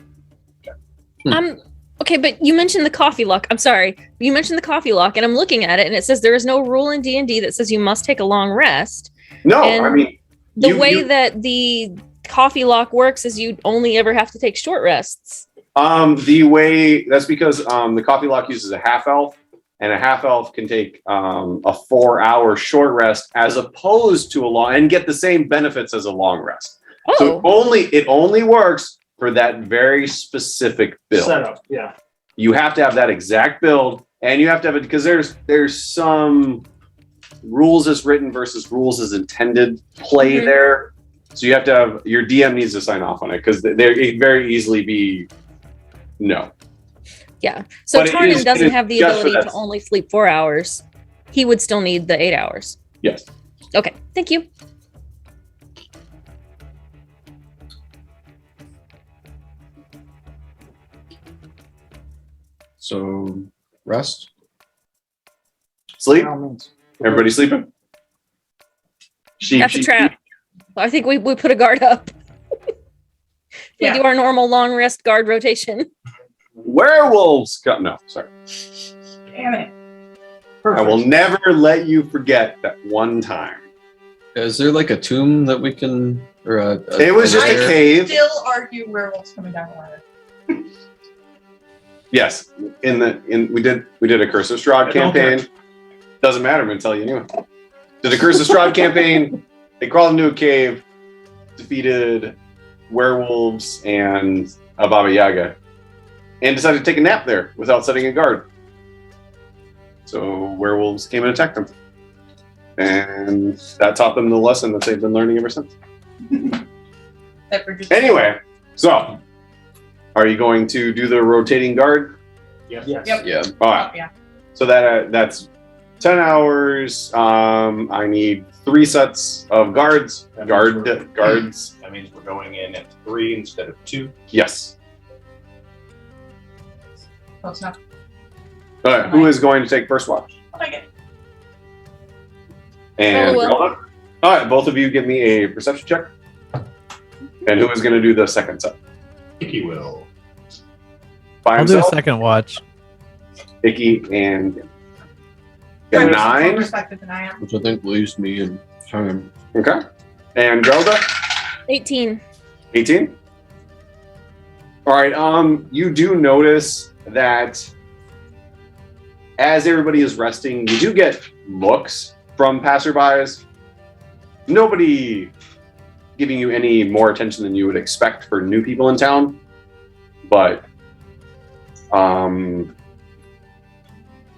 S5: Okay, but you mentioned the coffee lock. I'm sorry. You mentioned the coffee lock, and I'm looking at it, and it says there is no rule in D&D that says you must take a long rest.
S2: No,
S5: And
S2: I mean,
S5: The way that the coffee lock works is you only ever have to take short rests.
S2: the way that's because the coffee lock uses a half elf, and a half elf can take a 4-hour short rest as opposed to a long and get the same benefits as a long rest.
S5: Oh,
S2: So it only works for that very specific build.
S3: Setup, yeah.
S2: You have to have that exact build, and you have to have it because there's some rules as written versus rules as intended play
S5: Mhm.
S2: there. So you have to have your DM needs to sign off on it because it very easily be no.
S5: yeah. So
S2: But it
S5: Tarnan
S2: is-
S5: doesn't
S2: it is
S5: have the
S2: just for
S5: ability to
S2: that.
S5: only sleep 4 hours. He would still need the 8 hours.
S2: Yes.
S5: Okay, thank you.
S6: So rest.
S2: Sleep.
S3: By all means.
S2: Everybody sleeping. Sheep,
S5: That's a
S2: sheep,
S5: trap. I think we put a guard up. We
S4: Yeah.
S5: do our normal long rest guard rotation.
S2: Werewolves. No, sorry.
S4: Damn it.
S2: I will never let you forget that one time.
S6: Is there like a tomb that we can, or
S2: It was just a
S6: lair?
S2: cave.
S4: Still argue werewolves coming down the ladder.
S2: Yes, we did a Curse of Strahd campaign. Doesn't matter until you knew. Did a Curse of Strahd campaign. They crawled into a cave, defeated werewolves and a Baba Yaga, and decided to take a nap there without setting a guard. So werewolves came and attacked them, and that taught them the lesson that they've been learning ever since. Anyway, so are you going to do the rotating guard?
S9: Yes.
S4: Yep.
S6: Yeah.
S2: All right.
S4: Yeah.
S2: So that's 10 hours. I need 3 sets of guards. Guards.
S9: That means we're going in at 3 instead of 2.
S2: Yes.
S4: Close enough.
S2: All right. Who is going to take first watch?
S4: I'll take it.
S2: And
S5: Will.
S2: all right, both of you give me a perception check. And who is going to do the second set?
S9: Icky will.
S2: By
S7: I'll do a
S2: himself?
S7: second watch.
S2: Icky and
S4: More
S2: 9.
S4: perspective than I am.
S6: Which I think leaves me in time.
S2: Okay. And Zelda?
S5: 18.
S2: 18. All right. You do notice that as everybody is resting, you do get looks from passerbys. Nobody giving you any more attention than you would expect for new people in town, but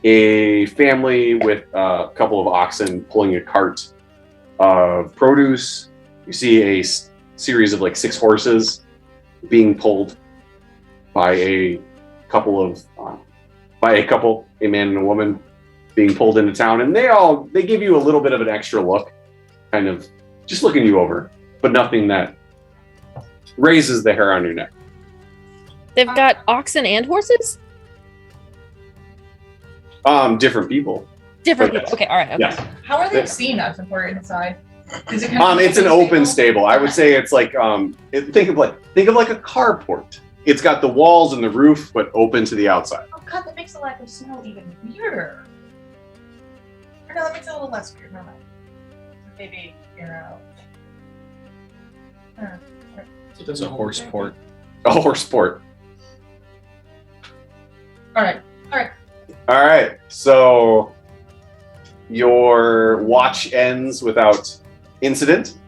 S2: a family with a couple of oxen pulling a cart of produce. You see a series of like 6 horses being pulled by a couple, a man and a woman being pulled into town, and they give you a little bit of an extra look, kind of just looking you over, but nothing that raises the hair on your neck.
S5: They've got oxen and horses?
S2: Different people.
S5: Different
S2: Okay.
S5: people. Okay, all right. Okay.
S2: Yes.
S4: How are they seeing us if we're inside? Is it
S2: It's an open stable. I would say it's like think of like a carport. It's got the walls and the roof, but open to the outside.
S4: Oh god, that makes the lack of snow even weirder. Or no, that makes it a little less weird. Never mind. Maybe
S6: It's a horse port.
S2: A horse port.
S4: All right.
S2: All right. So your watch ends without incident.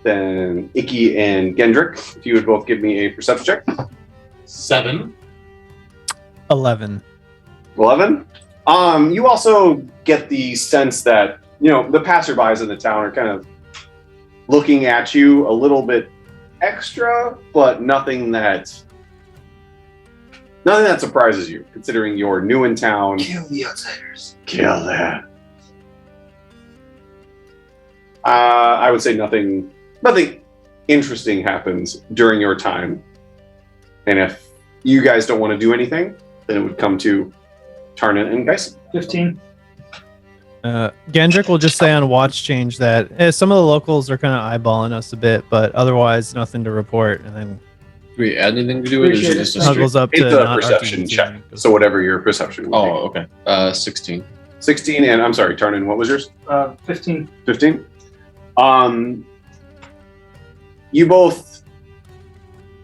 S2: Then Icky and Gendrick, if you would both give me a perception check.
S9: 7.
S7: 11.
S2: 11. You also get the sense that, the passerbys in the town are kind of looking at you a little bit extra, but nothing that surprises you, considering you're new in town.
S8: Kill the outsiders.
S2: Kill that. I would say nothing interesting happens during your time. And if you guys don't want to do anything, then it would come to Tarnan and Geisen.
S3: 15.
S7: Gendrick will just say on watch change that some of the locals are kind of eyeballing us a bit, but otherwise nothing to report. And then
S6: Do we add anything to do it? Or is it
S3: Appreciate
S6: just a
S3: it.
S6: straight?
S7: snuggles up
S2: It's
S7: to
S2: a
S7: not
S2: perception
S7: RTG.
S2: check. So whatever your perception would
S6: Oh, okay. 16.
S2: be. 16, and I'm sorry, Tarnan, what was yours?
S3: 15.
S2: 15? You both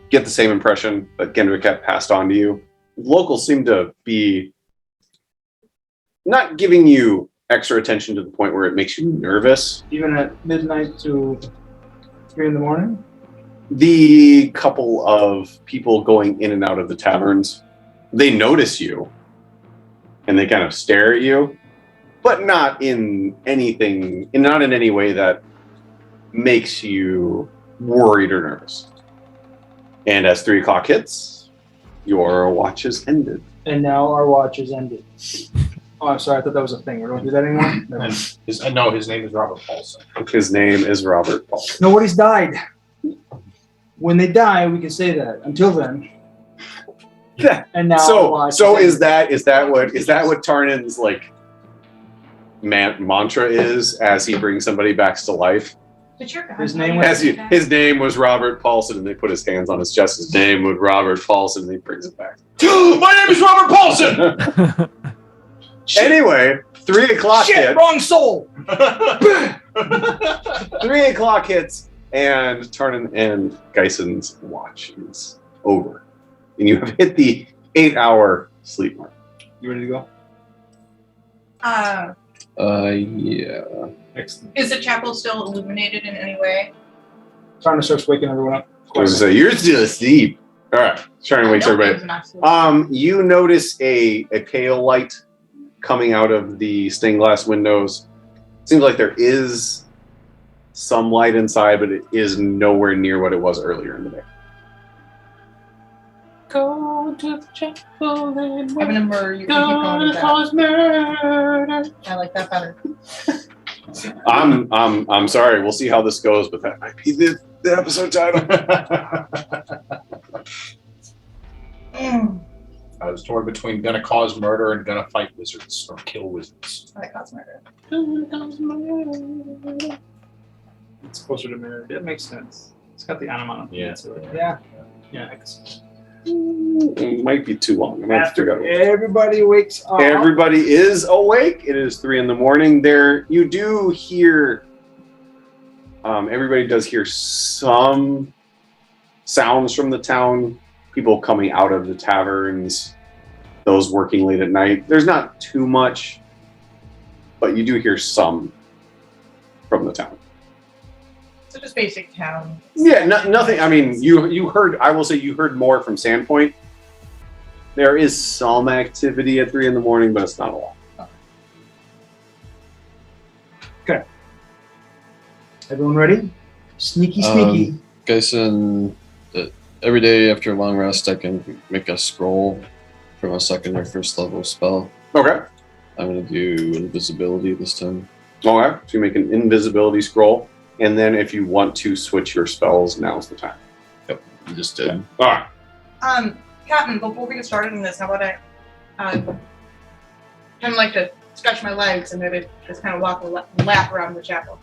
S2: get the same impression that Gendrick had passed on to you. Locals seem to be not giving you extra attention to the point where it makes you nervous.
S3: Even at midnight to 3 in the morning.
S2: The couple of people going in and out of the taverns, they notice you and they kind of stare at you, but not in any way that makes you worried or nervous. And as 3 o'clock hits, your watch is ended.
S3: And now our watch is ended. Oh, I'm sorry. I thought that was a thing. We don't do that anymore. Never mind.
S9: His name is Robert Paulson.
S2: His name is Robert Paul.
S3: Nobody's died. When they die, we can say that. Until then.
S2: Yeah.
S3: And now our watch
S2: Is that what Tarnan's like mantra is as he brings somebody back to life?
S4: But your
S3: His name was-
S2: His name was Robert Paulson, and they put his hands on his chest. His name was Robert Paulson, and he brings it back.
S1: My name is Robert Paulson.
S2: Anyway, 3 o'clock
S3: Shit,
S2: hits.
S3: wrong soul.
S2: 3 o'clock hits, and Tarnan and Geisen's watch is over. And you have hit the 8-hour sleep mark.
S3: You ready to go?
S6: Yeah.
S3: Excellent.
S4: Is the chapel still illuminated in any way?
S3: Tarna starts waking everyone up.
S2: I was gonna say, you're still asleep. All right, trying to wake everybody. You notice a pale light coming out of the stained glass windows. Seems like there is some light inside, but it is nowhere near what it was earlier in the day.
S6: Go to the chapel and
S4: I'm gonna murder you. Cause murder. I like that better.
S2: I'm sorry. We'll see how this goes, but that might be the episode title.
S9: I was torn between gonna cause murder and gonna fight wizards or kill wizards.
S4: I like cause murder.
S3: It's closer to mirror. It makes sense. It's got the onomatopoeia.
S9: Yeah.
S3: To it. Yeah. I can see.
S2: It might be too long. I'm gonna have to figure out.
S3: Everybody wakes up.
S2: Everybody is awake. It is 3 a.m. There, you do hear. Everybody does hear some sounds from the town. People coming out of the taverns. Those working late at night. There's not too much, but you do hear some from the town.
S4: So just basic town.
S2: Yeah, nothing. I mean, you heard. I will say you heard more from Sandpoint. There is some activity at 3 a.m, but it's not a lot.
S3: Okay. Everyone ready? Sneaky.
S6: Geisen, every day after a long rest, I can make a scroll from a second or first level spell.
S2: Okay.
S6: I'm going to do invisibility this time.
S2: Okay. So you make an invisibility scroll, and then if you want to switch your spells, now's the time.
S6: Yep, I just did.
S2: All right.
S4: Captain, before we get started on this, how about I kind of like to stretch my legs and maybe just kind of walk a lap around the chapel.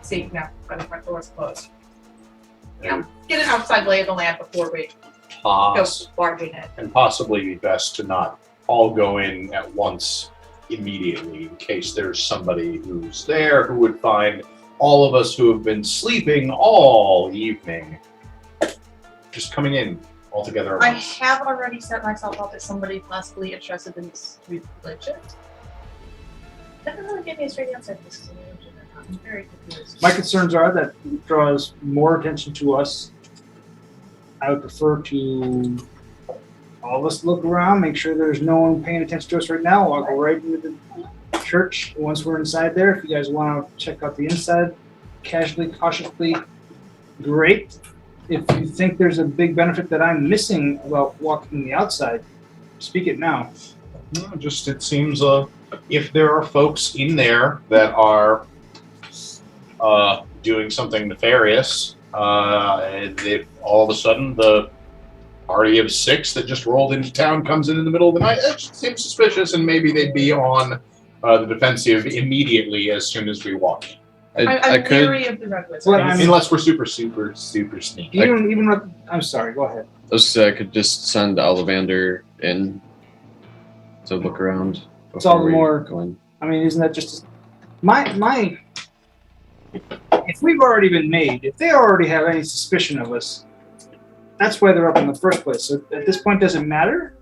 S4: See, now, got the front door's closed. You know, get an outside lay of the land before we go barging in.
S9: And possibly be best to not all go in at once immediately in case there's somebody who's there who would find all of us who have been sleeping all evening just coming in all together.
S4: I have already set myself up as somebody possibly interested in this religion. That doesn't really give me a straight answer if this is a religion or not. I'm very confused.
S3: My concerns are that it draws more attention to us. I would prefer to all of us look around, make sure there's no one paying attention to us right now. I'll go right into the church once we're inside there. If you guys want to check out the inside, casually, cautiously, great. If you think there's a big benefit that I'm missing about walking the outside, speak it now.
S9: No, just it seems if there are folks in there that are doing something nefarious, and if all of a sudden the party of 6 that just rolled into town comes in the middle of the night, that just seems suspicious, and maybe they'd be on the defensive immediately as soon as we walk in.
S4: I'm leery of the red wizard.
S3: Well, I mean-
S9: Unless we're super sneaky.
S3: I'm sorry, go ahead.
S6: I could just send Ollivander in to look around.
S3: It's all the
S6: before we
S3: more-
S6: go in.
S3: I mean, isn't that just my if we've already been made, if they already have any suspicion of us, that's why they're up in the first place. So at this point, does it matter?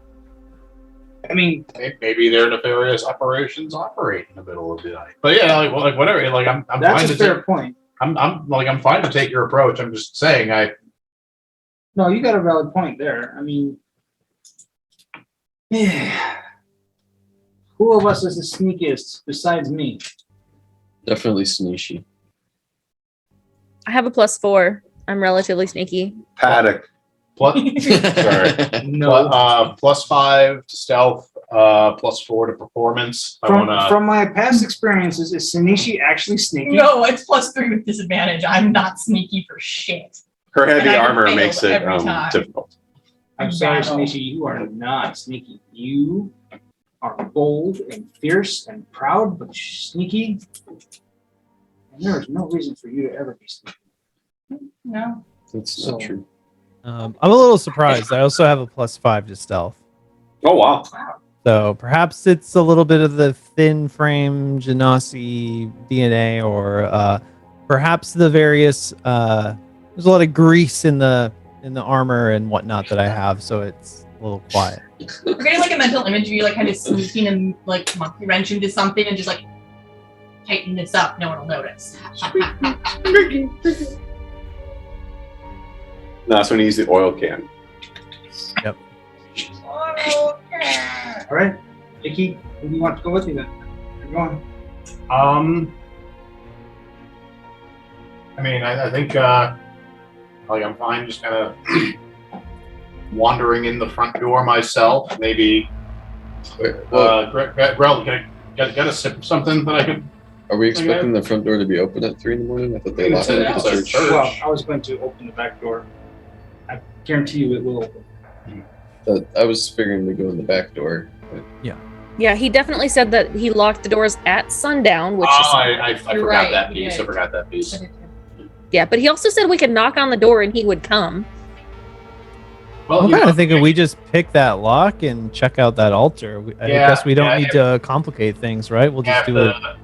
S3: I mean,
S9: Maybe their nefarious operations operate in the middle of the night. But yeah, like whatever. Like I'm
S3: that's
S9: fine
S3: a
S9: to
S3: fair
S9: take,
S3: point.
S9: I'm fine to take your approach. I'm just saying
S3: No, you got a valid point there. I mean, who of us is the sneakiest besides me?
S6: Definitely Sneezy.
S5: I have a +4. I'm relatively sneaky.
S2: Paddock.
S9: plus sorry.
S3: No.
S9: +5 to stealth, +4 to performance.
S3: From my past experiences, is Sinishi actually sneaky?
S4: No, it's +3 with disadvantage. I'm not sneaky for shit.
S2: Her heavy
S4: And I
S2: armor
S4: failed
S2: makes it
S4: every time.
S2: difficult.
S3: I'm sorry,
S4: Battle.
S3: Sinishi, you are not sneaky. You are bold and fierce and proud, but sneaky. And there is no reason for you to ever be sneaky.
S4: No.
S6: That's
S3: So-
S6: not true.
S7: I'm a little surprised. I also have a +5 to stealth.
S2: Oh wow.
S7: So perhaps it's a little bit of the thin frame Genasi DNA, or perhaps the various. There's a lot of grease in the armor and whatnot that I have, so it's a little quiet.
S4: We're getting like a mental image of you like kind of sneaking and like monkey wrench into something and just like tighten this up. No one will notice.
S2: That's when you use the oil can.
S7: Yep.
S3: All right, Icky, who do you want to go with you then? Where you going?
S1: I mean, I think like I'm fine just kind of wandering in the front door myself. Maybe Grell, can I get a sip of something that I could?
S6: Are we expecting the front door to be open at 3 in the morning? I thought they locked it at the church.
S3: Well, I was going to open the back door. I guarantee you it will open.
S6: I was figuring to go in the back door. But
S5: Yeah, he definitely said that he locked the doors at sundown, which is
S1: I forgot
S4: You're right,
S1: that
S4: you
S1: piece. I
S4: did.
S1: forgot that piece.
S5: yeah. But he also said we could knock on the door and he would come.
S1: Well,
S7: I'm
S1: you
S7: kind
S1: know,
S7: of thinking we just pick that lock and check out that altar. I
S1: Yeah,
S7: guess we don't
S1: yeah,
S7: need to complicate things, right? We'll just
S1: have
S7: do it.
S1: to-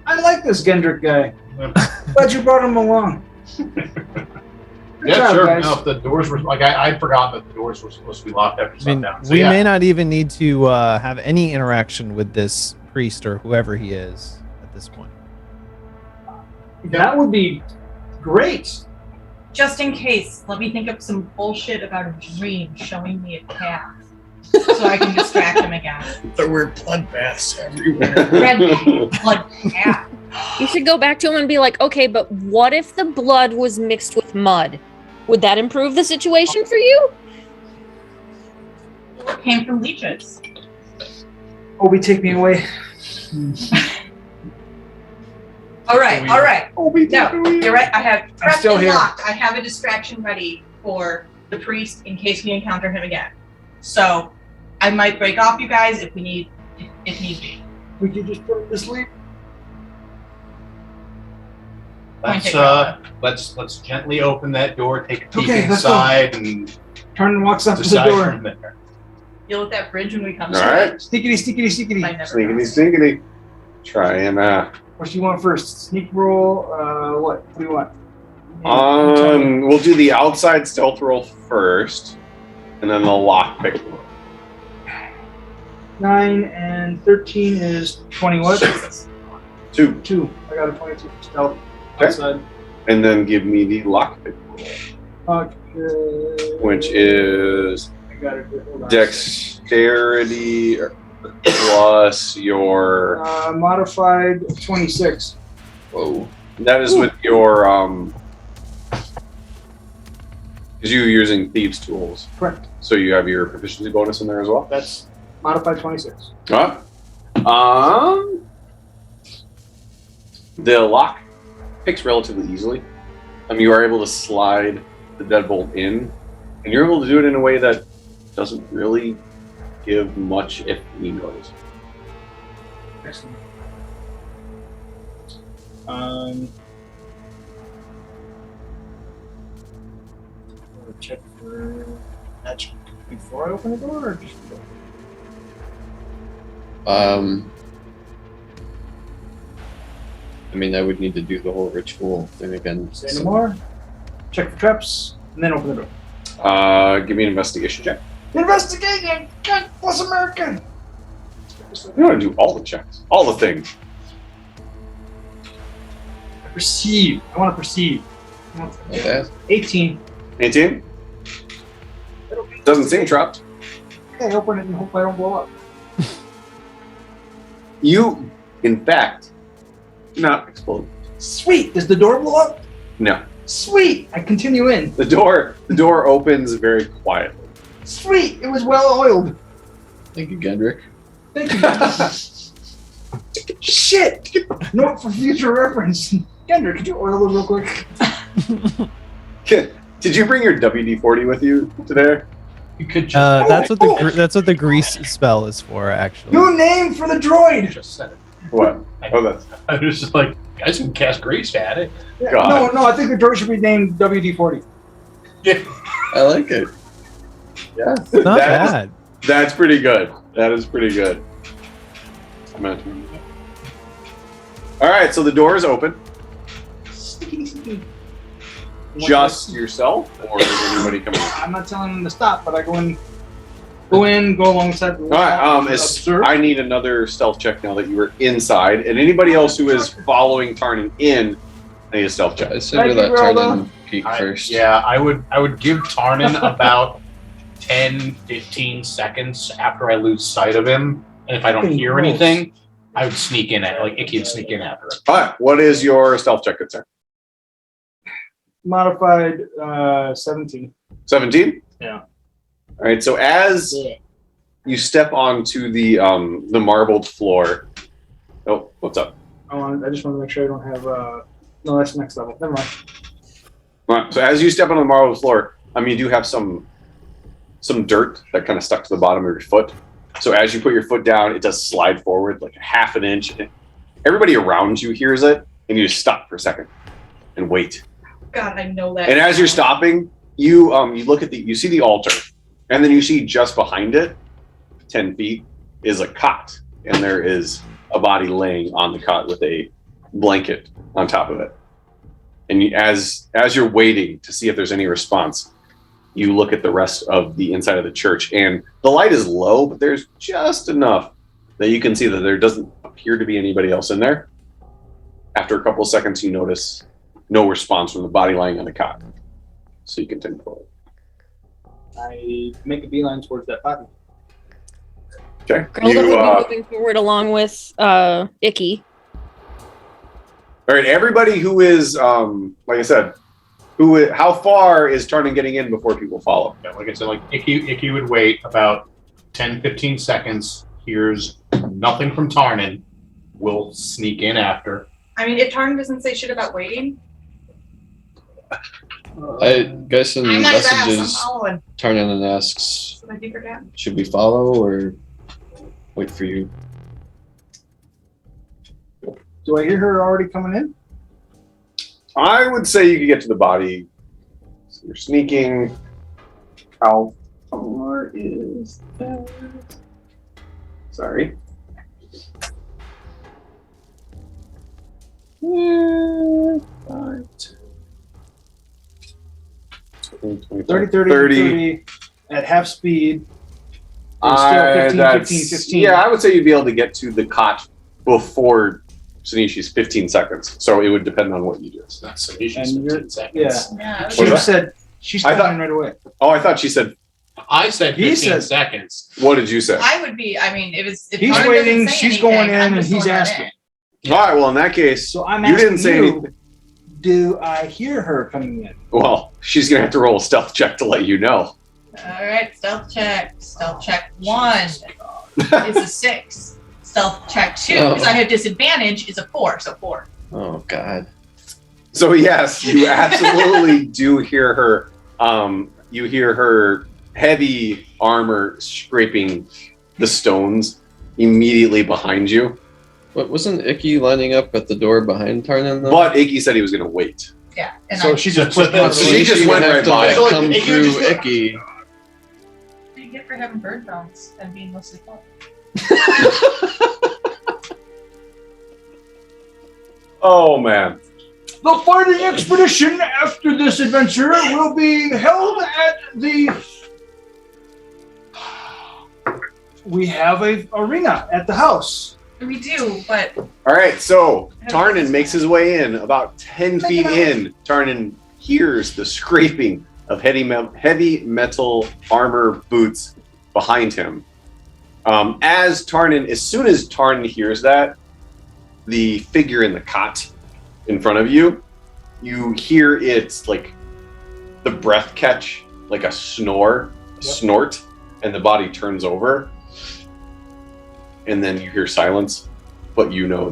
S3: I like this Gendrick guy. Glad you brought him along. Good
S1: Yeah,
S3: job,
S1: sure.
S3: guys.
S1: No, if the doors were like I'd forgotten that the doors were supposed to be locked after
S7: I mean,
S1: sundown. So
S7: we
S1: yeah.
S7: may not even need to have any interaction with this priest or whoever he is at this point.
S3: That would be great.
S4: Just in case, let me think of some bullshit about a dream showing me a calf. So I can distract him again.
S9: There were bloodbaths everywhere.
S4: Red blood calf.
S5: You should go back to him and be like, okay, but what if the blood was mixed with mud? Would that improve the situation for you?
S4: Came from leeches.
S3: Obi, take me away.
S4: All right.
S3: Obi,
S4: No, you're right. I have
S3: I'm still
S4: prepped and
S3: here.
S4: locked. I have a distraction ready for the priest in case we encounter him again. So I might break off you guys if need be.
S3: We could just put him to sleep.
S1: Let's gently open that door, take a peek
S3: Okay, let's go.
S1: inside, and
S3: Turn and walks up to the
S1: decide
S3: door.
S1: from there.
S4: You'll at that bridge when we come
S2: All
S4: to
S2: right.
S4: it.
S3: Sneakity, sneakity, sneakity.
S4: I never
S2: Sneakity,
S4: know.
S2: sneakity. Try and
S3: What do you want first? Sneak roll? What? What do you want? Tell me.
S2: we'll do the outside stealth roll first, and then the lockpick roll.
S3: 9 and 13 is 20 what?
S2: 2.
S3: 2. I got a 22 for stealth.
S2: Okay.
S3: Outside.
S2: And then give me the lockpick roll,
S3: Okay.
S2: which is
S3: I got it. Hold on.
S2: dexterity plus your.
S3: Modified 26.
S2: Whoa. That is with your. Because you're using thieves' tools.
S3: Correct.
S2: So you have your proficiency bonus in there as well?
S3: That's modified 26.
S2: Huh? The lock picks relatively easily. You are able to slide the deadbolt in, and you're able to do it in a way that doesn't really give much, if any, noise.
S3: Excellent. Check for magic before I open the door, or just
S6: I mean, I would need to do the whole ritual thing again.
S3: say no more. Check for traps, and then open the door.
S2: Give me an investigation check.
S3: Investigation! God bless America!
S2: You want to do all the checks, all the things.
S3: Perceive. I want to perceive.
S6: Okay.
S3: 18.
S2: 18? Doesn't seem trapped.
S3: Okay, open it and hope I don't blow up.
S2: You, in fact, do not explode.
S3: Sweet! Does the door blow up?
S2: No.
S3: Sweet! I continue in.
S2: The door opens very quietly.
S3: Sweet! It was well oiled.
S6: Thank you, Gendrick.
S3: Thank you. Shit! Note for future reference. Gendry, could you oil it real quick?
S2: Did you bring your WD-40 with you today?
S1: You could just
S7: That's what the grease spell is for, actually.
S3: New name for the droid!
S1: just said it.
S2: What? Oh, that's
S1: I was just like, guys can cast grease at it.
S3: Yeah,
S2: God.
S3: no, I think the droid should be named WD-40.
S1: Yeah.
S6: I like it.
S2: yeah.
S7: Not bad.
S2: That's pretty good. That is pretty good. All right, so the door is open. Just yourself, or is anybody coming in?
S3: I'm not telling him to stop, but I go alongside the wall.
S2: All right, I need another stealth check now that you are inside, and anybody else who is following Tarnin in, I need a stealth check.
S6: I say we let Tarnin peek first.
S9: Yeah, I would give Tarnin about 10, 15 seconds after I lose sight of him, and if I don't hear anything, I would sneak in at Icky would sneak in after him.
S2: All right, what is your stealth check concern?
S3: Modified 17.
S2: 17?
S3: Yeah.
S2: All right, so as you step onto the marbled floor. Oh, what's up?
S3: I just want to make sure I don't have. No, that's next level. Never mind.
S2: All right, so as you step on the marbled floor, you do have some dirt that kind of stuck to the bottom of your foot. So as you put your foot down, it does slide forward like a half an inch. Everybody around you hears it, and you just stop for a second and wait.
S4: God, I know that.
S2: And as you're stopping, you look at you see the altar, and then you see just behind it, 10 feet, is a cot, and there is a body laying on the cot with a blanket on top of it. And as you're waiting to see if there's any response, you look at the rest of the inside of the church, and the light is low, but there's just enough that you can see that there doesn't appear to be anybody else in there. After a couple of seconds, you notice no response from the body lying on the cot. So you continue forward.
S3: I make a beeline towards that body.
S2: Okay.
S5: Grelda will be moving forward along with Icky.
S2: All right, everybody who is, like I said, how far is Tarnin getting in before people follow?
S9: Yeah, like I said, Icky would wait about 10, 15 seconds, hears nothing from Tarnin, will sneak in after.
S4: I mean, if Tarnin doesn't say shit about waiting,
S6: I guess in
S4: I'm not his ass, I'm
S6: messages,
S4: following.
S6: Tarnin asks,
S4: So I think we're down.
S6: should we follow or wait for you?
S3: Do I hear her already coming in?
S2: I would say you could get to the body. So you're sneaking. How far is that? Sorry. 5, 10, 20,
S3: 30, 30 at half speed. There's still 15.
S2: Yeah, I would say you'd be able to get to the cot before Sinishi's 15 seconds. So it would depend on what you do.
S9: It's not Sinishi's
S3: And
S9: 15 seconds.
S4: Yeah.
S3: She said she's
S2: I thought-
S3: coming right away.
S2: Oh, I thought she said.
S9: I said
S3: He
S9: 15
S3: said-
S9: seconds.
S2: What did you say?
S4: I would be. I mean, if
S3: He's
S4: Tarnin
S3: waiting,
S4: doesn't say
S3: she's going
S4: anything,
S3: in,
S4: I'm
S3: and
S4: just
S3: he's
S4: going on
S3: asking.
S4: in.
S2: All right. Well, in that case,
S3: So I'm
S2: you
S3: asking
S2: didn't say
S3: you,
S2: anything.
S3: do I hear her coming in?
S2: Well, she's gonna have to roll a stealth check to let you know.
S4: All right, stealth check. Stealth check 1 is a 6. Stealth check 2, because I have disadvantage, is a 4. So 4.
S6: Oh God.
S2: So yes, you absolutely do hear her. You hear her heavy armor scraping the stones immediately behind you.
S6: But wasn't Icky lining up at the door behind Tarnin though?
S2: But Iggy said he was going to wait.
S4: Yeah. And
S3: So
S4: I,
S3: she just
S9: So
S3: flipped
S9: then-
S3: out.
S2: So she just
S6: would
S2: went
S6: have
S2: right
S6: to,
S2: by
S6: like,
S2: it.
S6: come
S9: Icky
S6: through
S9: just-
S6: Icky.
S4: what do you get for having bird bones and being mostly fun?
S2: Oh man.
S3: The fighting expedition after this adventure will be held at the. We have a arena at the house.
S4: We do, but
S2: All right, so Tarnin makes his way in. About 10 feet in, Tarnin hears the scraping of heavy metal armor boots behind him. As soon as Tarnin hears that, the figure in the cot in front of you, you hear it like the breath catch, like a snort, and the body turns over. And then you hear silence, but you do know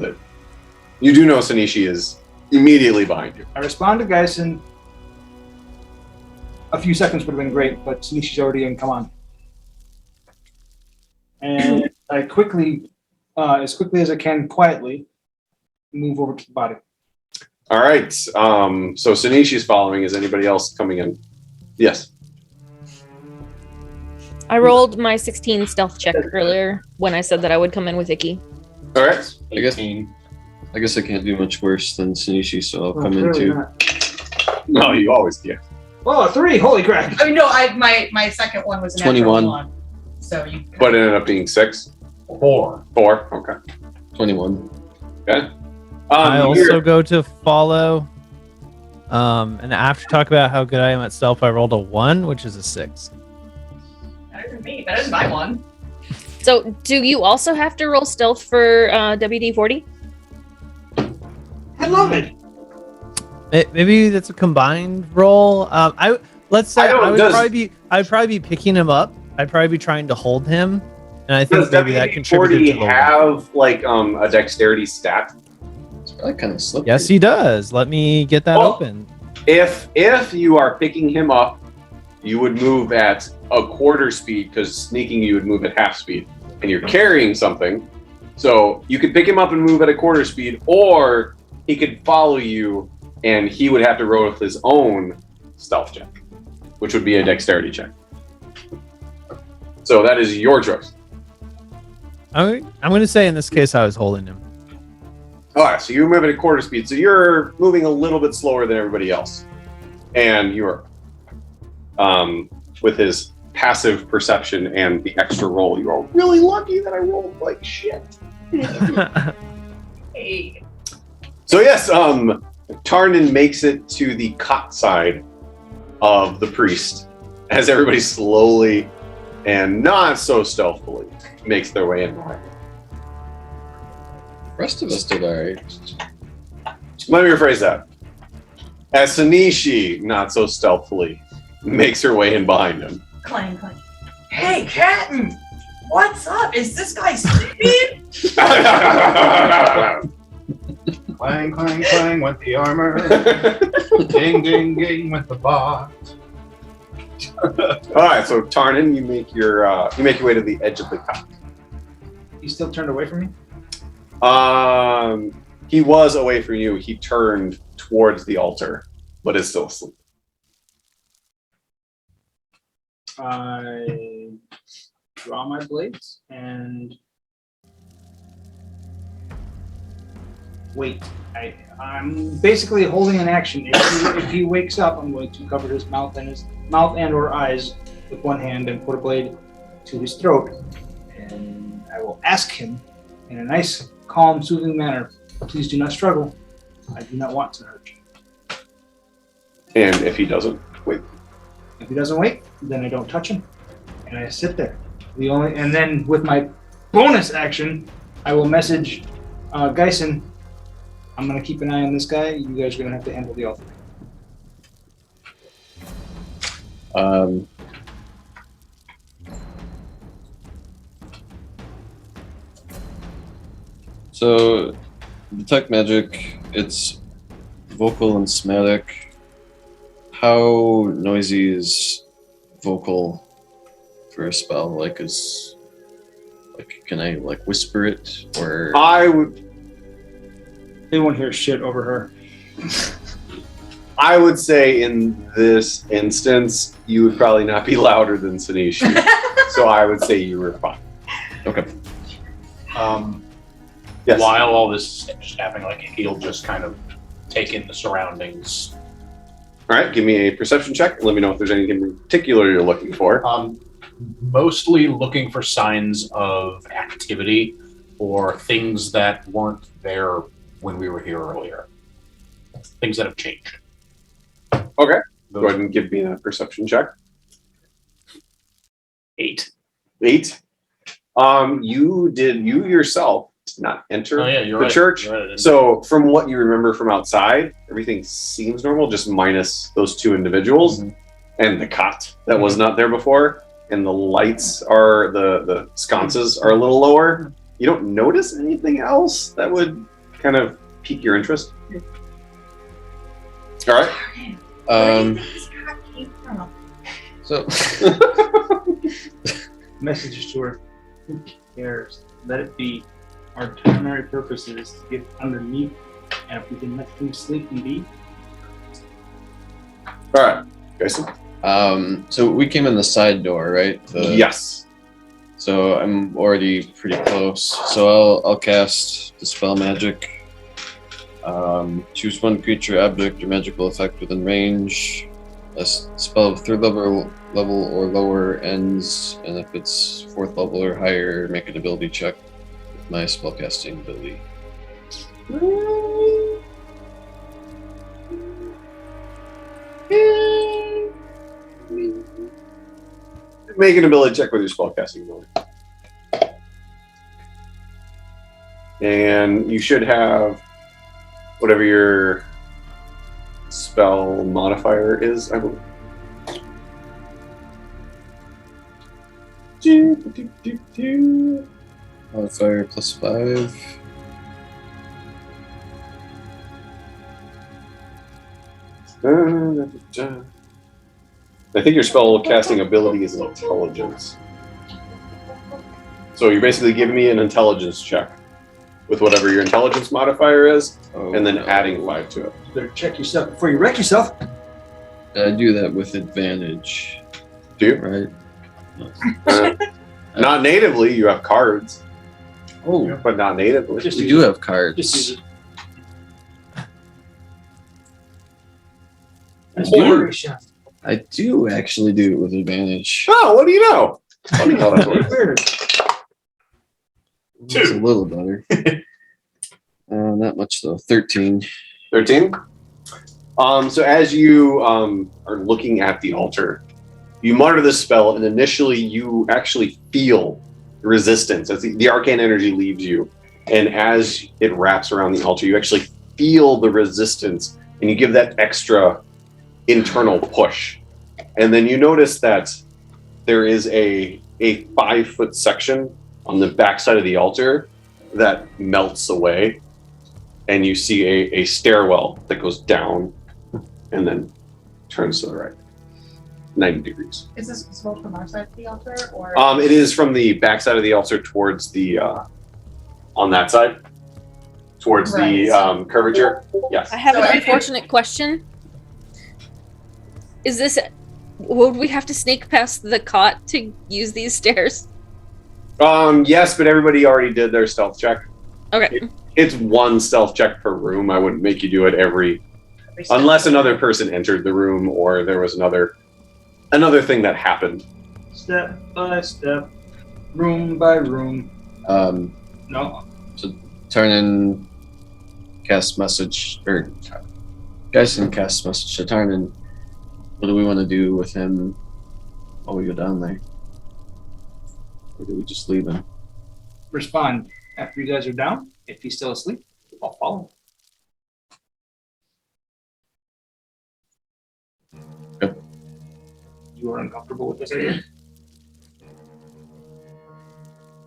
S2: Sanishi is immediately behind you.
S3: I respond to Geisen. A few seconds would have been great, but Sinishi's already in. Come on. And I quickly, as quickly as I can, quietly move over to the body.
S2: All right. So Sinishi's following. Is anybody else coming in? Yes.
S5: I rolled my 16 stealth check earlier when I said that I would come in with Icky.
S2: All right.
S6: I guess I can't do much worse than Sinishi, so I'll come in
S3: clearly
S6: too.
S3: not.
S2: No, you always do.
S3: Oh, 3! Holy crap!
S4: I mean, no, my second one was a natural
S6: 21.
S4: one. So you.
S2: But it ended up being 6.
S9: 4.
S2: 4. Okay.
S6: 21.
S2: Okay.
S7: I also
S2: Here-
S7: go to follow. And after talk about how good I am at stealth, I rolled a 1, which is a 6.
S4: Better than me. Better than my one.
S5: So, do you also have to roll stealth for WD-40?
S3: I love it.
S7: Maybe that's a combined roll. Let's say
S2: I don't-
S7: I'd
S2: does-
S7: probably be picking him up. I'd probably be trying to hold him, and I think
S2: Does
S7: maybe that contributed
S2: WD-40
S7: to the
S2: have like a dexterity stat?
S6: It's probably kind of slippery.
S7: Yes, he does. Let me get that
S2: Oh.
S7: open.
S2: If you are picking him up, you would move at a quarter speed because sneaking you would move at half speed, and you're carrying something, so you could pick him up and move at a quarter speed, or he could follow you, and he would have to roll with his own stealth check, which would be a dexterity check. So that is your choice.
S7: I'm going to say in this case I was holding him.
S2: All right, so you're moving at quarter speed, so you're moving a little bit slower than everybody else, and you're with his passive perception and the extra roll, you are really lucky that I rolled like shit.
S4: Hey.
S2: So yes, Tarnan makes it to the cot side of the priest as everybody slowly and not so stealthily makes their way in behind him.
S6: The rest of us did alright.
S2: Let me rephrase that. As Sanishi, not so stealthily, makes her way in behind him.
S4: Clang, clang. Hey, Captain! What's up? Is this guy sleeping?
S9: Clang, clang, clang with the armor. Ding, ding, ding with the bar.
S2: All right, so Tarnan, you make your way to the edge of the cot.
S3: You still turned away from me?
S2: He was away from you. He turned towards the altar, but is still asleep.
S3: I draw my blades and wait. I'm basically holding an action. If he wakes up, I'm going to cover his mouth and/or eyes with one hand and put a blade to his throat, and I will ask him in a nice, calm, soothing manner, "Please do not struggle. I do not want to hurt you."
S2: And if he doesn't, wait.
S3: If he doesn't wake, then I don't touch him, and I sit there. And then with my bonus action, I will message Geisen. I'm gonna keep an eye on this guy. You guys are gonna have to handle the altar.
S6: So, detect magic, it's vocal and somatic. How noisy is vocal for a spell? Can I whisper it or?
S2: I would
S3: They won't hear shit over her.
S2: say in this instance, you would probably not be louder than Sanishi. So I would say you were fine.
S6: Okay.
S2: Yes.
S9: While all this is happening, he'll just kind of take in the surroundings.
S2: All right, give me a perception check and let me know if there's anything in particular you're looking for.
S9: Mostly looking for signs of activity or things that weren't there when we were here earlier. Things that have changed.
S2: Okay. Go ahead and give me a perception check.
S9: 8.
S2: 8. You yourself did not enter
S9: Oh yeah, you're
S2: the
S9: right.
S2: church.
S9: You're right.
S2: So from what you remember from outside, everything seems normal, just minus those 2 individuals and the cot that was not there before. And the lights are, the sconces are a little lower. You don't notice anything else that would kind of pique your interest? All right.
S4: Where do you think this cat came from?
S6: So,
S3: Messages to her. Who cares? Let it be. Our primary purpose is to get underneath, and if we can let him sleep and be.
S2: All right. Jason?
S6: So we came in the side door, right?
S2: Yes.
S6: So I'm already pretty close. So I'll cast Dispel Magic. Choose one creature, object, or magical effect within range. A spell of 3rd level or lower ends, and if it's 4th level or higher, make an ability check with my spellcasting ability.
S2: Make an ability check with your spellcasting ability. And you should have whatever your spell modifier is, I believe.
S6: Modifier +5.
S2: I think your spell casting ability is intelligence. So you're basically giving me an intelligence check with whatever your intelligence modifier is, and then adding 5 to it.
S8: Better check yourself before you wreck yourself.
S6: I do that with advantage.
S2: Do you?
S6: Right?
S2: Not natively, you have cards,
S6: Oh,
S2: but not natively.
S8: Just
S6: we
S8: use
S6: do
S8: it.
S6: have cards.
S8: Just use it.
S6: I I do actually do it with advantage.
S2: Oh, what do you know? Funny how that works.
S6: It's a little better. Not much though. 13.
S2: 13? So as you are looking at the altar, you mutter this spell, and initially you actually feel resistance as the arcane energy leaves you. And as it wraps around the altar, you actually feel the resistance, and you give that extra internal push. And then you notice that there is a 5-foot section on the backside of the altar that melts away, and you see a stairwell that goes down and then turns to the right, 90 degrees.
S4: Is this visible from our side of the altar, or?
S2: It is from the backside of the altar towards the on that side, towards the curvature. Yes.
S5: I have
S4: So
S5: an
S4: I-
S5: unfortunate question. Is this? Would we have to sneak past the cot to use these stairs?
S2: Yes, but everybody already did their stealth check.
S5: Okay.
S2: It's one stealth check per room. I wouldn't make you do it unless another person entered the room or there was another thing that happened.
S8: Step by step, room by room. No.
S6: So turn in cast message, or guys can cast message to turn in. What do we want to do with him while we go down there? Or do we just leave him?
S8: Respond after you guys are down. If he's still asleep, I'll follow.
S6: Good.
S8: You are uncomfortable with this idea?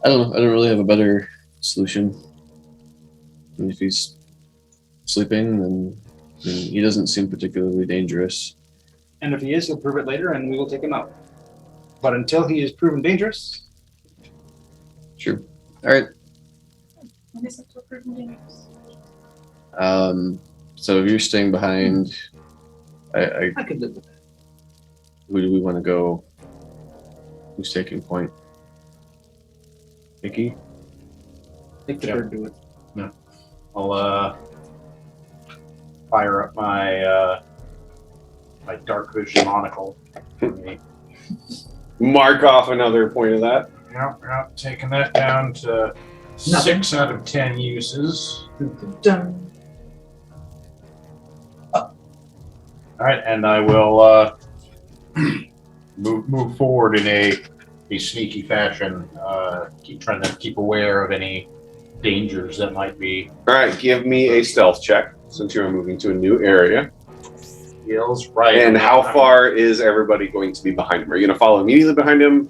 S6: I don't know. I don't really have a better solution. And if he's sleeping, then he doesn't seem particularly dangerous.
S8: And if he is, he'll prove it later, and we will take him out. But until he is proven dangerous,
S6: Sure. All right.
S4: When is it to approve dangerous?
S6: So if you're staying behind,
S8: I could live with that.
S6: who do we want to go? Who's taking point? Mickey?
S8: Take the
S9: Yep.
S8: bird do it.
S9: I'll fire up my my dark vision monocle.
S2: Mark off another point of that.
S9: Yep, taking that down to 6 out of 10 uses.
S8: Dun.
S9: All right, and I will move forward in a sneaky fashion. Trying to keep aware of any dangers that might be.
S2: All right, give me a stealth check since you're moving to a new area.
S9: Feels right.
S2: And how far is everybody going to be behind him? Are you going to follow immediately behind him?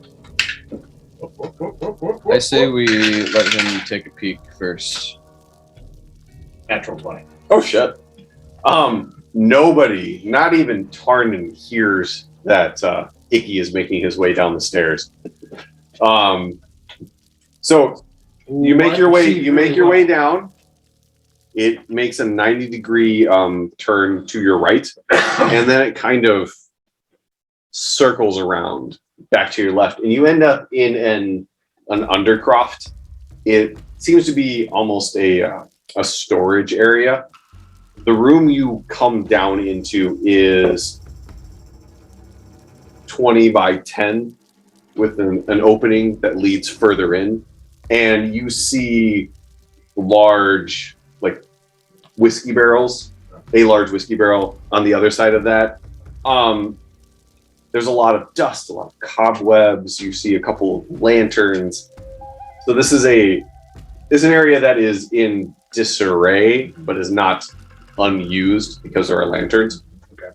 S6: I say we let him take a peek first.
S9: Natural 20.
S2: Oh shit. Nobody, not even Tarnan, hears that Icky is making his way down the stairs. So you make your way down. It makes a 90-degree turn to your right, and then it kind of circles around back to your left, and you end up in an undercroft. It seems to be almost a storage area. The room you come down into is 20 by 10 with an opening that leads further in, and you see large, like, whiskey barrels, a large whiskey barrel on the other side of that. There's a lot of dust, a lot of cobwebs. You see a couple of lanterns. So this is an area that is in disarray, but is not unused because there are lanterns.
S9: Okay.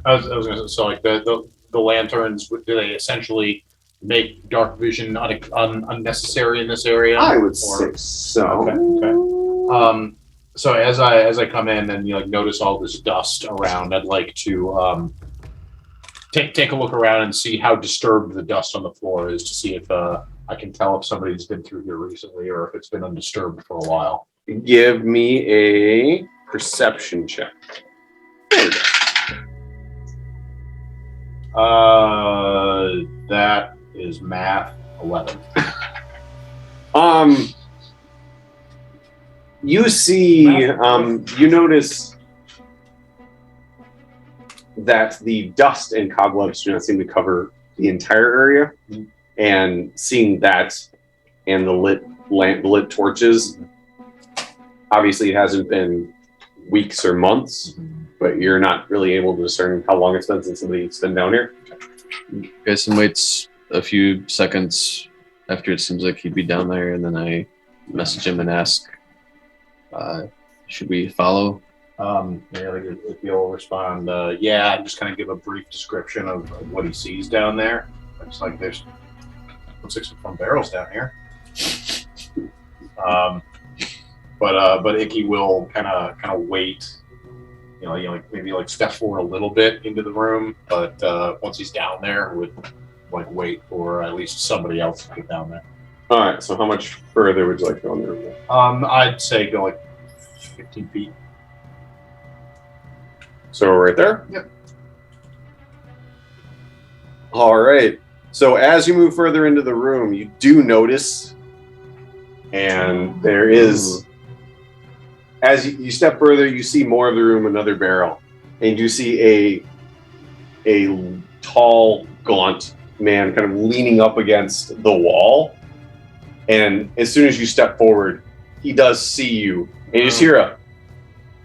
S9: I was going to say, so like the lanterns, do they essentially make dark vision unnecessary in this area?
S2: I would say so.
S9: Okay. So as I come in and notice all this dust around, I'd like to take a look around and see how disturbed the dust on the floor is, to see if I can tell if somebody's been through here recently or if it's been undisturbed for a while.
S2: Give me a perception check.
S9: That is math 11.
S2: You see, you notice that the dust and cobwebs do not seem to cover the entire area, and seeing that and the lit torches, obviously it hasn't been weeks or months, but you're not really able to discern how long it's been since somebody's been down here.
S6: Grayson waits a few seconds after it seems like he'd be down there, and then I message him and ask, should we follow?
S9: If you'll respond, yeah, just kind of give a brief description of what he sees down there. It's like there's looks like some fun barrels down here. But Icky will kind of wait, maybe step forward a little bit into the room, but once he's down there, would wait for at least somebody else to get down there.
S2: All right. So how much further would you like to go in the room?
S9: I'd say go 15 feet.
S2: So right there?
S9: Yep.
S2: All right. So as you move further into the room, you do notice, and there is, as you step further, you see more of the room, another barrel, and you see a tall, gaunt man kind of leaning up against the wall. And as soon as you step forward, he does see you, and you just hear a,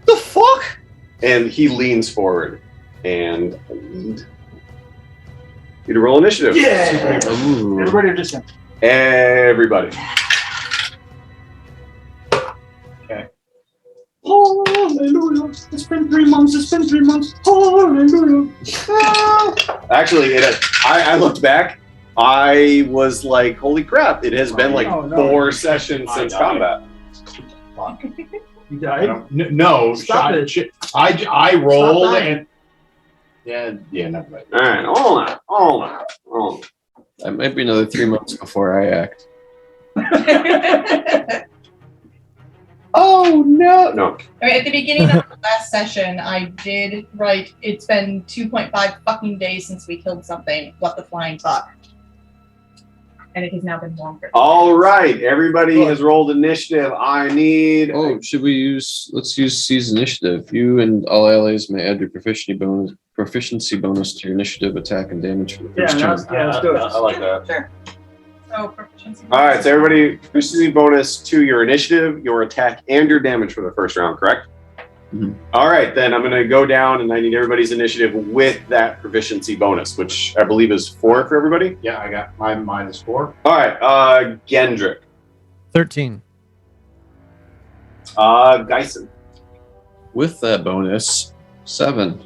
S2: "The fuck?" And he leans forward, and I need you to roll initiative.
S3: Yeah. Everybody or just him?
S2: Everybody.
S9: Okay.
S3: Hallelujah. It's been 3 months. It's been 3 months. Hallelujah.
S2: Actually, I looked back. I was like, holy crap, it has been 4 sessions since combat.
S3: You died?
S9: No.
S3: Stop it.
S9: I rolled and... Yeah, never mind.
S2: All right, hold on.
S6: That might be another 3 months before I act.
S2: Oh, no.
S4: Okay, at the beginning of the last session, I did write, it's been 2.5 fucking days since we killed something. What the flying fuck? And it has now been longer.
S2: All right, everybody has rolled initiative. I need...
S6: Oh, let's use C's initiative. You and all allies may add your proficiency bonus to your initiative, attack, and damage for the first turn.
S3: Let's do it.
S9: I like that.
S4: Sure. So, proficiency.
S2: All right, so everybody, proficiency bonus to your initiative, your attack, and your damage for the first round, correct?
S6: Mm-hmm.
S2: All right, then I'm going to go down, and I need everybody's initiative with that proficiency bonus, which I believe is 4 for everybody.
S9: Yeah, I got mine is 4.
S2: All right, Gendrick.
S7: 13.
S2: Geisen.
S6: With that bonus, 7.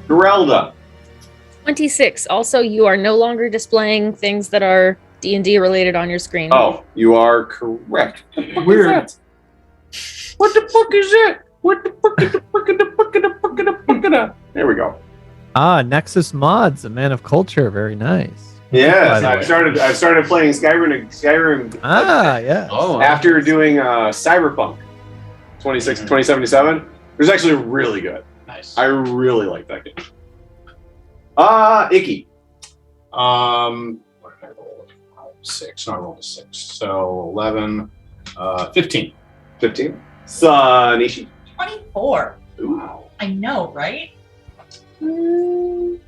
S2: Gerelda.
S5: 26. Also, you are no longer displaying things that are D&D related on your screen.
S2: Oh, you are correct.
S3: Weird.
S2: What the fuck is that? What the fuck is the There we go.
S7: Nexus Mods, a man of culture. Very nice.
S2: Yes,
S7: By the
S2: I've started playing Skyrim.
S7: Yeah.
S6: Oh,
S2: After doing Cyberpunk 2077. It was actually really good.
S9: Nice.
S2: I really like that game. Icky.
S9: What did I roll? 6. No, I rolled a 6. So 11, 15.
S2: 15. Sanishi.
S4: 24.
S2: Wow.
S4: I know, right?
S2: There we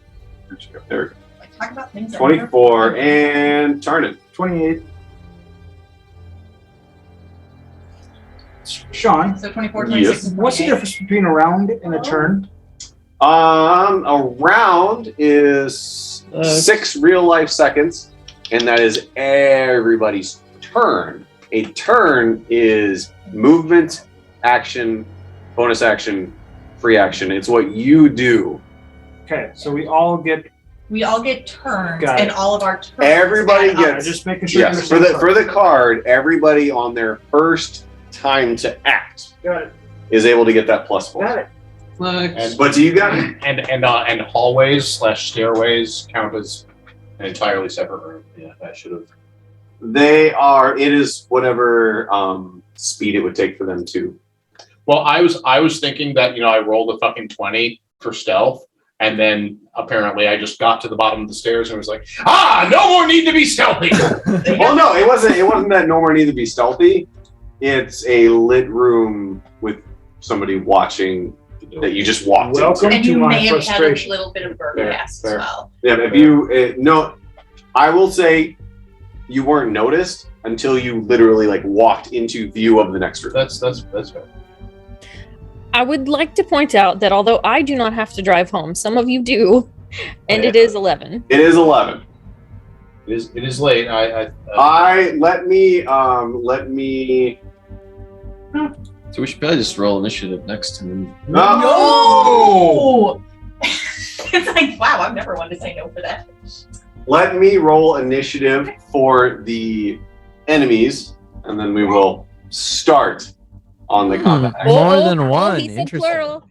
S2: go.
S4: Like, talk about things. that
S2: 24
S4: never-
S2: and Tarnan.
S3: 28. Sean,
S4: So 24, 26,
S2: Yes.
S4: and
S3: what's the
S4: 28.
S3: difference between a round and a turn?
S2: A round is 6 real life seconds, and that is everybody's turn. A turn is movement, action, bonus action, free action. It's what you do.
S3: Okay, so we all get.
S4: We all get turns,
S3: Got
S4: and
S3: it.
S4: all of our turns.
S2: Everybody
S4: add up.
S2: gets-
S3: Just making sure.
S2: Yes, for the card, everybody on their first time to act
S3: Got it.
S2: is able to get that +4.
S3: Got it.
S2: But do you got it?
S9: And hallways/stairways count as an entirely separate room. Yeah, I should have.
S2: They are. It is whatever speed it would take for them to.
S9: Well, I was thinking that I rolled a fucking 20 for stealth, and then apparently I just got to the bottom of the stairs and was like, no more need to be stealthy.
S2: Well, no, it wasn't. It wasn't that no more need to be stealthy. It's a lit room with somebody watching that you just walked
S3: Welcome
S2: into.
S4: And
S3: to
S4: you
S3: my
S4: may have had a
S3: frustration.
S4: little bit of
S2: Fair,
S4: burcast as
S2: fair.
S4: well.
S2: Yeah, if you no, I will say you weren't noticed until you literally walked into view of the next room.
S9: That's fair.
S5: I would like to point out that although I do not have to drive home, some of you do, and
S2: Yeah.
S5: it is 11.
S2: It is 11.
S9: It is late.
S2: Let me.
S6: So we should probably just roll initiative next time.
S4: No! It's like, wow, I've never wanted to say no for that.
S2: Let me roll initiative for the enemies, and then we will start on the combat.
S7: More than one.
S5: He said
S7: Interesting.
S5: plural.